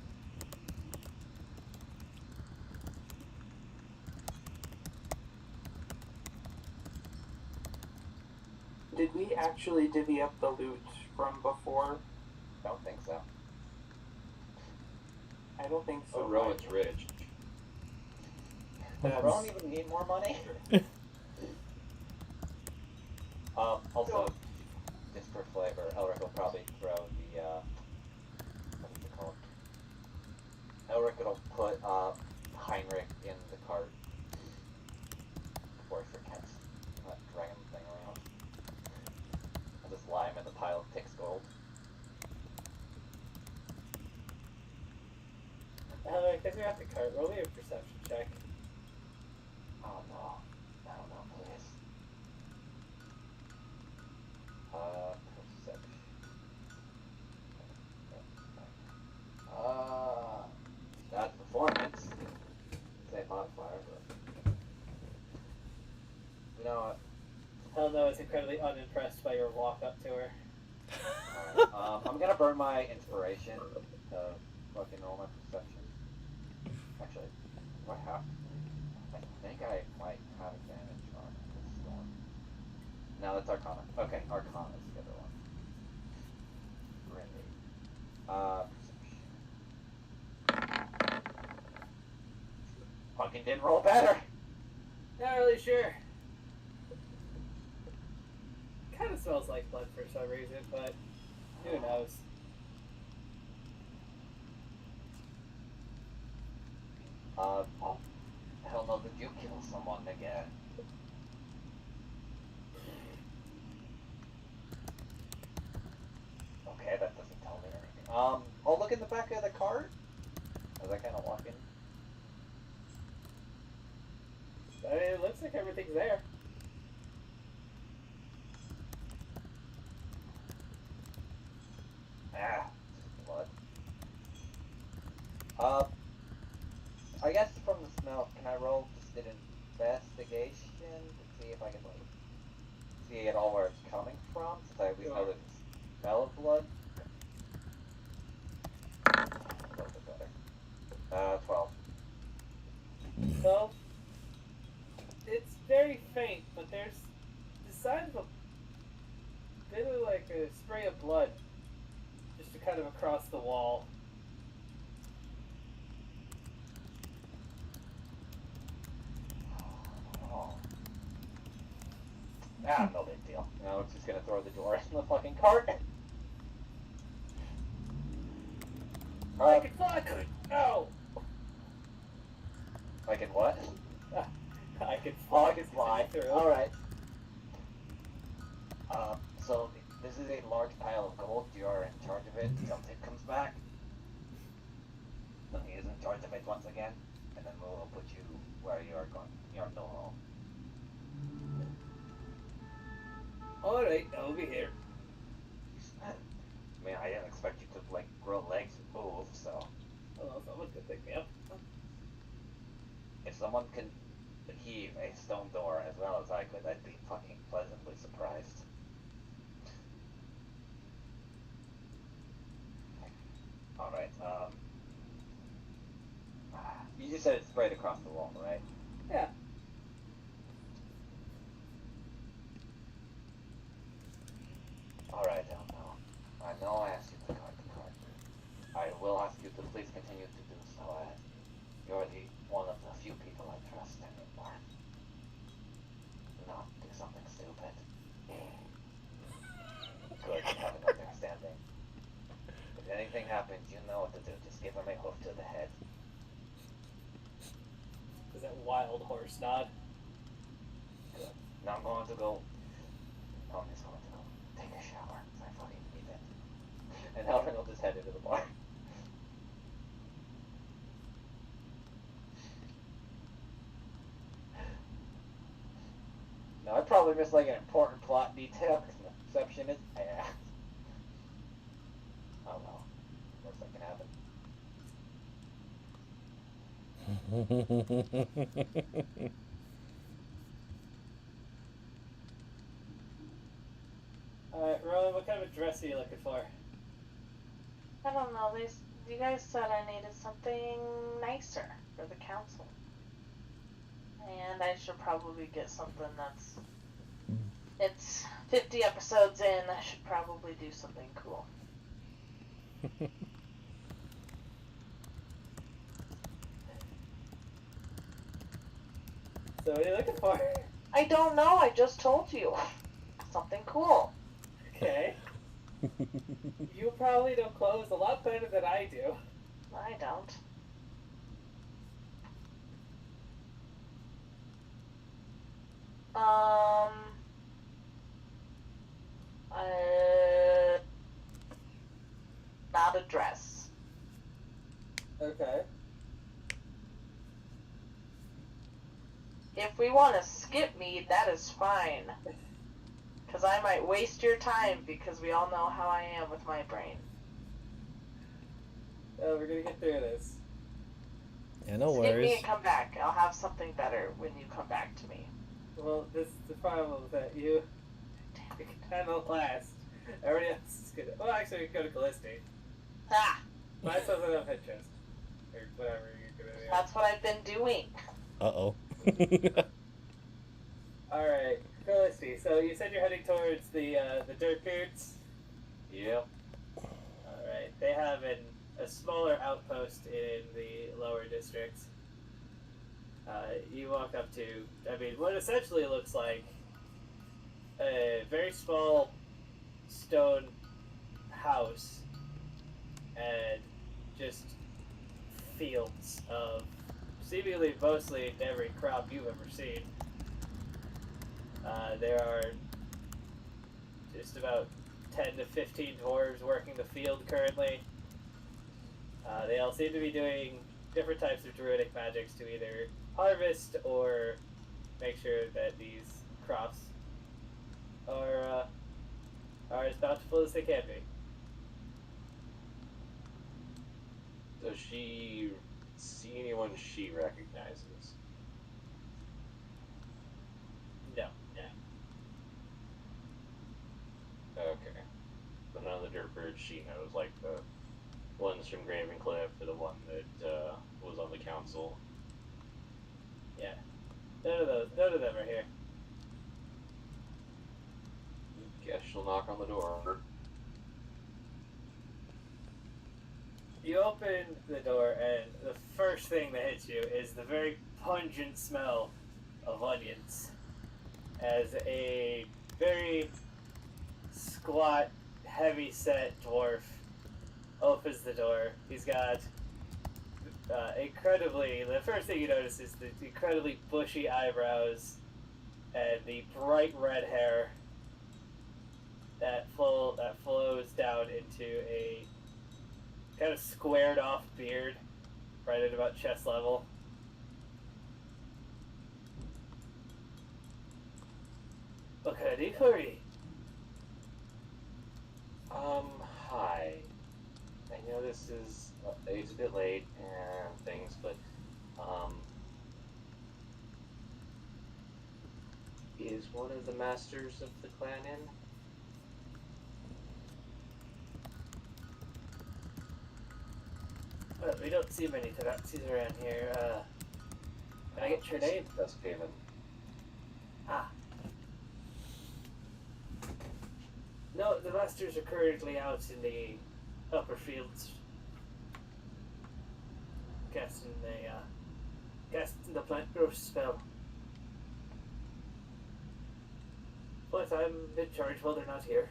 Did we actually divvy up the loot from before? Don't think so. I don't think so. Oh, Rowan's rich. Does Rowan even need more money? Also, just for flavor, Elric will probably throw the, what is it called? Elric will put, Heinrich in the cart before he forgets. Not dragging the thing around. I'll just lie him in the pile of Tix gold. Because you're at the cart, roll me a perception check. Oh no. I don't know, please. Perception. That's performance. Say modifier, but. You know what? Hell no is incredibly unimpressed by your walk up to her. Alright, I'm gonna burn my inspiration to fucking roll my perception. Actually, do I have to? I think I might have advantage on this one. No, that's Arcana. Okay, Arcana is the other one. Perception. Fucking didn't roll better! Not really sure. Kind of smells like blood for some reason, but who knows? Hell no, did you kill someone again? Okay, that doesn't tell me anything. I'll look in the back of the cart as I kind of walk in. I mean, it looks like everything's there. Ah, blood. I guess from the smell, can I roll just an investigation to see if I can like see at all where it's coming from? Since I at least know that it's smell of blood. A little bit better. 12. So, it's very faint, but there's the sign of a bit of like a spray of blood just kind of across the wall. Oh. Ah, no big deal. Now it's just gonna throw the door in the fucking cart. I can fly. No. I can what? I can Oh, fly. I can fly. Through. Alright. So this is a large pile of gold. You are in charge of it until Tim comes back. Then he is in charge of it once again. And then we'll put you where you are going. Your new home. Alright, I'll be here. I mean, I didn't expect you to, like, grow legs and move, so... Well, someone could pick me up. If someone can heave a stone door as well as I could, I'd be fucking pleasantly surprised. Alright, you just said it's sprayed across the wall, right? Yeah. Alright, I know I asked you to guard the cart. I will ask you to please continue to do so, as you're one of the few people I trust anymore. Not do something stupid. Good, have an understanding. If anything happens, you know what to do. Just give him a hoof to the head. Is that wild horse nod? Good. Now I'm going to go... I'm just going to go take a shower. I fucking need it. And Alvin will just head into the bar. Now I probably missed like an important plot detail because my perception is ass. Oh well. Worst that can happen. Alright, Rowan, what kind of a dress are you looking for? I don't know. You guys said I needed something nicer for the council. And I should probably get something that's... It's 50 episodes in. I should probably do something cool. So what are you looking for? I don't know. I just told you. Something cool. Okay. You probably know clothes a lot better than I do. I don't. Not a dress. Okay. If we want to skip me, that is fine. Because I might waste your time because we all know how I am with my brain. Oh, we're gonna get through this. Yeah, no Skip me worries. and come back. I'll have something better when you come back to me. Well, this is the problem that you kind of last. Everybody else is gonna. Well, actually, we can go to Callisti. Ha! Find something of interest. Or whatever you're gonna do. That's what I've been doing. Uh-oh. Alright, Callisti. So you said you're heading towards the Dirtbeards? Yep. Alright, they have a smaller outpost in the lower districts. You walk up to, I mean, what essentially looks like a very small stone house and just fields of seemingly mostly every crop you've ever seen. There are just about 10 to 15 dwarves working the field currently. They all seem to be doing different types of druidic magics to either harvest or make sure that these crops are as bountiful as they can be. Does she see anyone she recognizes? No. Okay. So none of the Dirtbirds she knows, like the ones from Gravencliff or the one that was on the council. Yeah. None of them are here. Guess she'll knock on the door. You open the door, and the first thing that hits you is the very pungent smell of onions. As a very squat, heavy-set dwarf opens the door. He's got the first thing you notice is the incredibly bushy eyebrows and the bright red hair that flows down into a kind of squared off beard right at about chest level. What can I do for you? Hi. I know this is it's a bit late and things, but is one of the masters of the clan in? Well, we don't see many Tabaxis around here. Can I get your name? Duskhaven. Ah. No, the masters are currently out in the upper fields. Casting the plant growth spell. But I'm in charge while they're not here.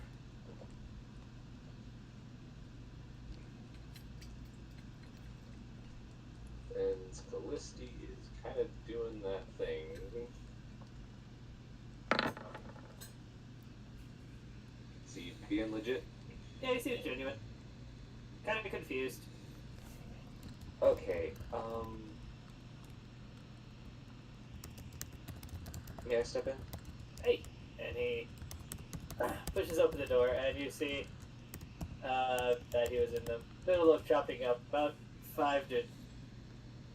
And Callisti is kind of doing that thing. Is he being legit? Yeah, he seems genuine. Kind of confused. Okay, may I step in? Hey! And he pushes open the door, and you see that he was in the middle of chopping up about 5 to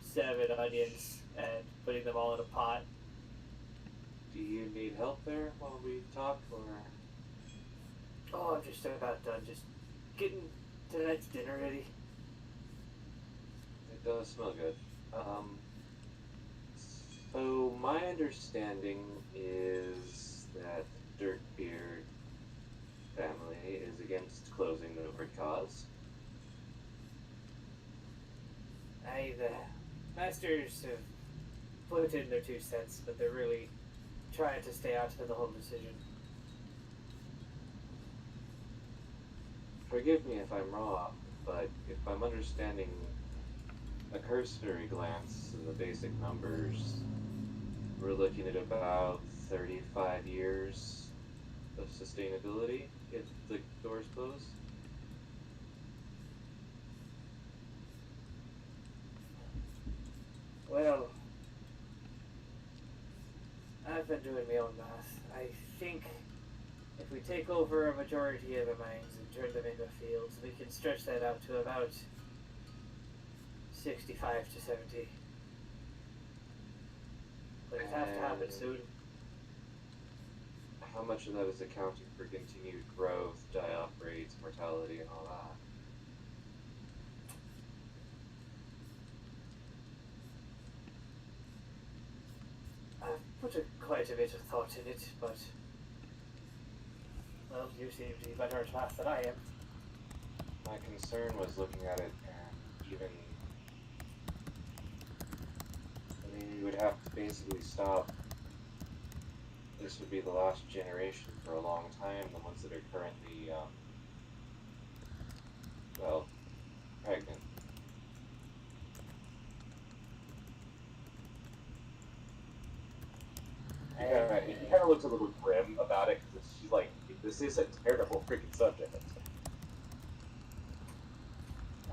7 onions and putting them all in a pot. Do you need help there while we talk, or? Oh, I'm just about done. Just getting tonight's dinner ready. It does smell good. So my understanding is that Dirtbeard family is against closing the Wayward cause. The masters have put in their 2 cents, but they're really trying to stay out of the whole decision. Forgive me if I'm wrong, but if I'm understanding a cursory glance in the basic numbers, we're looking at about 35 years of sustainability if the doors close. Well, I've been doing my own math. I think if we take over a majority of the mines and turn them into fields, we can stretch that out to about 65 to 70. But it has to happen soon. How much of that is accounting for continued growth, die-off rates, mortality, and all that? I've put quite a bit of thought in it, but well, you seem to be better at math than I am. My concern was looking at it and even... I mean, you would have to basically stop. This would be the last generation for a long time, the ones that are currently, well, pregnant. He kind of looks a little grim about it, because she's like, this is a terrible freaking subject.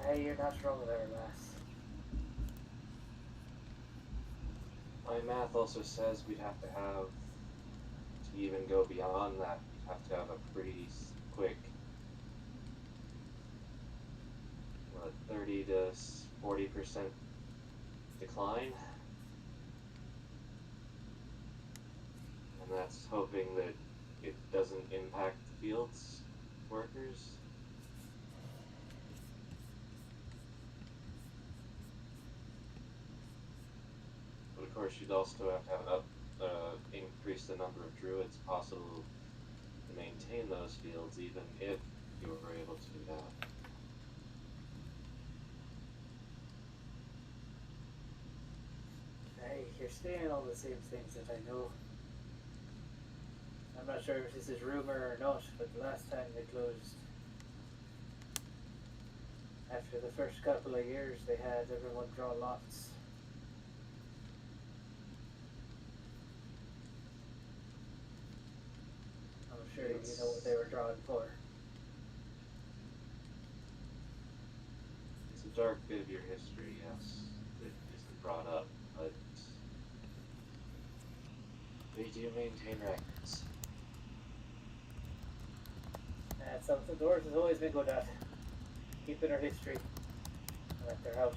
Hey, you're not wrong there, lass. My math also says we'd have to have, to even go beyond that, we'd have to have a pretty quick, 30 to 40% decline. And that's hoping that it doesn't impact the fields workers. But of course, you'd also have to have increase the number of druids possible to maintain those fields, even if you were able to do that. Hey, you're saying all the same things that I know. I'm not sure if this is rumor or not, but the last time they closed, after the first couple of years, they had everyone draw lots. I'm sure you know what they were drawing for. It's a dark bit of your history, yes, that isn't brought up, but they do maintain records. That's something Doris has always been good at. Keeping her history. No matter how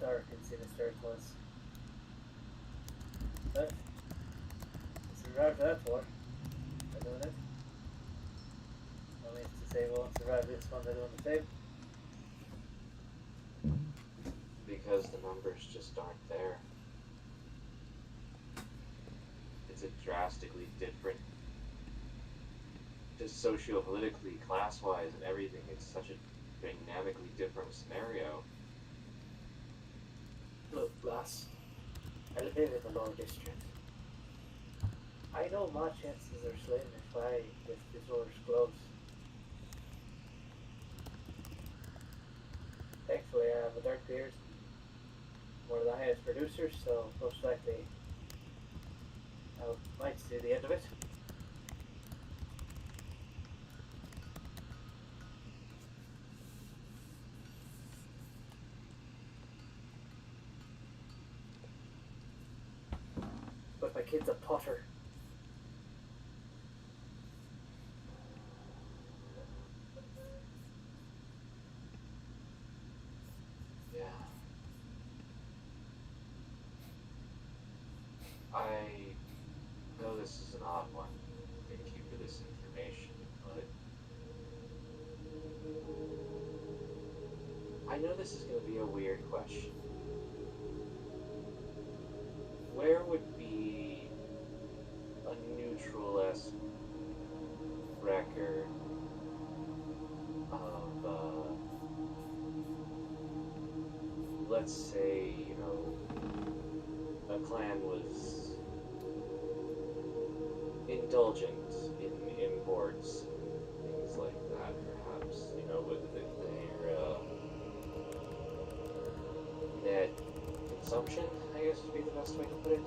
dark and sinister it was. But, it's survived that war. By doing it. No means to say we won't survive this one by doing the same. Because the numbers just aren't there. It's a drastically different, just socio-politically, class-wise, and everything. It's such a dynamically different scenario. Look, Blast. I live in the Lower District. I know my chances are slim if the doors close. Thankfully, I have a Dark Beard, one of the highest producers, so most likely I might see the end of it. But my kid's a potter. Yeah. I know this is an odd one. Thank you for this information, but I know this is going to be a weird question. Where would be a neutral-esque record of, let's say, you know, a clan was indulgent in imports and things like that, perhaps, you know, with their net consumption, I guess would be the best way to put it.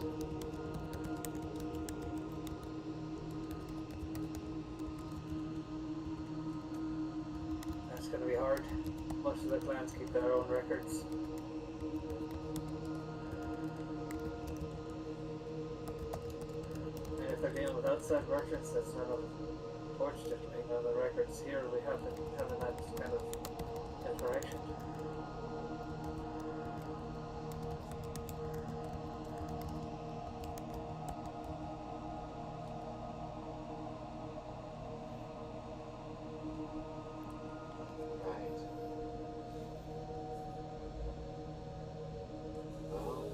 That's gonna be hard. Most of the clans keep their own records. And if they're dealing with outside merchants, that's none of fortunately none of the records here we haven't had kind of interaction. Right. Well,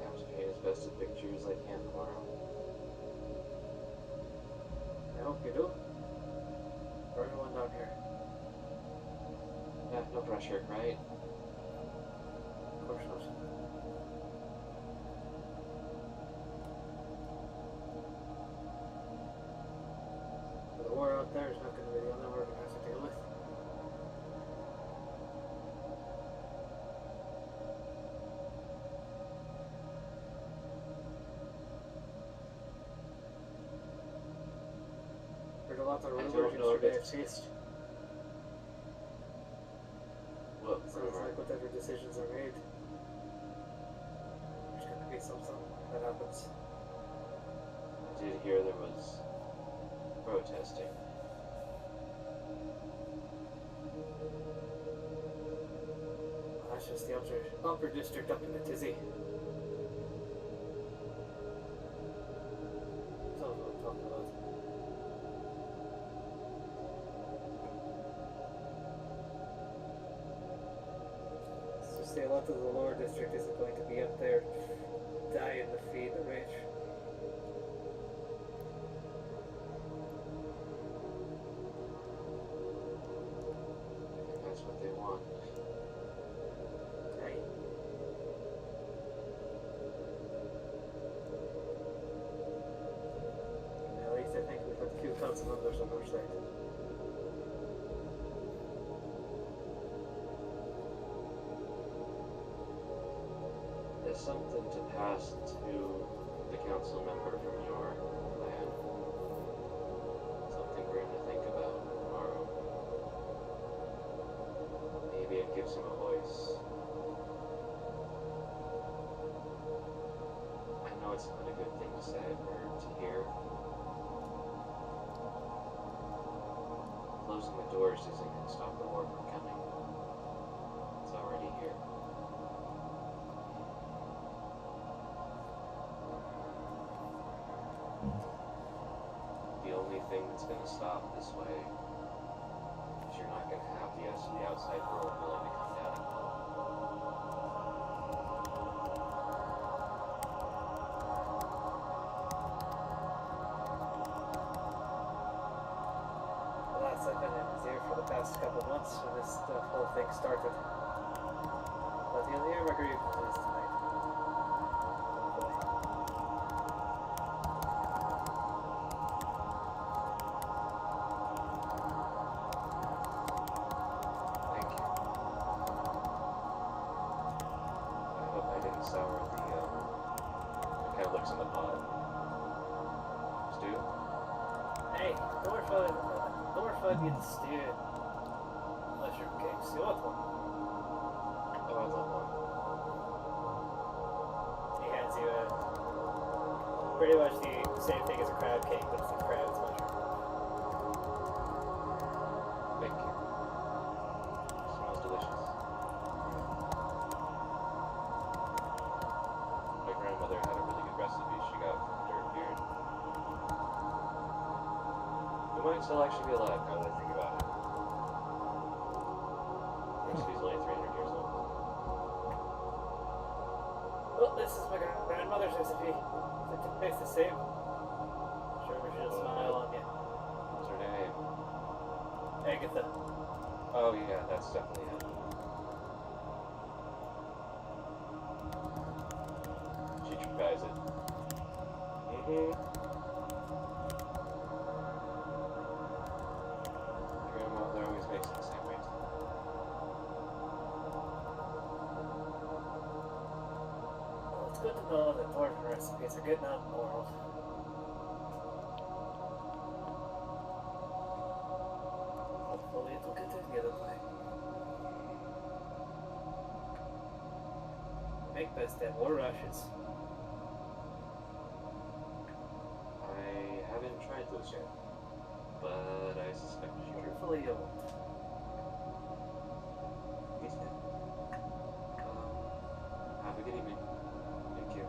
I have to paint as best a picture as I can tomorrow. I hope you do. For everyone down here. Yeah, no pressure, right? Of course not. The war out there is not going to be the only war we're going to have to deal with. Heard a lot of I rumors don't know if yesterday it's- at Feast. Well, Sounds like whatever decisions are made, there's going to be something that happens. I did hear there was protesting. That's just the upper district up in the tizzy. That's all I'm talking about. Let's just say a lot of the lower district isn't going to be up there dying to feed the rich. And that's what they want. Hey. At least unfortunately. It's something to pass to the council member from your clan. Something for him to think about tomorrow. Maybe it gives him a voice. I know it's not a good thing to say or to hear. Closing the doors isn't going to stop the war from coming. It's already here. The only thing that's going to stop this way is you're not going to have the outside world willing to come down and help. Alas, I've been in his ear for the past couple months when this whole thing started. But he'll hear my grievances tonight. Hopefully. Thank you. I hope I didn't sour the, it kind of looks in the pot. Stew? Hey, Dorfud gets stewed. Mushroom cakes. You want one? Oh, I love one. He hands you pretty much the same thing as a crab cake, but it's a crab's mushroom. Thank you. Smells delicious. My grandmother had a really good recipe she got from Dirtbeard. It might still actually be alive now that I think about it. Recipe's only 300 years old. Well, this is my grandmother's recipe. If it tastes the same, sure she'll smile on you. What's her name? Agatha. Oh yeah, that's definitely it. She tries it. My grandmother always makes it the same way too. Well, it's good to know that dwarven recipes are good enough in the world. Hopefully it'll continue that way. Make best damn war rushes. I haven't tried those yet, but I suspect you should. Hopefully you won't. Me too. Have a good evening. Thank you.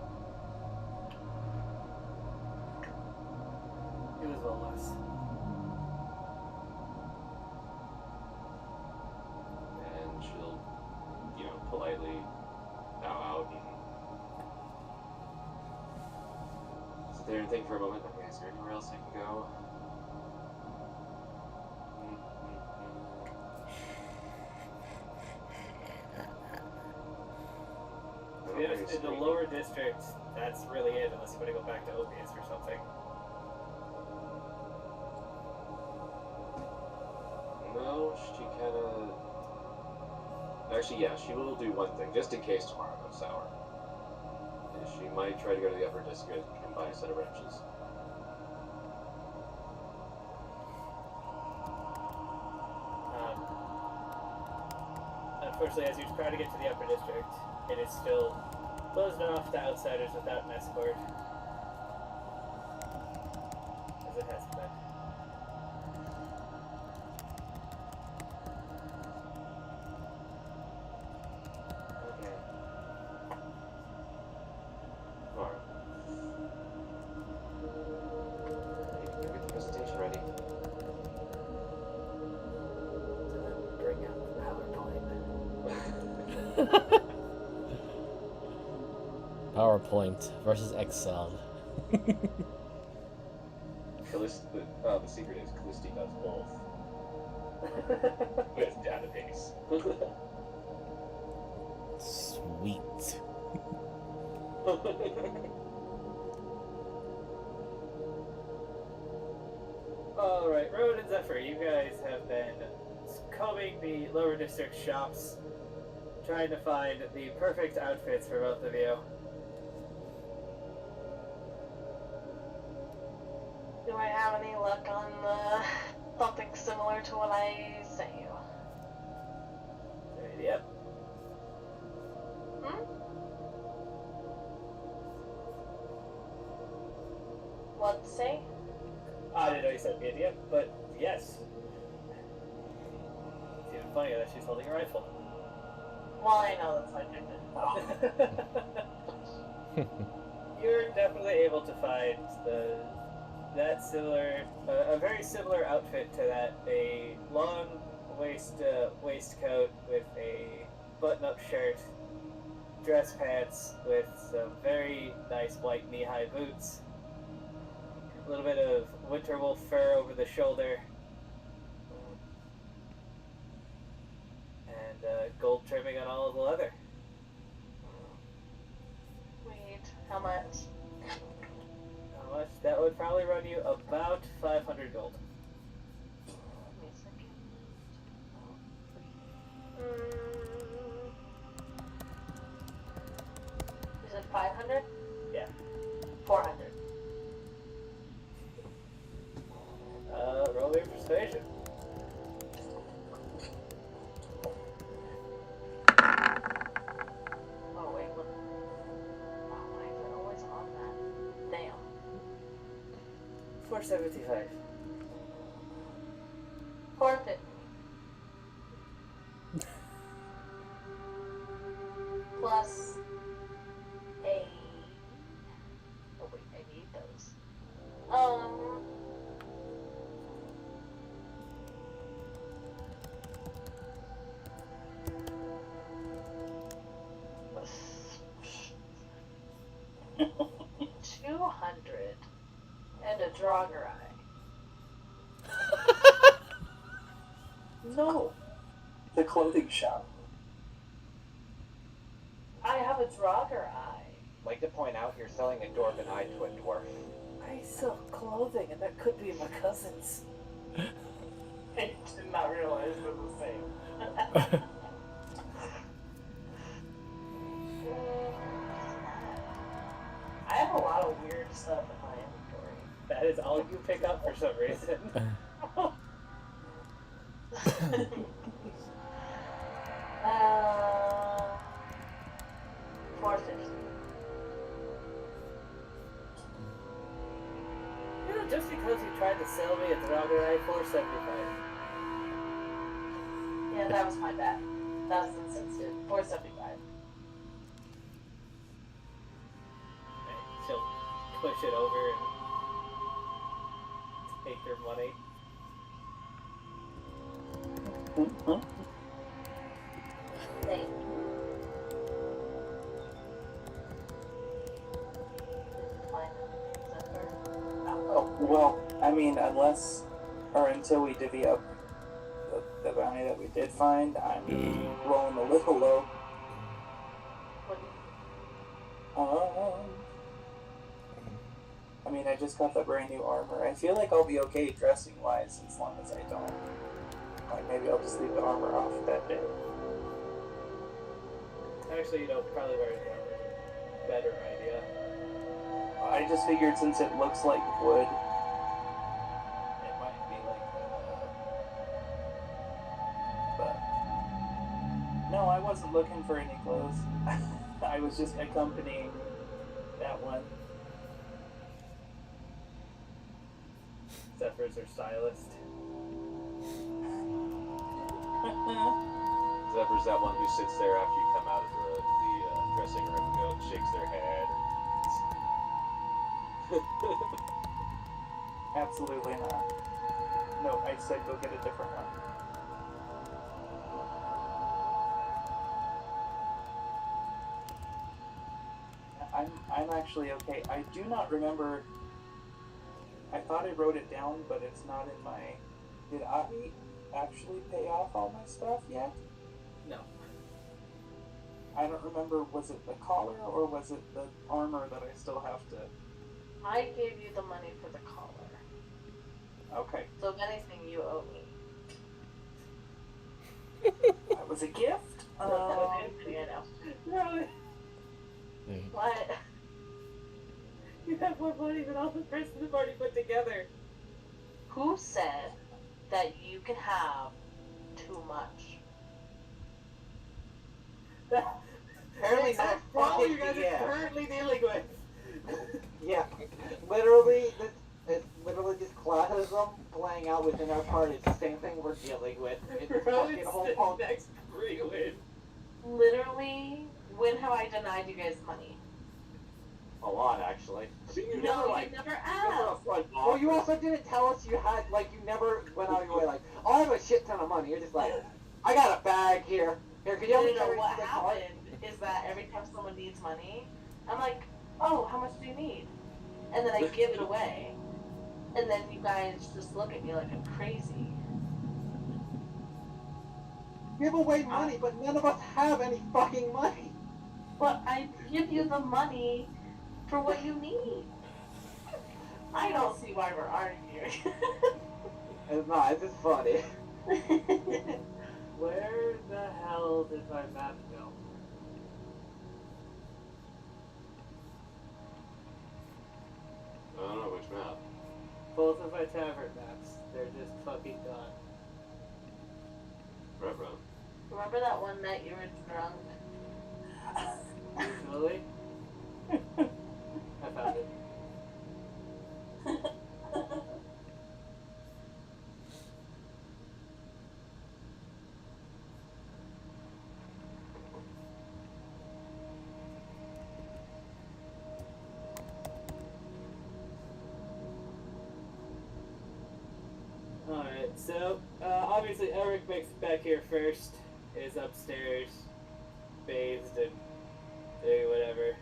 You as well, Les. And she'll, politely bow out and sit there and think for a moment. Okay, is there anywhere else I can go? To be honest, in the lower district, that's really it, unless you want to go back to Opius or something. No, she kind of. Actually, yeah, she will do one thing, just in case tomorrow goes sour. She might try to go to the upper district and buy a set of wrenches. Unfortunately, as you try to get to the upper district, it is still closed off to outsiders without an escort. As it has been. Okay. Tomorrow. Get the presentation ready. And then bring out the PowerPoint. PowerPoint versus Excel. The secret is Callisti does both. With database. Sweet. Alright, Road and Zephyr, you guys have been combing the lower district shops, trying to find the perfect outfits for both of you. Do I have any luck on something similar to what I sent you? Yep. Hmm? What'd it say? I didn't know you said the idea, but yes. It's even funnier that she's holding a rifle. Well, I know that's like I You're definitely able to find a very similar outfit to that. A long waistcoat with a button-up shirt, dress pants with some very nice white knee-high boots, a little bit of winter wolf fur over the shoulder, and gold trimming on all of the leather. Wait, how much? How much? That would probably run you about 500 gold. Give me a second. You said 500? Yeah. 400. Roll your persuasion. Oh, wait, what? Oh, why is it always on that? Damn. 475. 450. Plus a. Oh, wait, I need those. $200 and a Draugr eye. No. The clothing shop. I have a Draugr eye. Like to point out, you're selling a dwarven eye to a dwarf. I sell clothing, and that could be my cousin's. I did not realize it was the same. I have a lot of weird stuff in my inventory. That is all you pick up for some reason. uh, 450. You know, just because you tried to sell me a Draugr eye, 475. Yeah, that was my bad. That was insensitive. 475. She'll push it over and take your money. Thank you. Oh, well, I mean, unless or until we divvy up the bounty that we did find, I'm rolling a little low. I mean, I just got the brand new armor. I feel like I'll be okay dressing wise as long as I don't. Like, maybe I'll just leave the armor off that day. Actually, you know, probably wearing the armor is a better idea. I just figured since it looks like wood, it might be like, but no, I wasn't looking for any clothes. I was just accompanying that one. Zephyr's her stylist. Zephyr's that one who sits there after you come out of the dressing room and goes, shakes their head. Absolutely not. No, I said go get a different one. I'm actually okay. I do not remember. I thought I wrote it down, but it's not in my. Did I actually pay off all my stuff yet? No. I don't remember. Was it the collar or was it the armor that I still have to? I gave you the money for the collar. Okay. So if anything, you owe me. That was a gift. I know. Rowan, What? you have more money than all the rest of the party put together. Who said that you can have too much? Apparently That's no the problem you fucking guys are yeah. currently dealing with. Yeah, literally, it's literally just classism playing out within our party. It's the same thing we're dealing with. It's Rowan's fucking whole the punk. next pre-win. Literally, when have I denied you guys money? A lot, actually. You No, never, you like, never never asked. front Well, you offer. also didn't tell us you had, like, you never went out of your way, like, oh, I have a shit ton of money. You're just like, I got a bag here. Here, can you help me No, carry what the car? happened is that every time someone needs money, I'm like, oh, how much do you need? And then I give it away. And then you guys just look at me like I'm crazy. Give away money, but none of us have any fucking money. But I give you the money for what you need. I don't see why we're arguing. It's not, it's just funny. Where the hell did my map go? I don't know which map. Both of my tavern maps. They're just fucking gone. Ruh-roh. Remember that one night you were drunk? Usually. I found it. Alright, so obviously Eric makes it back here first, is upstairs, bathed and doing whatever.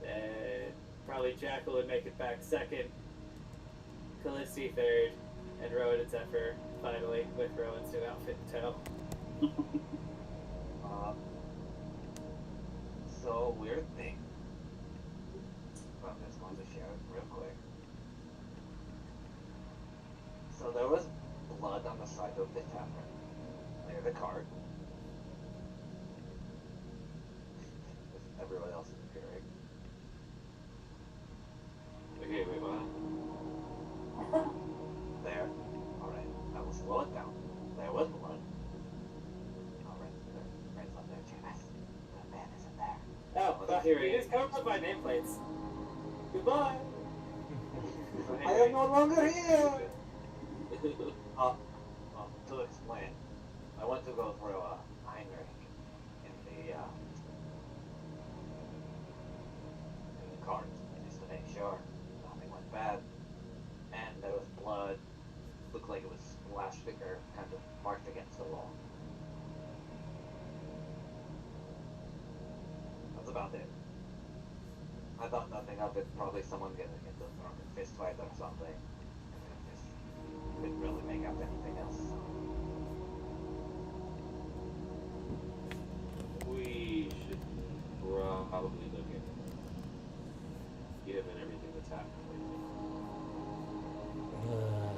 And probably Jackal would make it back second, Callisti third, and Rowan and Zephyr finally with Rowan's new outfit in tow. So, weird thing. I'm just going to share it real quick. So there was blood on the side of the tavern, near the cart. Everyone else is appearing. Okay, wait, what? There. Alright, I will slow it down. There was blood. Alright, right up there, Janice. That man isn't there. Oh, here he is. Covered up by nameplates. Goodbye. I am no longer here! Well, to explain, I went to go through Heinrich in the cart just to make sure nothing went bad. And there was blood, looked like it was splashed or kind of marked against the wall. That's about it. I thought nothing of it, probably someone getting into a drunken fist fight or something. Just couldn't really make out anything else. We should probably look at given everything that's happened lately.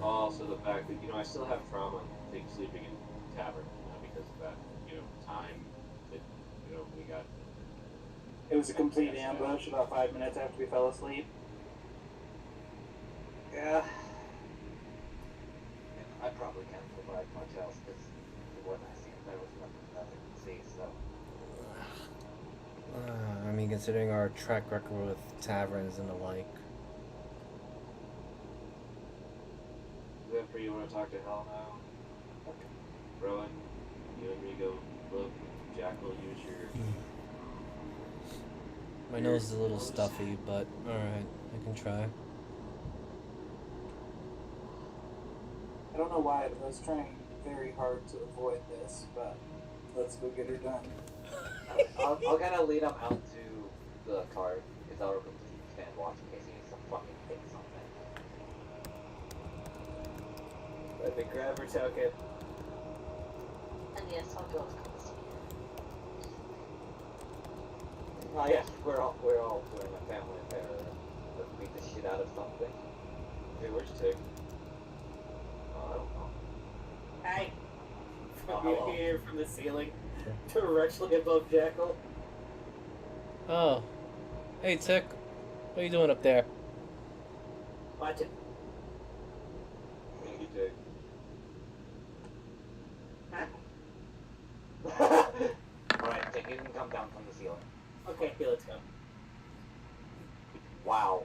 Also the fact that, I still have trauma sleeping in tavern, because of that, time that, we got. It was a complete ambush about 5 minutes after we fell asleep. Yeah. I probably can't provide much else because what I seen there was nothing to see, so. I mean, considering our track record with taverns and the like. Zephyr, you want to talk to Hell now? Rowan, you and me go look. Jackal, use your. My nose is a little stuffy, but alright, I can try. I don't know why, but I was trying very hard to avoid this, but let's go get her done. I'll kind of lead him out to the cart because I'll completely stand watch in case he needs to fucking take something. Let me grab her token. And yes, I'll go with Callisti. Oh yes, we're all doing a family affair. Let's beat the shit out of something. Hey, where's Tick? Oh, I don't know. Hey! Oh, From you hello. here from the ceiling, directly above Jackal. Oh. Hey, Tick. What are you doing up there? Watch it. Thank you, Tick. Alright, Tick, you can come down from the ceiling. Okay, here, let's go. Wow.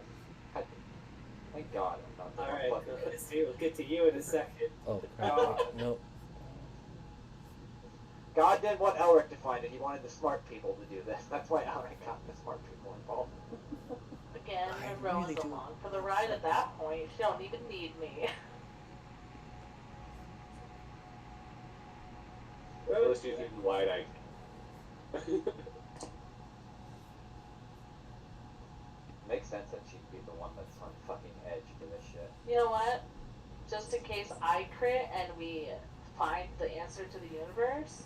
Thank God I'm not the Alright, one fucking- let's see. We'll get to you in a second. Oh, crap. Nope. God didn't want Elric to find it. He wanted the smart people to do this. That's why Elric got the smart people involved. Again, I everyone's really do- along for the ride at that point. You don't even need me. Those two seem wide-eyed. Makes sense that she'd be the one that's on fucking edge for this shit. You know what? Just in case I crit and we find the answer to the universe.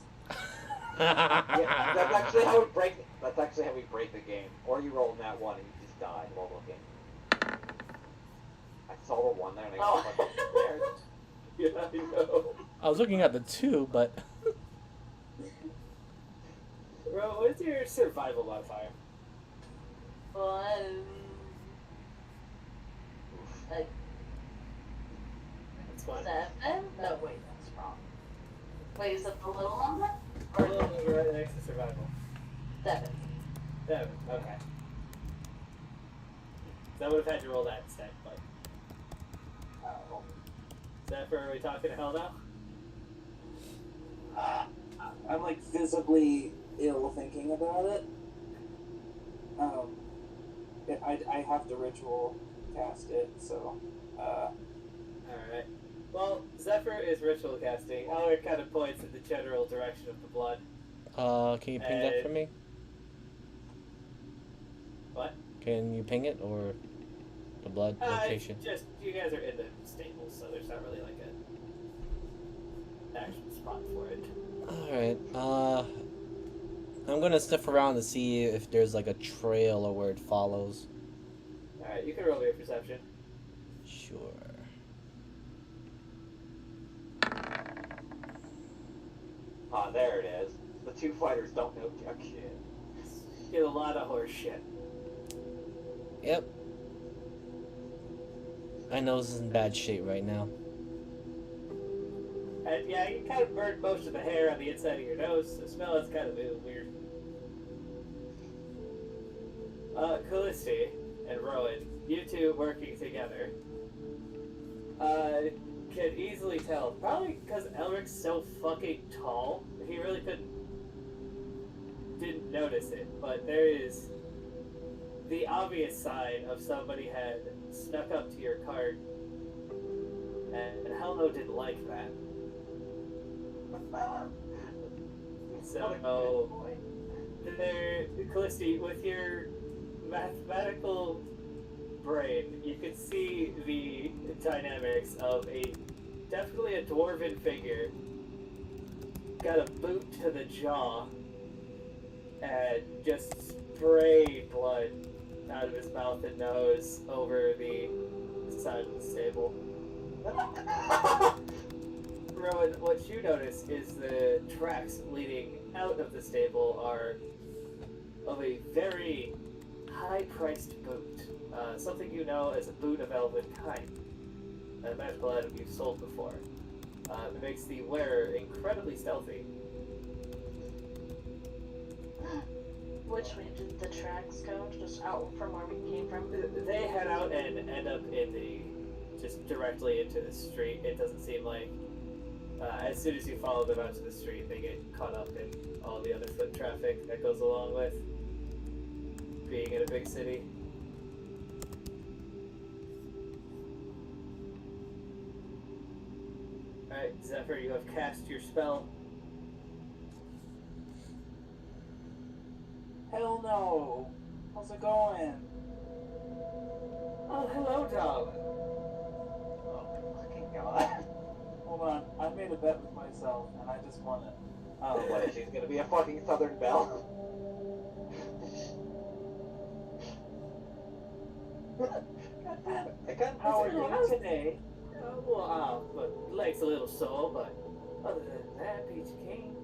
Yeah, that's actually how we break. That's actually how we break the game. Or you roll that one and you just die while looking. I saw the one there and I got fucking scared. Yeah, I know. I was looking at the 2, but... Bro, what's your survival modifier? Like That's fine. 7? No, wait, that's wrong. Wait, is it the little number? A little number right next to survival. 7. 7. Okay. So I would have had to roll that instead, but. Oh. Zephyr, are we talking to hell now? I'm like visibly ill thinking about it. I have to ritual cast it, so Alright. Well, Zephyr is ritual casting. Elric kind of points in the general direction of the blood. Can you ping that for me? What? Can you ping it, or the blood location? Just, you guys are in the stables, so there's not really like an actual spot for it. Alright, I'm gonna sniff around to see if there's like a trail or where it follows. Alright, you can roll me a perception. Sure. Ah, there it is. The two fighters don't know jack shit. Get a lot of horse shit. Yep. My nose is in bad shape right now. And yeah, you kind of burned most of the hair on the inside of your nose. The smell is kind of weird. Callisti and Rowan, you two working together, can easily tell. Probably because Elric's so fucking tall, he really didn't notice it. But there is the obvious sign of somebody had snuck up to your cart, and Helno didn't like that. So, there, Callisti, with your mathematical brain, you can see the dynamics of definitely a dwarven figure, got a boot to the jaw, and just sprayed blood out of his mouth and nose over the side of the stable. Rowan, what you notice is the tracks leading out of the stable are of a very high-priced boot. Something you know as a boot of elven kind. A magical item you've sold before. It makes the wearer incredibly stealthy. Which way did the tracks go? Just out from where we came from? They head out and end up just directly into the street. It doesn't seem like as soon as you follow them out to the street, they get caught up in all the other foot traffic that goes along with being in a big city. Alright, Zephyr, you have cast your spell. hell no. How's it going? Oh, hello, darling. Oh my fucking god. Hold on, I made a bet with myself, and I just won it. What if she's gonna be a fucking Southern Belle? God How are you today? My leg's a little sore, but other than that, peachy keen.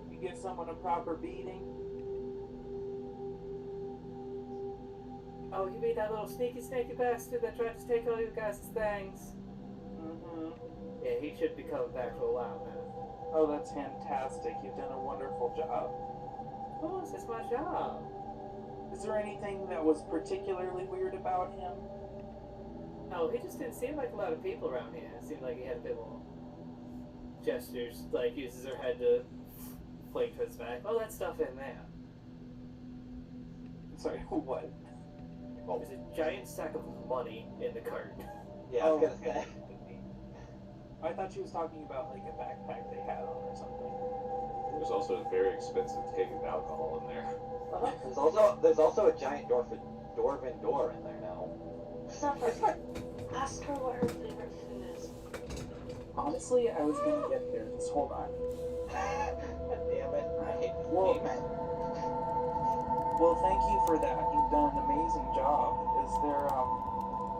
You give someone a proper beating? Oh, you mean that little sneaky bastard that tried to take all you guys' things? Mm-hmm. Yeah, he should be coming back for a while now. Oh, that's fantastic. You've done a wonderful job. Of course, it's my job. Is there anything that was particularly weird about him? No, he just didn't seem like a lot of people around here. It seemed like he had a bit more gestures, like uses her head to fling to his back. Oh, that stuff in there. Sorry, what? There's a giant sack of money in the cart. Yeah, I was gonna say. I thought she was talking about like a backpack they had on or something. There's also a very expensive keg of alcohol in there. There's also a giant dwarven door in there now. Zephyr, ask her what her favorite food is. Honestly, I was gonna get there. Just hold on. God damn it! I hate this Well, game. well, thank you for that. You've done an amazing job. Is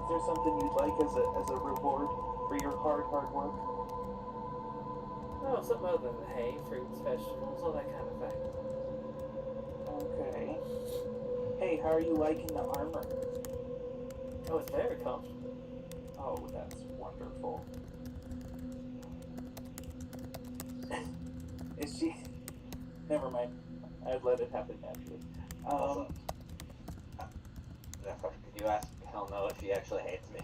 there something you'd like as a reward for your hard work? Oh, something other than hay, fruits, vegetables, all that kind of thing. Okay. Hey, how are you liking the armor? Oh, it's very comfortable. Oh, that's wonderful. Is she? Never mind. I'd let it happen naturally. Could you ask Hell No if she actually hates me?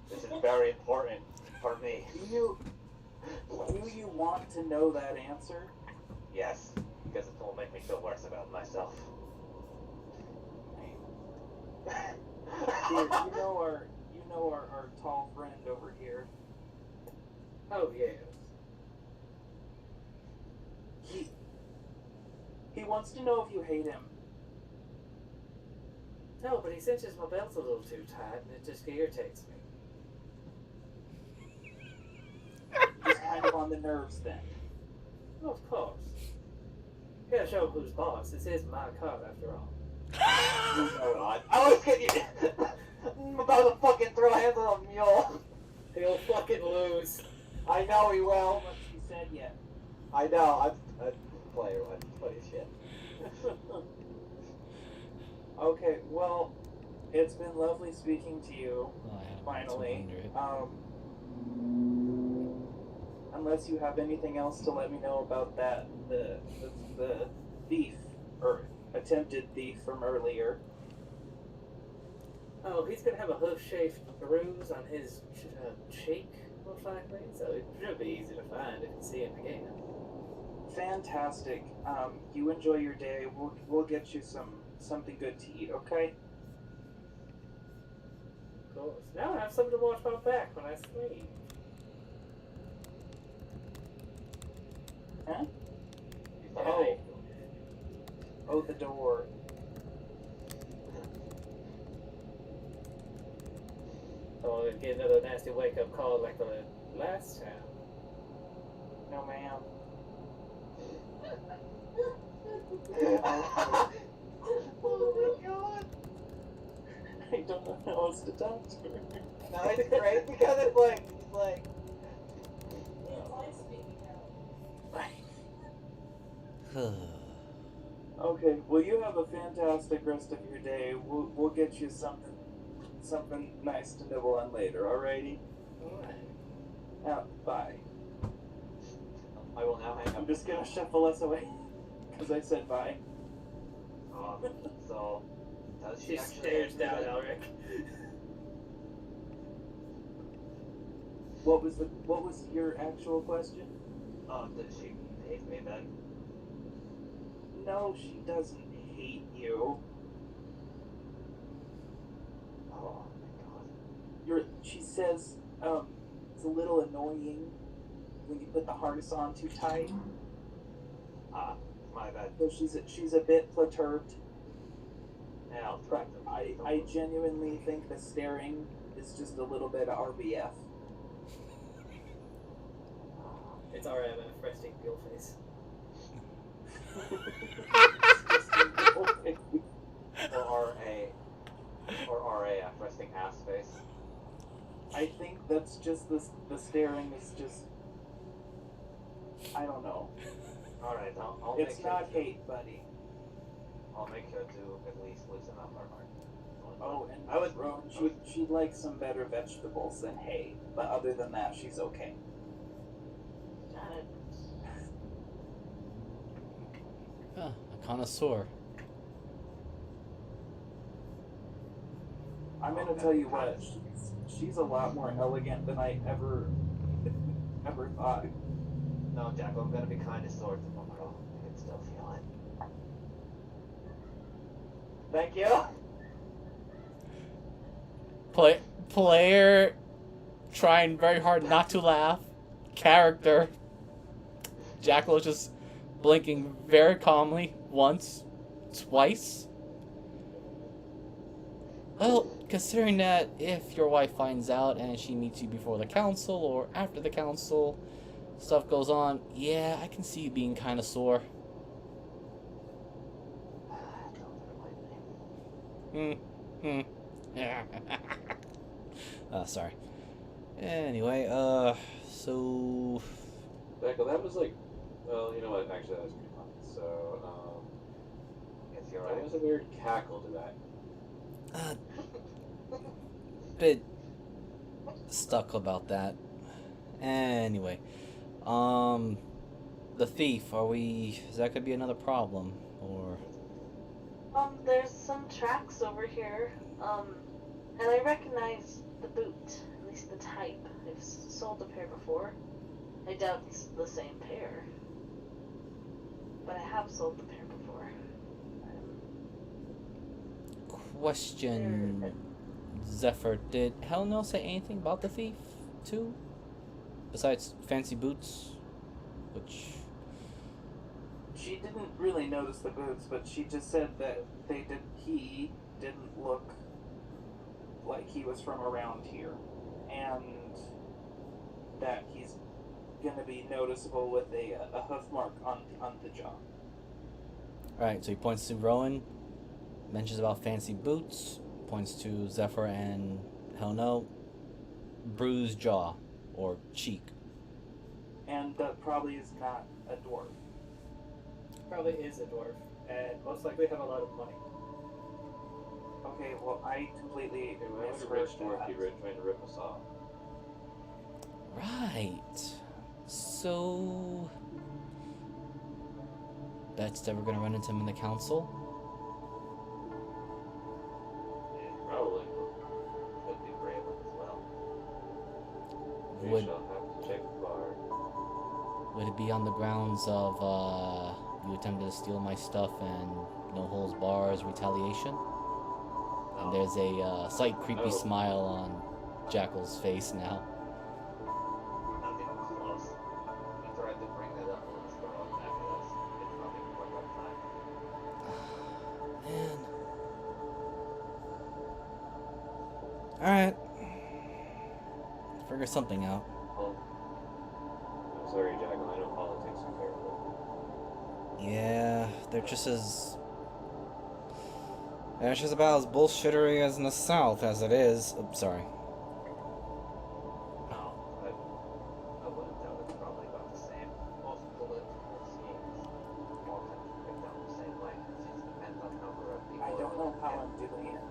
This is very important for me. Do you want to know that answer? Yes, because it will make me feel worse about myself. Here, you know our tall friend over here. Oh, yes. He wants to know if you hate him. No, but he cinches my belt a little too tight, and it just irritates me. He's kind of on the nerves then. Oh, of course. You gotta show him who's boss. This is my car, after all. Oh God. I was getting I'm about to fucking throw hands on a mule. He'll fucking lose. I know he will. What she said yet. I know. I'm player one. Funny as shit. Okay, well, it's been lovely speaking to you. Oh, I have Finally. 200. Unless you have anything else to let me know about that, the thief, or attempted thief from earlier. Oh, he's gonna have a hoof-shaped bruise on his cheek, most likely, so it should be easy to find if you see him again. Fantastic. You enjoy your day. We'll get you something good to eat, okay? Of course. Now I have something to watch my back when I sleep. Huh? Oh. Oh, the door. Oh, and get another nasty wake-up call like the last time. No, ma'am. Oh my God. I don't know how else to talk to her. No, it's great because it's like Okay, well, you have a fantastic rest of your day. We'll get you something nice to nibble on later, alrighty? Alright. Bye. I will now hang I'm up. just gonna shuffle us away because I said bye. So does she She actually stares down at Elric. What was your actual question? Does she hate me then? No, she doesn't hate you. Oh my God. She says, it's a little annoying when you put the harness on too tight. My bad. So she's a bit perturbed. Yeah, I'll But try to. I genuinely think the staring is just a little bit of RBF. It's RMF, resting your face. R-A. Or RA after I sing ass face. I think that's just the staring is just. I don't know. Alright, I'll It's make not sure to, hate, buddy. I'll make sure to at least loosen up our heart. Oh, and I was- Rowan, I was- she'd like some better vegetables than hay, but other than that, she's okay. Got it. Ah, a connoisseur. I'm gonna tell you what, she's a lot more elegant than I ever thought. No, Jack, I'm gonna be kind of sore tomorrow. I can still feel it. Thank you! Player trying very hard not to laugh. Character. Jackal is just blinking very calmly once, twice. Well, considering that if your wife finds out and she meets you before the council or after the council, stuff goes on, yeah, I can see you being kind of sore. Yeah. Sorry. Anyway, so Becca, that was like, well, you know what? Actually, that was pretty funny. So, It's your there right. was a weird cackle to that. bit stuck about that. Anyway, the thief. Is that gonna be another problem, or? There's some tracks over here. And I recognize the boot, at least the type. I've sold a pair before. I doubt it's the same pair. But I have sold the pair before. Question, Zephyr, did Hell No say anything about the thief, too? Besides fancy boots? Which... She didn't really notice the boots, but she just said that he didn't look like he was from around here. And that he's gonna be noticeable with a hoof mark on the jaw. Alright, so he points to Rowan, mentions about fancy boots, points to Zephyr and Hell No, bruised jaw, or cheek. And that probably is not a dwarf. Probably is a dwarf, and most likely have a lot of money. Okay, well, I completely Hey, why would a misheard rich dwarf be that. trying to rip us off? Right. So... That's never gonna run into him in the council? Probably. Could be Braylon as well. We Would shall have to check the bar. would it be on the grounds of, you attempted to steal my stuff and no holds bars retaliation? And there's a slight creepy No. smile on Jackal's face now. Not even close. We tried to bring that up when it's thrown back at us. It's not even worth our time. Man. Alright. Figure something out. Oh. I'm sorry, Jackal. I know politics are terrible. Yeah, they're just about as bullshittery as in the South as it is. Oh, sorry. No, I wouldn't doubt it's probably about the same. Most political schemes all kind of break down the same way. It just depends on the number of people. I don't who know how can- I'm doing it.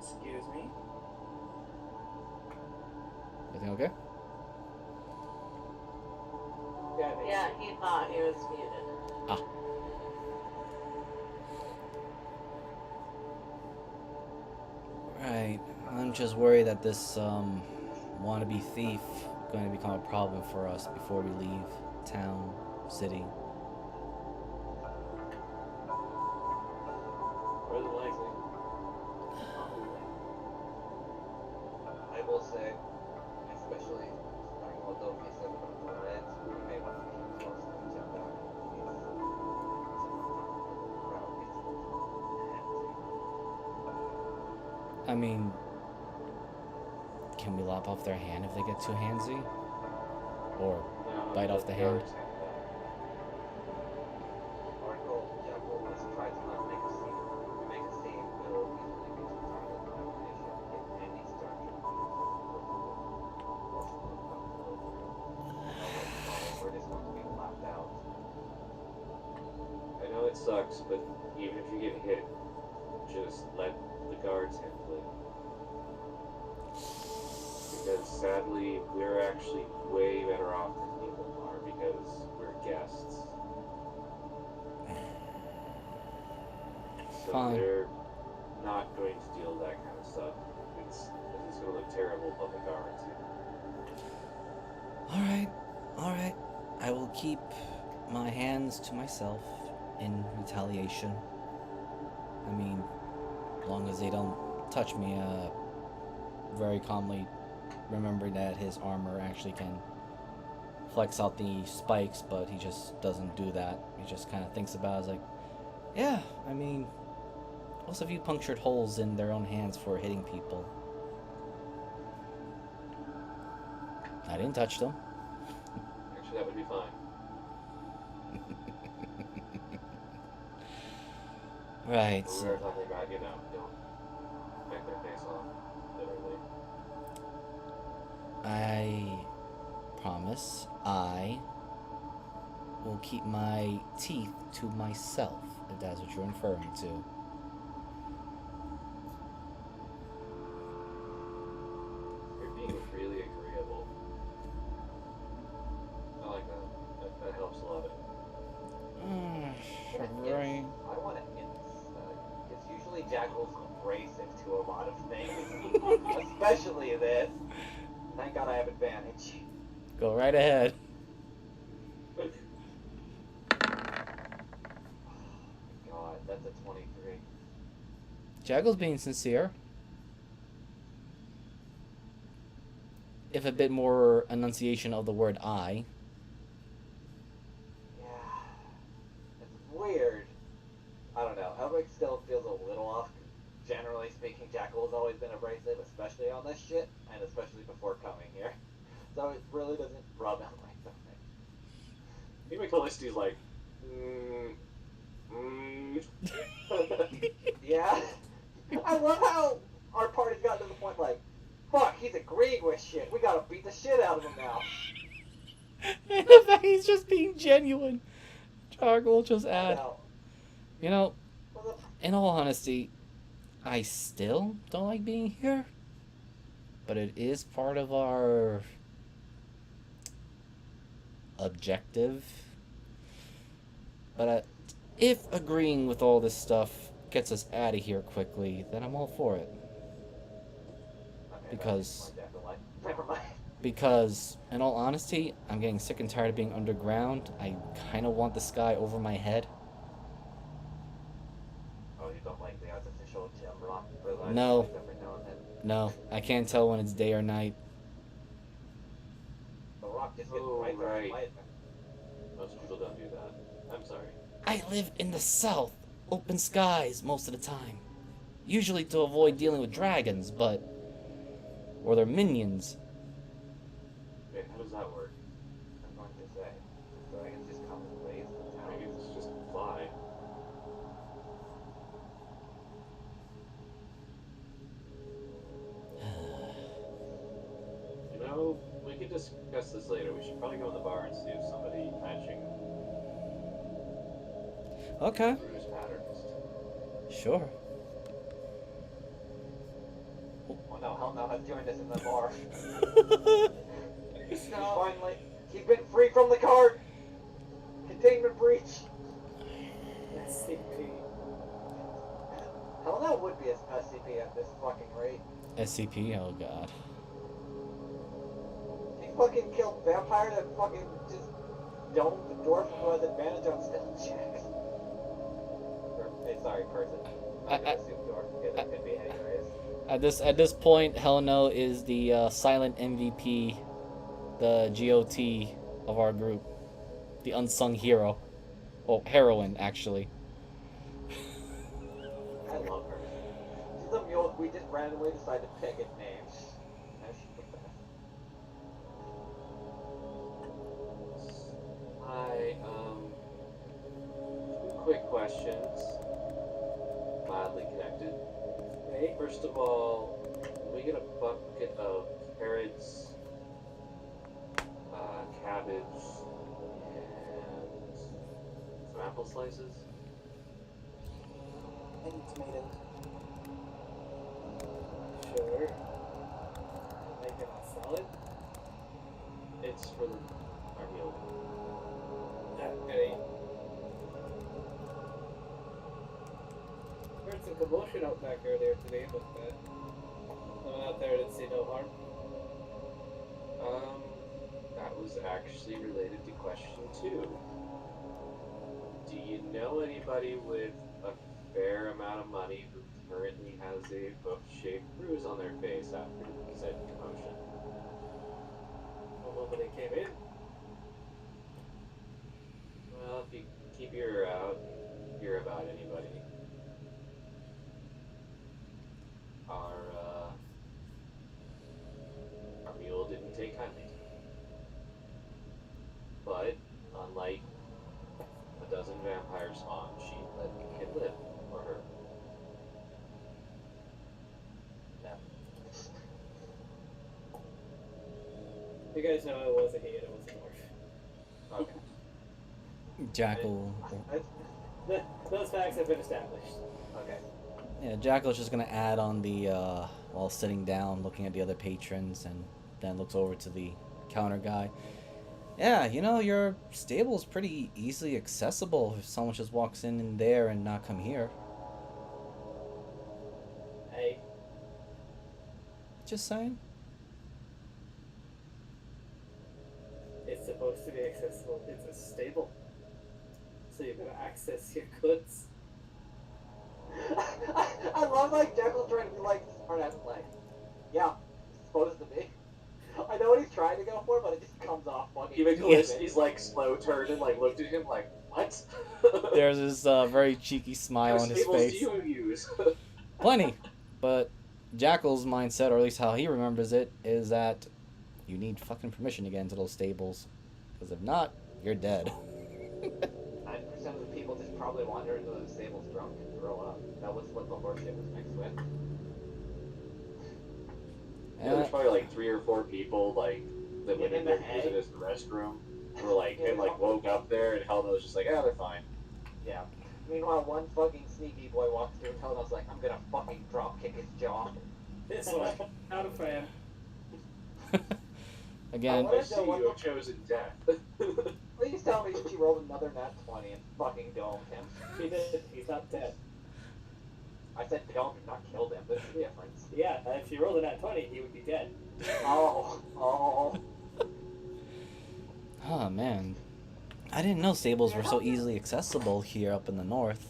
Excuse me? Everything okay? Yeah, he thought he was muted. Ah. Right. I'm just worried that this wannabe thief is going to become a problem for us before we leave town, city. More than likely. I will say, especially starting what Doki said about the reds, we may want to keep close to each other. I mean, can we lop off their hand if they get too handsy? Or No, bite off the hand? Our goal, Jackal, was try to not make a scene. We make a scene, we sucks, but even if you get hit, just let the guards handle it. Because sadly, we're actually way better off than people are because we're guests. So Fine. they're not going to deal with that kind of stuff. This is going to look terrible on the guards. Alright. I will keep my hands to myself in retaliation. I mean, as long as they don't touch me, very calmly remembering that his armor actually can flex out the spikes, but he just doesn't do that. He just kind of thinks about it as like, yeah, I mean, most of you punctured holes in their own hands for hitting people. I didn't touch them. Actually, that would be fine. Right, We so were talking about, don't make their face off, literally. I promise I will keep my teeth to myself, if that's what you're referring to. You're being really agreeable. I like that. That helps a lot. Right. I want to because usually Jackal's abrasive to a lot of things, especially this. Thank God I have advantage. Go right ahead. God, that's a 23. Jaggel's being sincere. If a bit more enunciation of the word I. Yeah, it's weird. I don't know. Elric still feels a little off. Generally speaking, Jackal has always been abrasive, especially on this shit, and especially before coming here. So it really doesn't rub him like the thing. Even Callisti's like, Yeah. I love how our party's gotten to the point like, fuck, he's agreeing with shit. We gotta beat the shit out of him now. And the fact he's just being genuine. Jaggle will just add. Now, You know, well, the- in all honesty, I still don't like being here. But it is part of our objective. But if agreeing with all this stuff gets us out of here quickly, then I'm all for it. okay, Because- never mind. Because, in all honesty, I'm getting sick and tired of being underground. I kind of want the sky over my head. Oh, you don't like the artificial gem rock? Realize No. like every now and then. No, I can't tell when it's day or night. The rock just gets Oh, brighter and right. brighter. most people don't do that. I'm sorry. I live in the south, open skies most of the time. Usually to avoid dealing with dragons, but... or their minions. Wait, how does that work? I'm going to say. Dragons just come and blaze the town. Dragons just fly. You know, we could discuss this later. We should probably go in the bar and see if somebody matching Okay, Bruce patterns. sure. Oh no, hell no, has joined us in the bar. He's finally, he's been free from the cart! Containment breach! SCP. Hell no would be a SCP at this fucking rate. SCP, oh god. He fucking killed vampire that fucking just domed the dwarf who has advantage on stealth checks. Or, sorry, person. I'm gonna assume dwarf, because it could be anyways. At this point, Heleno is the silent MVP, the GOT of our group, the unsung hero, well, heroine actually. I love her. She's a mule we just randomly decided to pick and name. And she's the best. Hi, two quick questions. Mildly connected. Right? First of all, can we get a bucket of carrots, cabbage, and some apple slices? Rotten Tomatoes. Sure. Make it all solid. It's for our meal. Okay. Heard some commotion out back earlier today, but I went out there and didn't see no harm. That was actually related to question 2. Do you know anybody with a fair amount of money who currently has a book-shaped bruise on their face after said commotion? Well, nobody came in. Well, if you keep your ear out, hear about anybody. Our mule didn't take kindly to it. But, unlike a dozen vampire spawn, she let it live for her. No. You guys know it was a he and it was an orc. Okay. Jackal. Those facts have been established. Okay. Yeah, Jackal's just gonna add on the while sitting down, looking at the other patrons, and then looks over to the counter guy. Yeah, you know, your stable's pretty easily accessible if someone just walks in there and not come here. Hey, Just saying. it's supposed to be accessible. It's a stable. So you gotta access your goods. I love like Jekyll trying to be like smart ass like, yeah, it's supposed to be. I know what he's trying to go for, but it just comes off fucking. Even Yes. Callisti's like slow turned and like looked at him like, what? There's this very cheeky smile What on his stables face. do you use? Plenty. But Jackal's mindset, or at least how he remembers it, is that you need fucking permission to get into those stables. Because if not, you're dead. 90% of the people just probably wander into the stables drunk and throw up. That was what the horse shit was mixed with. Yeah, there's probably like 3 or 4 people like that went In in the there using hay. it as the restroom. Were like and like woke up there and Helena was just like, they're fine. Yeah. Meanwhile, one fucking sneaky boy walks through and Helena's like, I'm gonna fucking drop kick his jaw. This one, not a fan. Again, What I is see the one- you have chosen death. Please tell me she rolled another nat 20 and fucking domed him. He did. He's not dead. I said domed him, not killed him. There's a difference. Yeah, if you rolled a nat 20, he would be dead. Oh. oh man. I didn't know stables were so easily accessible here up in the north.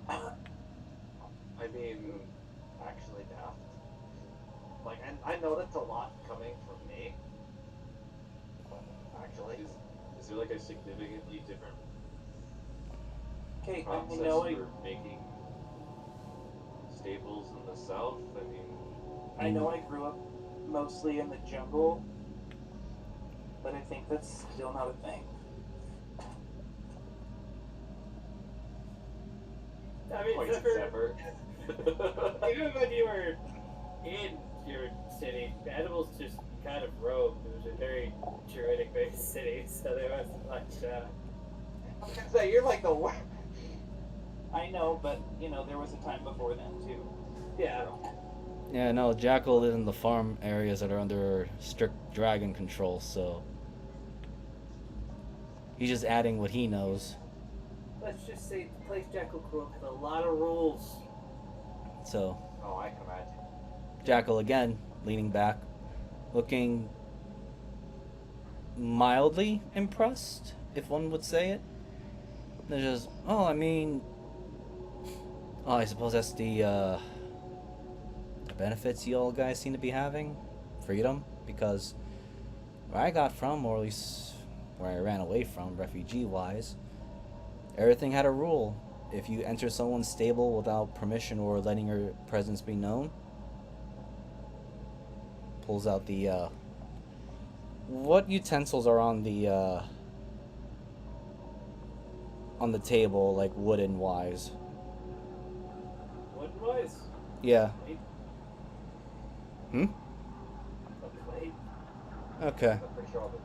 I mean, Actually, daft. Like, and I know that's a lot coming from me. Actually. is there like a significantly different Okay, process I know for making stables in the south? I mean, I know I grew up mostly in the jungle, but I think that's still not a thing. I mean, points at Zephyr, Zephyr. even when you were in your city, the animals just kind of roamed. It was a very druidic-based city, so there wasn't much. I was gonna say, you're like the worst. I know, but you know, there was a time before then too. Yeah. Yeah, no, Jackal lives in the farm areas that are under strict dragon control, so he's just adding what he knows. Let's just say the place Jackal grew up had a lot of rules. So Oh, I can imagine. Jackal again, leaning back, looking mildly impressed, if one would say it. They're just, I mean, I suppose that's the benefits you all guys seem to be having. Freedom, because where I got from, or at least where I ran away from, refugee-wise, everything had a rule. If you enter someone's stable without permission or letting your presence be known, pulls out the what utensils are on the table, like wooden wise. Wooden wise? Yeah. Plate? Hmm? A plate? Okay. I'm pretty sure all the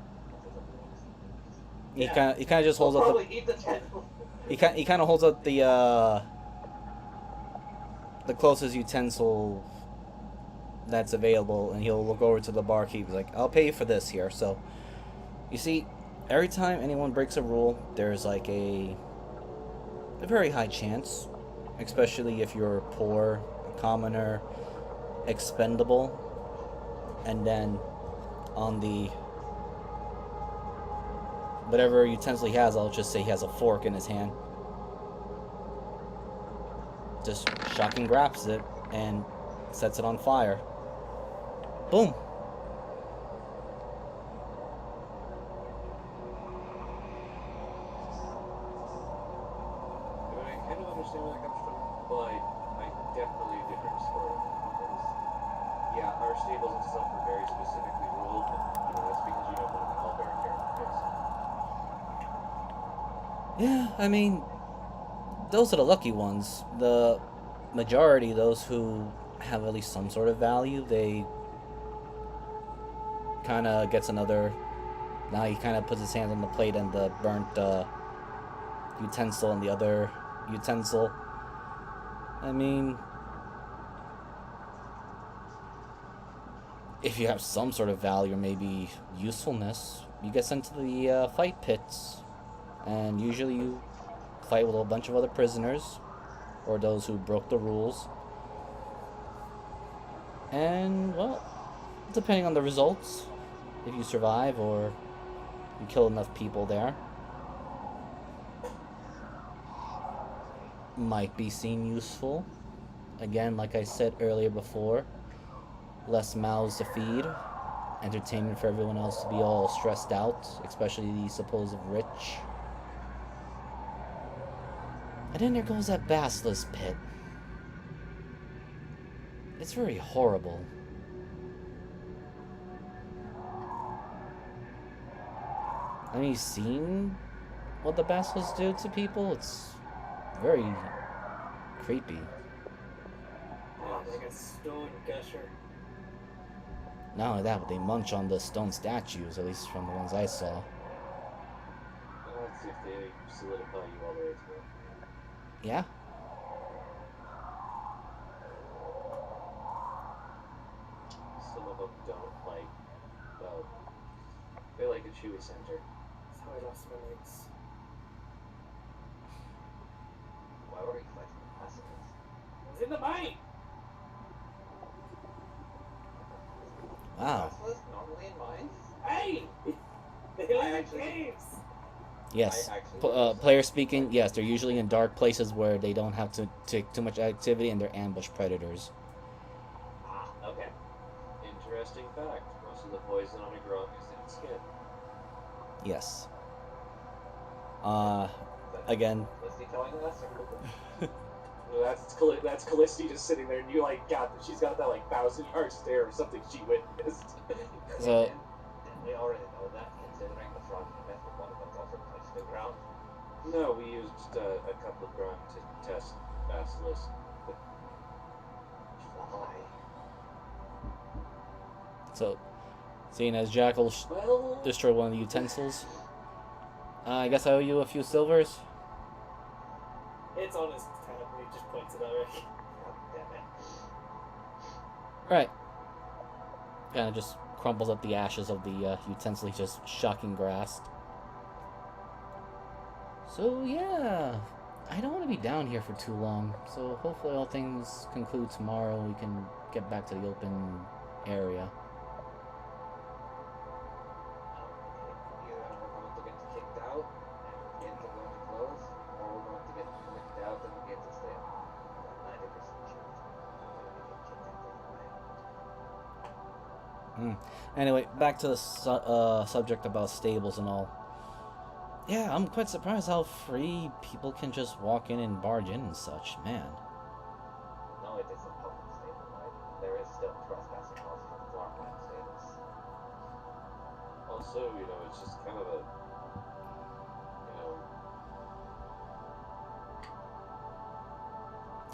He Yeah. kind of just holds We'll up probably eat the tentacle. he kind of holds up the the closest utensil that's available, and he'll look over to the barkeep. He's like, "I'll pay you for this here." So, you see, every time anyone breaks a rule, there's like a very high chance, especially if you're poor, a commoner, expendable, and then on the whatever utensil he has, I'll just say he has a fork in his hand. Just shocking grabs it and sets it on fire. Boom. I kind of understand where that comes from, but I definitely different story. Because, yeah, our stables and stuff are very specifically ruled, but that's because you don't want to call their characters. Yeah, I mean, those are the lucky ones. The majority, those who have at least some sort of value, they kind of gets another. Now he kind of puts his hands on the plate and the burnt utensil and the other utensil. I mean, if you have some sort of value or maybe usefulness, you get sent to the fight pits, and usually you fight with a bunch of other prisoners or those who broke the rules. And, well, depending on the results, if you survive or you kill enough people there, might be seen useful. Again, like I said earlier before, less mouths to feed, entertainment for everyone else to be all stressed out, especially the supposed rich. And then there goes that basilisk pit. It's very horrible. I mean, you've seen what the basilisks do to people? It's very creepy. Oh, like a stone gusher. Not only that, but they munch on the stone statues, at least from the ones I saw. That's if they solidify you all the way through. Yeah? Some of them don't like, well, they like a chewy center. That's how I lost my legs. Why were you fighting the basilisk? I was in the mine! Wow. Basilisk normally in mines? Hey! They live in caves! Yes. I actually Player speaking, yes, they're usually in dark places where they don't have to take too much activity and they're ambush predators. Ah, okay. Interesting fact. Most of the poison on a grunt is in skin. Yes. Again, Was he telling us? No, that's Callisti just sitting there, and you she's got that 1,000-yard stare or something she witnessed. so Didn't we already know that, considering the frogging method one of them also touched the ground? No, we used a couple of grunt to test basilisk. Why? So, seeing as Jackal Well, destroyed one of the utensils, I guess I owe you a few silvers. It's on his tab and he just points it at Rick. God damn it. Right. Kind of just crumbles up the ashes of the utensil he just shocking grasped. So, yeah. I don't want to be down here for too long, so hopefully all things conclude tomorrow and we can get back to the open area. Either we're going to get kicked out and the gates are going to close, or we're going to get kicked out and the gates will stay open. I'm 90% sure we're going to get kicked out anyway. Anyway, back to the subject about stables and all. Yeah, I'm quite surprised how free people can just walk in and barge in and such. Man. No, it is a public stable, right? There is still trespassing laws for farmland stables. also, it's just kind of a,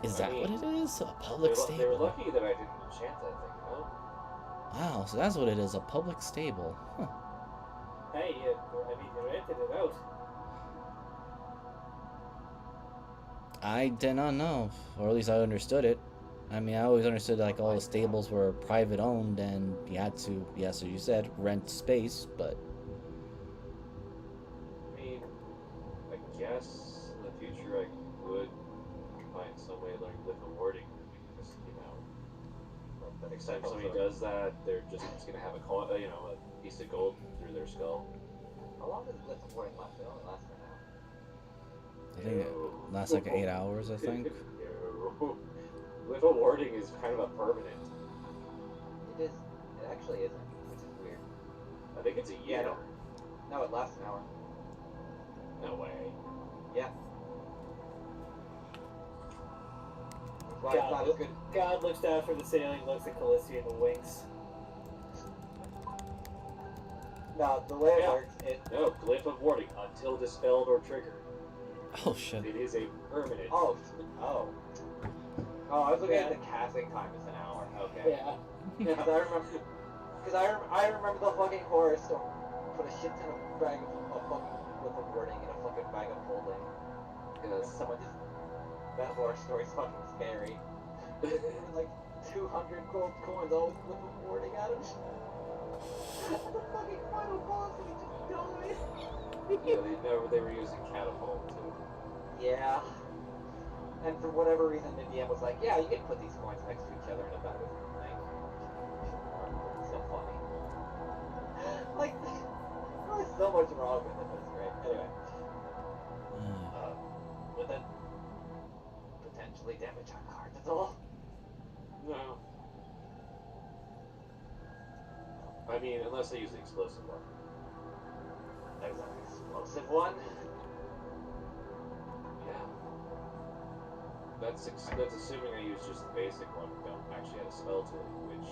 Is I that mean, what it is? A public stable? they were lucky that I didn't enchant that thing, Wow, so that's what it is, a public stable. Huh. Hey, you rented it out. I did not know, or at least I understood it. I mean, I always understood like all the stables were private owned, and you had to, yes, as you said, rent space. But I mean, I guess in the future I could find some way to like live a warding room because Like the next time somebody sort- does that, they're just gonna have a piece of gold through their skull. How long does Blitz of Warning last? It only lasts for an hour. I think it lasts like 8 hours. I think. No. Live a warding is kind of a permanent. It is. It actually isn't, which is weird. I think it's a year. Yeah, no, it lasts an hour. No way. Yeah. That's why it's not as good. God looks down from the ceiling, looks at Callisti and winks. No, the way it Yeah. works, No, glyph of warding until dispelled or triggered. Oh shit. It is a permanent. Oh, I was looking at the casting time is an hour. Okay. Yeah. Because I remember the fucking horror store put a shit ton of bag of fucking with a wording in a fucking bag of holding. And Yes. someone just that horror story's fucking scary. There were like 200 gold coins always with a wording at him. The fucking final boss and he just died. Yeah, they were using catapult too. Yeah. And for whatever reason, the DM was like, yeah, you can put these coins next to each other in a bag of thing. It's so funny. Like, there's so much wrong with it, but it's great. Anyway. With it, potentially damage on cards, that's all. No. I mean, unless they use the explosive one. There's an explosive one. Yeah. That's assuming I use just the basic one. Don't actually add a spell to it, which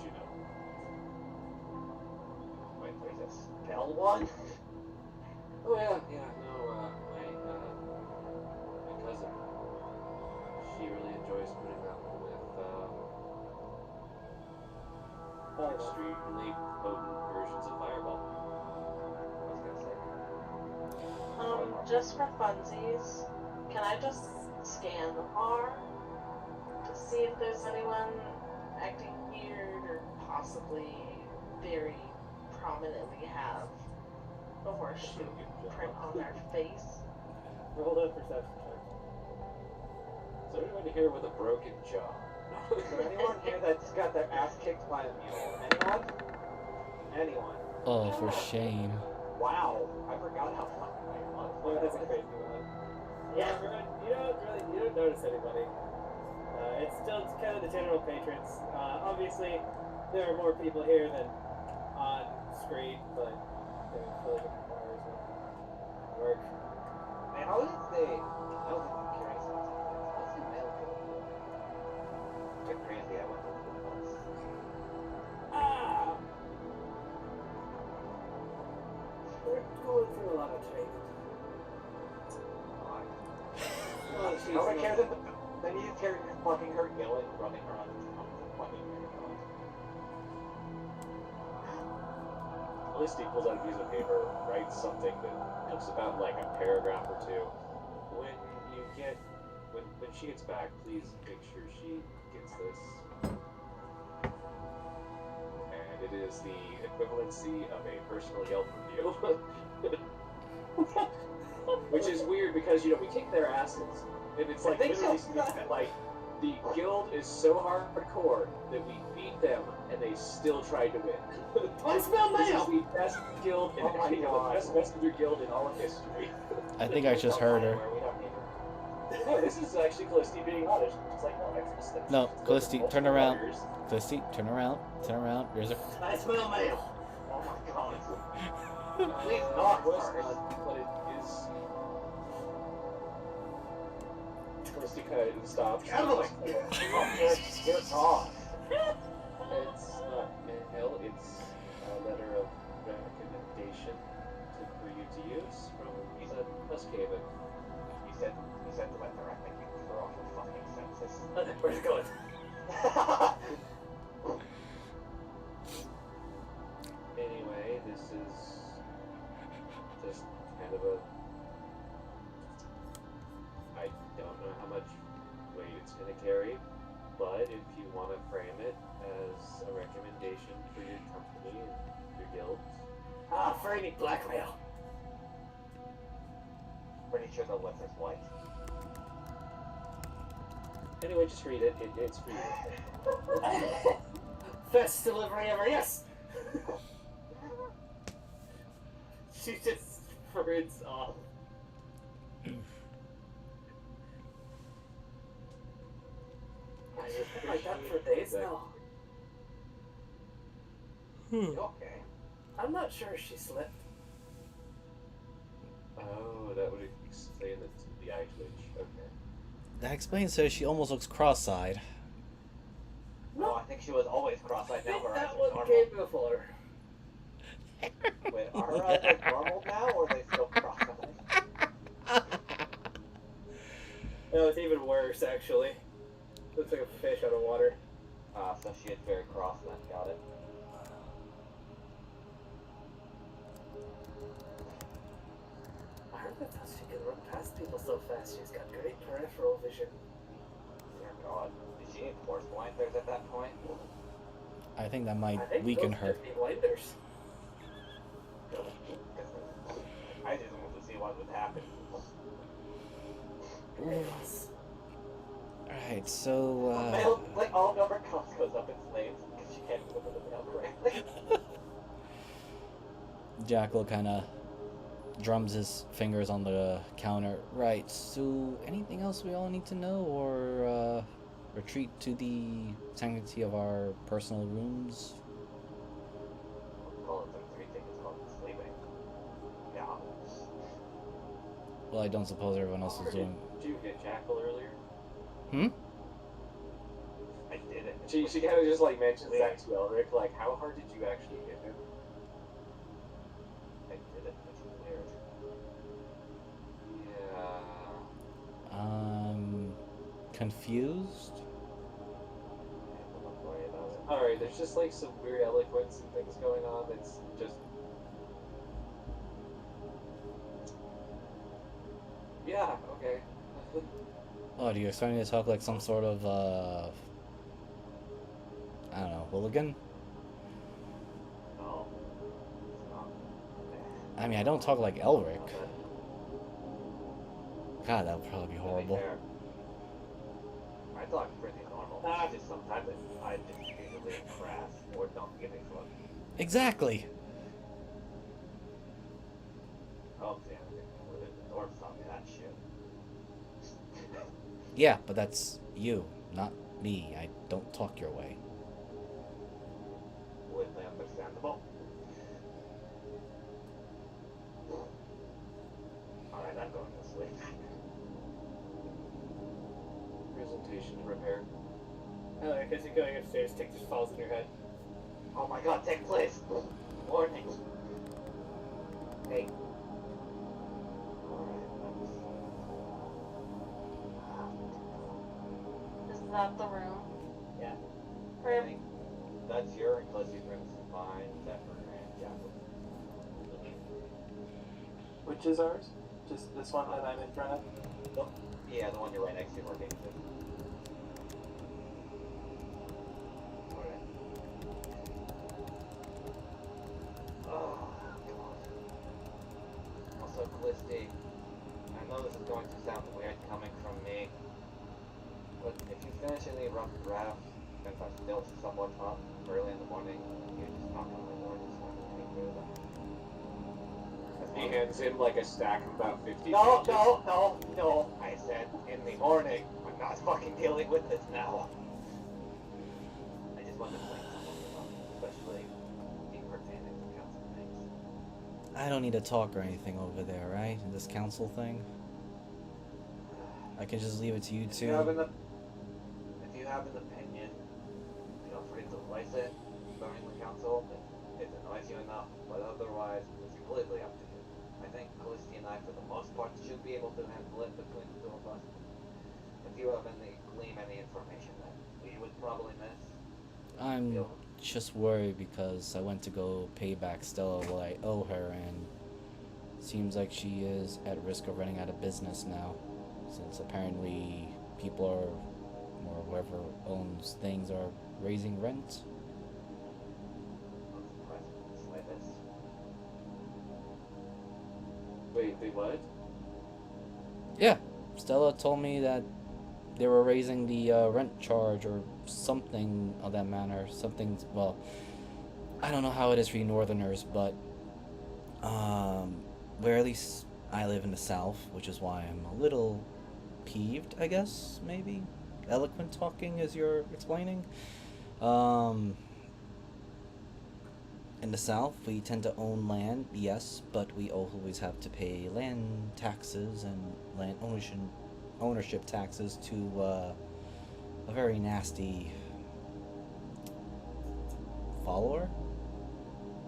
Wait, there's a spell one? Oh yeah. No, my cousin. She really enjoys putting up with extremely potent versions of Fireball. I was gonna say. Just for funsies, can I just scan the bar to see if there's anyone acting weird or possibly very prominently have a horseshoe print on their face? Roll a perception check. Is there anyone here with a broken jaw? Is there anyone here that's got their ass kicked by a mule? Anyone? Anyone? Oh, for shame. Wow, I forgot how fucking I was. Oh, that's a crazy one. Yeah, you don't notice anybody. It's still kind of the general patrons. Obviously, there are more people here than on screen, but they're filling up the bars and work. Man, how does the... I was curious about something. How does the mail go? Get crazy, I went over the bus. We're going through a lot of training. No one cares if then you just hear fucking her yelling, running around town. Fucking Felicity pulls out a piece of paper, writes something that looks about like a paragraph or two. When she gets back, please make sure she gets this. And it is the equivalency of a personal Yelp review. Which is weird because, we kick their asses. And it's like, literally speaking that, like, the guild is so hardcore that we beat them and they still tried to win. I smell This is mail! the best guild in the best messenger guild in all of history. I think I just heard her. We don't need her. No, this is actually Callisti being honest. She's like, no, I trust them. No, Callisti, turn around. Warriors. Felicity, turn around. Turn around. There's a. I smell mail! Oh my god. Please not was first. not, but it is. Callisti kind of stops. Emily! You're off. It's not mail, it's a letter of recommendation for you to use from Huskhaven. You said to let the make you throw off your fucking senses. Where's it going? Anyway, this is just kind of a. I don't know how much weight it's going to carry, but if you want to frame it as a recommendation for your company and your guild, Ah, framing blackmail. Pretty sure the list is white. anyway, just read it. It's for you. Best delivery ever, yes! She just sprints off. I just been like that for days now. You okay? I'm not sure she slipped. Oh, that would explain the eye twitch. Okay. That explains her. She almost looks cross-eyed. No, I think she was always cross-eyed. I Now think her eyes that are one normal. came before. Wait, are her eyes like normal now, or are they still cross-eyed? No, it's even worse, actually. Looks like a fish out of water. So she is very cross then. Got it. I heard that she can run past people so fast. She's got great peripheral vision. Dear God. Did she need force blinders at that point? I think that might I think weaken those her. should be blinders. I just wanted to see what would happen. Yes. Alright, so, Mail, like all of her cost goes up in flames because she can't deliver the mail correctly. Jackal kind of drums his fingers on the counter. Right, so anything else we all need to know, or retreat to the sanctity of our personal rooms? Call it them 3 tickets called sleeping. Yeah. Well, I don't suppose everyone else is doing... Did you get Jackal earlier? Hmm? I did it. She kind of just like mentions that to Elric. Like, how hard did you actually hit him? I did it. It's weird. Yeah. Confused? Don't worry about it. Alright, there's just like some weird eloquence and things going on that's just. Yeah, okay. Oh, do you expect me to talk like some sort of, I don't know, hooligan? No. It's not. I mean, I don't talk like Elric. God, that would probably be To be horrible. fair, I talk pretty normal. It's just sometimes I just usually crass or don't give a fuck. Exactly! Oh damn it. The dwarves taught me that shit. Yeah, but that's you, not me. I don't talk your way. Completely understandable. Alright, I'm going to sleep. Presentation to prepare. Oh, because you're going upstairs, Tick just falls in your head. Oh my god, take place! Warning! Hey. Alright, Is that the room? Yeah. Or that's your inclusive rooms mine, Zephyr, and Jackal. Which is ours? Just this one that I'm in front of? Yeah, the one you're right next to working with. Alright. Oh, God. Also, Callisti, I know this is going to sound weird coming from me, but if you finish any rough drafts, and if I'm still somewhat up early in the morning, you just knock on my door just so I can take care of them. He hands him like a stack of about 50 No, pages. no. I said in the morning. I'm not fucking dealing with this now. I just want to clean someone up, especially being pertaining to council things. I don't need to talk or anything over there, right? In this council thing? I can just leave it to you If you have two. if you have an opinion, feel free to voice it during the council if it annoys you enough, but otherwise, it's completely up to you. I think Callisti and I, for the most part, should be able to handle it between the two of us. If you have glean any information that we would probably miss, I'm feel just worried because I went to go pay back Stella what I owe her, and seems like she is at risk of running out of business now, since apparently people are or whoever owns things are raising rent. Not surprised in the slightest. Wait, they what? Yeah, Stella told me that they were raising the rent charge or something of that manner. Something, well, I don't know how it is for you northerners, but where at least I live in the south, which is why I'm a little peeved, I guess, maybe? Eloquent talking as you're explaining. Um, in the south, we tend to own land, yes, but we always have to pay land taxes and land ownership taxes to a very nasty follower,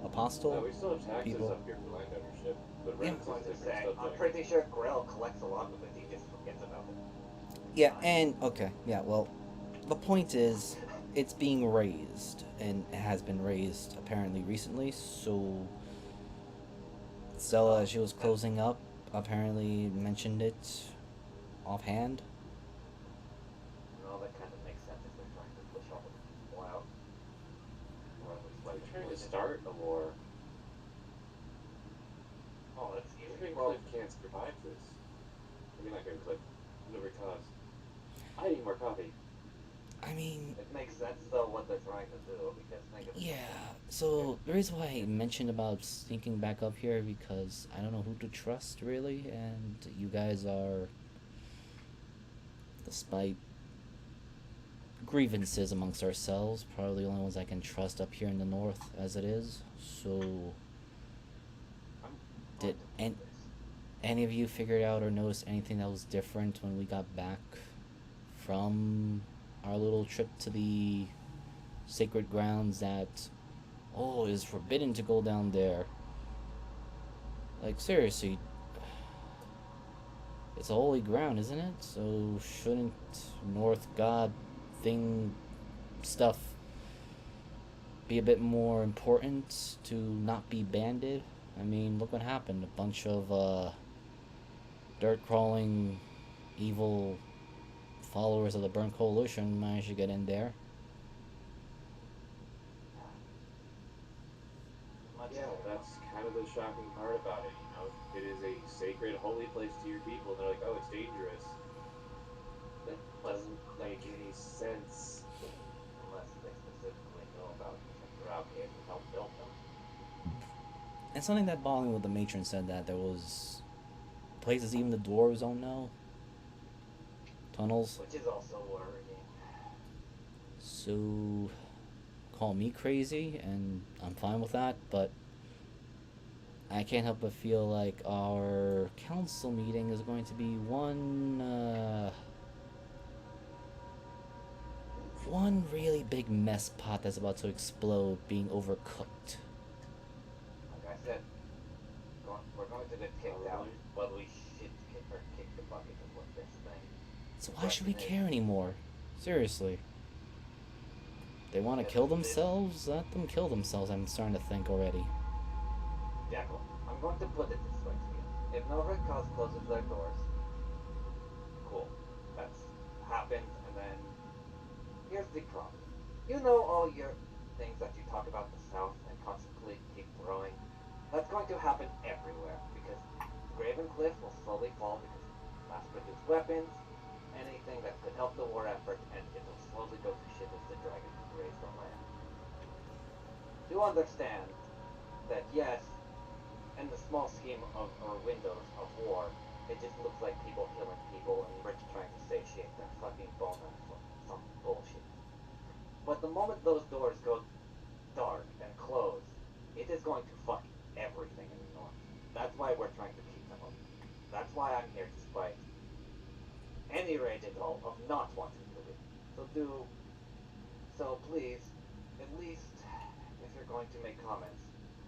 apostle. No, we still have taxes people. up here for land ownership, but Yeah. rent is I a was just different saying, I'm subject. pretty sure Grill collects a lot of it, he just forgets about it. Yeah, and okay, yeah, well, the point is, it's being raised, and it has been raised apparently recently, so Stella, as she was closing up, apparently mentioned it offhand. Well, that kind of makes sense if they're trying to push all the people out. Or at least let They're them trying to push it. start a war. Oh, that's easy. Ravencliff can't survive this. I mean, not Ravencliff. Whatever cause. I need more coffee. I mean, it makes sense though what they're trying to do because think of yeah, so the reason why I mentioned about sneaking back up here, because I don't know who to trust, really, and you guys are, despite grievances amongst ourselves, probably the only ones I can trust up here in the north as it is. So, did any of you figured out or noticed anything that was different when we got back from our little trip to the sacred grounds that, oh, it is forbidden to go down there? Like, seriously, it's a holy ground, isn't it? So shouldn't North God thing stuff be a bit more important to not be banded? I mean, look what happened. A bunch of dirt crawling evil followers of the Burnt Coalition managed to get in there. Yeah, that's kind of the shocking part about it, you know? It is a sacred, holy place to your people. They're like, oh, it's dangerous. That doesn't make any sense. unless they specifically know about it and they're out here to help build them. And something that bothered me with the matron said that there was places even the dwarves don't know. Tunnels. Which is also worrying. So, call me crazy, and I'm fine with that, but I can't help but feel like our council meeting is going to be one really big mess pot that's about to explode, being overcooked. Like I said, we're going to get kicked out, but we should kick the bucket of what this thing. So why should we care anymore? Seriously. They want to kill themselves? Let them kill themselves, I'm starting to think already. Jackal, I'm going to put it this way to you. If no Red Cause closes their doors, cool. That's happened, and then here's the problem. You know all your things that you talk about the South and constantly keep throwing. That's going to happen everywhere, because Graven Cliff will slowly fall because mass-produced weapons, anything that could help the war effort, and it will slowly go to shit as the dragons raise the land. Do understand that yes, in the small scheme of or windows of war, it just looks like people killing people and rich trying to satiate their fucking boner for some bullshit. But the moment those doors go dark and close, it is going to fuck everything in the north. That's why we're trying to keep them open. That's why I'm here despite any rage at all of not wanting to leave. So please, at least if you're going to make comments,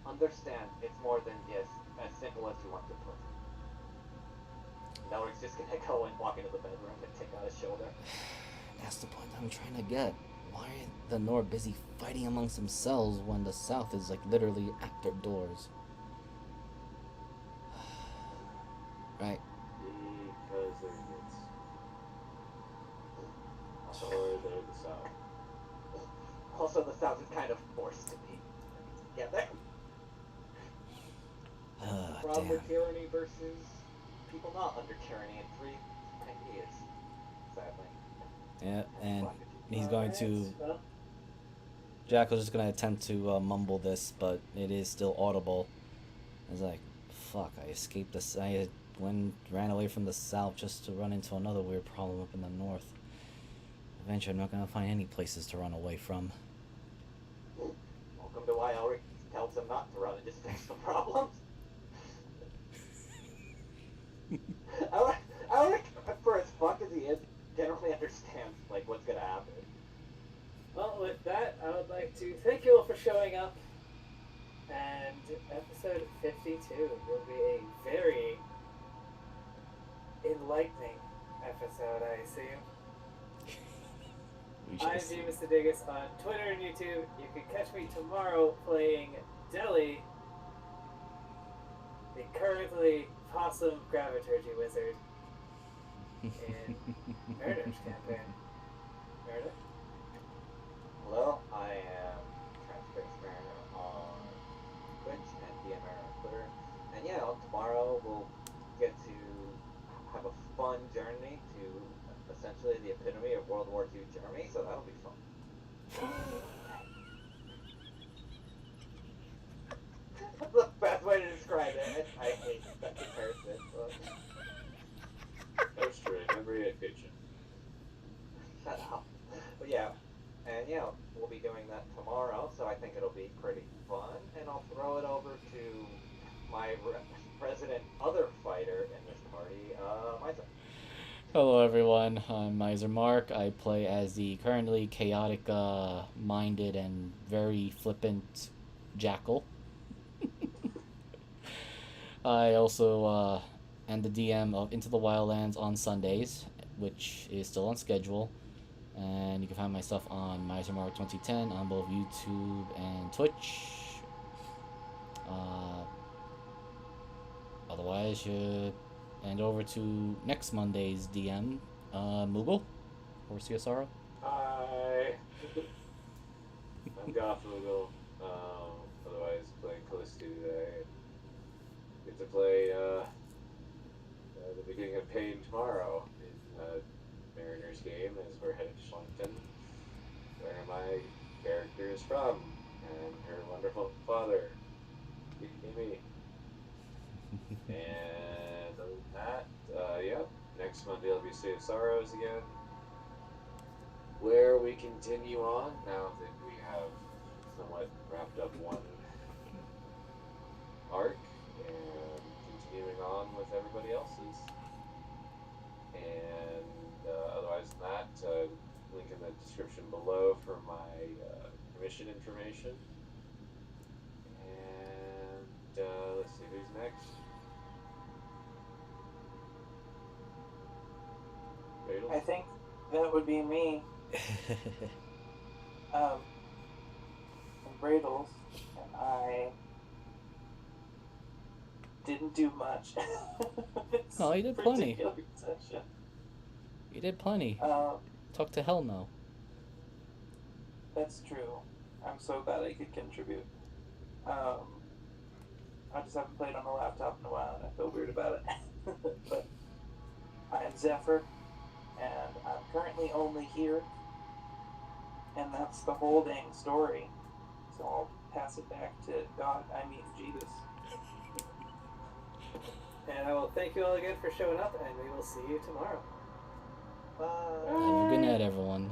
understand it's more than just as simple as you want to put it. Now we're just gonna go and walk into the bedroom and take out his shoulder. That's the point I'm trying to get. Why are the North busy fighting amongst themselves when the South is like literally at their doors? Right. Because they're kids. or they're the South. Also, the South is kind of forced to be together. We're under Damn. tyranny versus people not under tyranny in free ideas, sadly. Yeah, and he's going to. Alright, well, Jackal's just gonna attempt to mumble this, but it is still audible. It's like, fuck, I escaped this. Ran away from the south just to run into another weird problem up in the north. Eventually, I'm not gonna find any places to run away from. Welcome to why Elric tells him not to run and just fix the problems. Elric, for as fucked as he is, generally understands like what's gonna happen. well, with that, I would like to thank you all for showing up. And episode 52 will be a very enlightening episode, I assume. We shall I'm see. James the Diggest on Twitter and YouTube. You can catch me tomorrow playing Deli, the currently possum graviturgy wizard in Murder's campaign. Murder? Hello, I am Transparency Mariner on Twitch and DMR on Twitter. And yeah, tomorrow we'll get to have a fun journey to essentially the epitome of World War II Germany, so that'll be fun. That's the best way to describe it. I hate that comparison. But... That's true. Never yet kitchen. Shut up. But yeah, and yeah, we'll be doing that tomorrow, so I think it'll be pretty fun. And I'll throw it over to my resident other fighter in this party, Misa. Hello everyone, I'm Miser Mark. I play as the currently chaotic minded and very flippant Jackal. I also am the DM of Into the Wildlands on Sundays, which is still on schedule. And you can find my stuff on Miser Mark 2010 on both YouTube and Twitch. Otherwise, you hand over to next Monday's DM, Moogle, or CSRO. Hi. I'm Gothmoogle. Otherwise playing Callisto today. Get to play the beginning of Pain tomorrow in Mariner's game as we're headed to Schlumpton, where my character is from, and her wonderful father, me. And other than that, yeah, next Monday will be State of Sorrows again, where we continue on now that we have somewhat wrapped up one arc and continuing on with everybody else's. And otherwise than that, link in the description below for my commission information. And let's see who's next. Radel? I think that would be me. I'm Bradles, and I didn't do much. Oh, you did plenty. Particular session. You did plenty. Um, Talk to hell no. That's true. I'm so glad I could contribute. I just haven't played on a laptop in a while, and I feel weird about it. But I am Zephyr, and I'm currently only here, and that's the whole dang story. So I'll pass it back to God, I mean Jesus. And I will thank you all again for showing up, and we will see you tomorrow. Bye. Have a good night, everyone.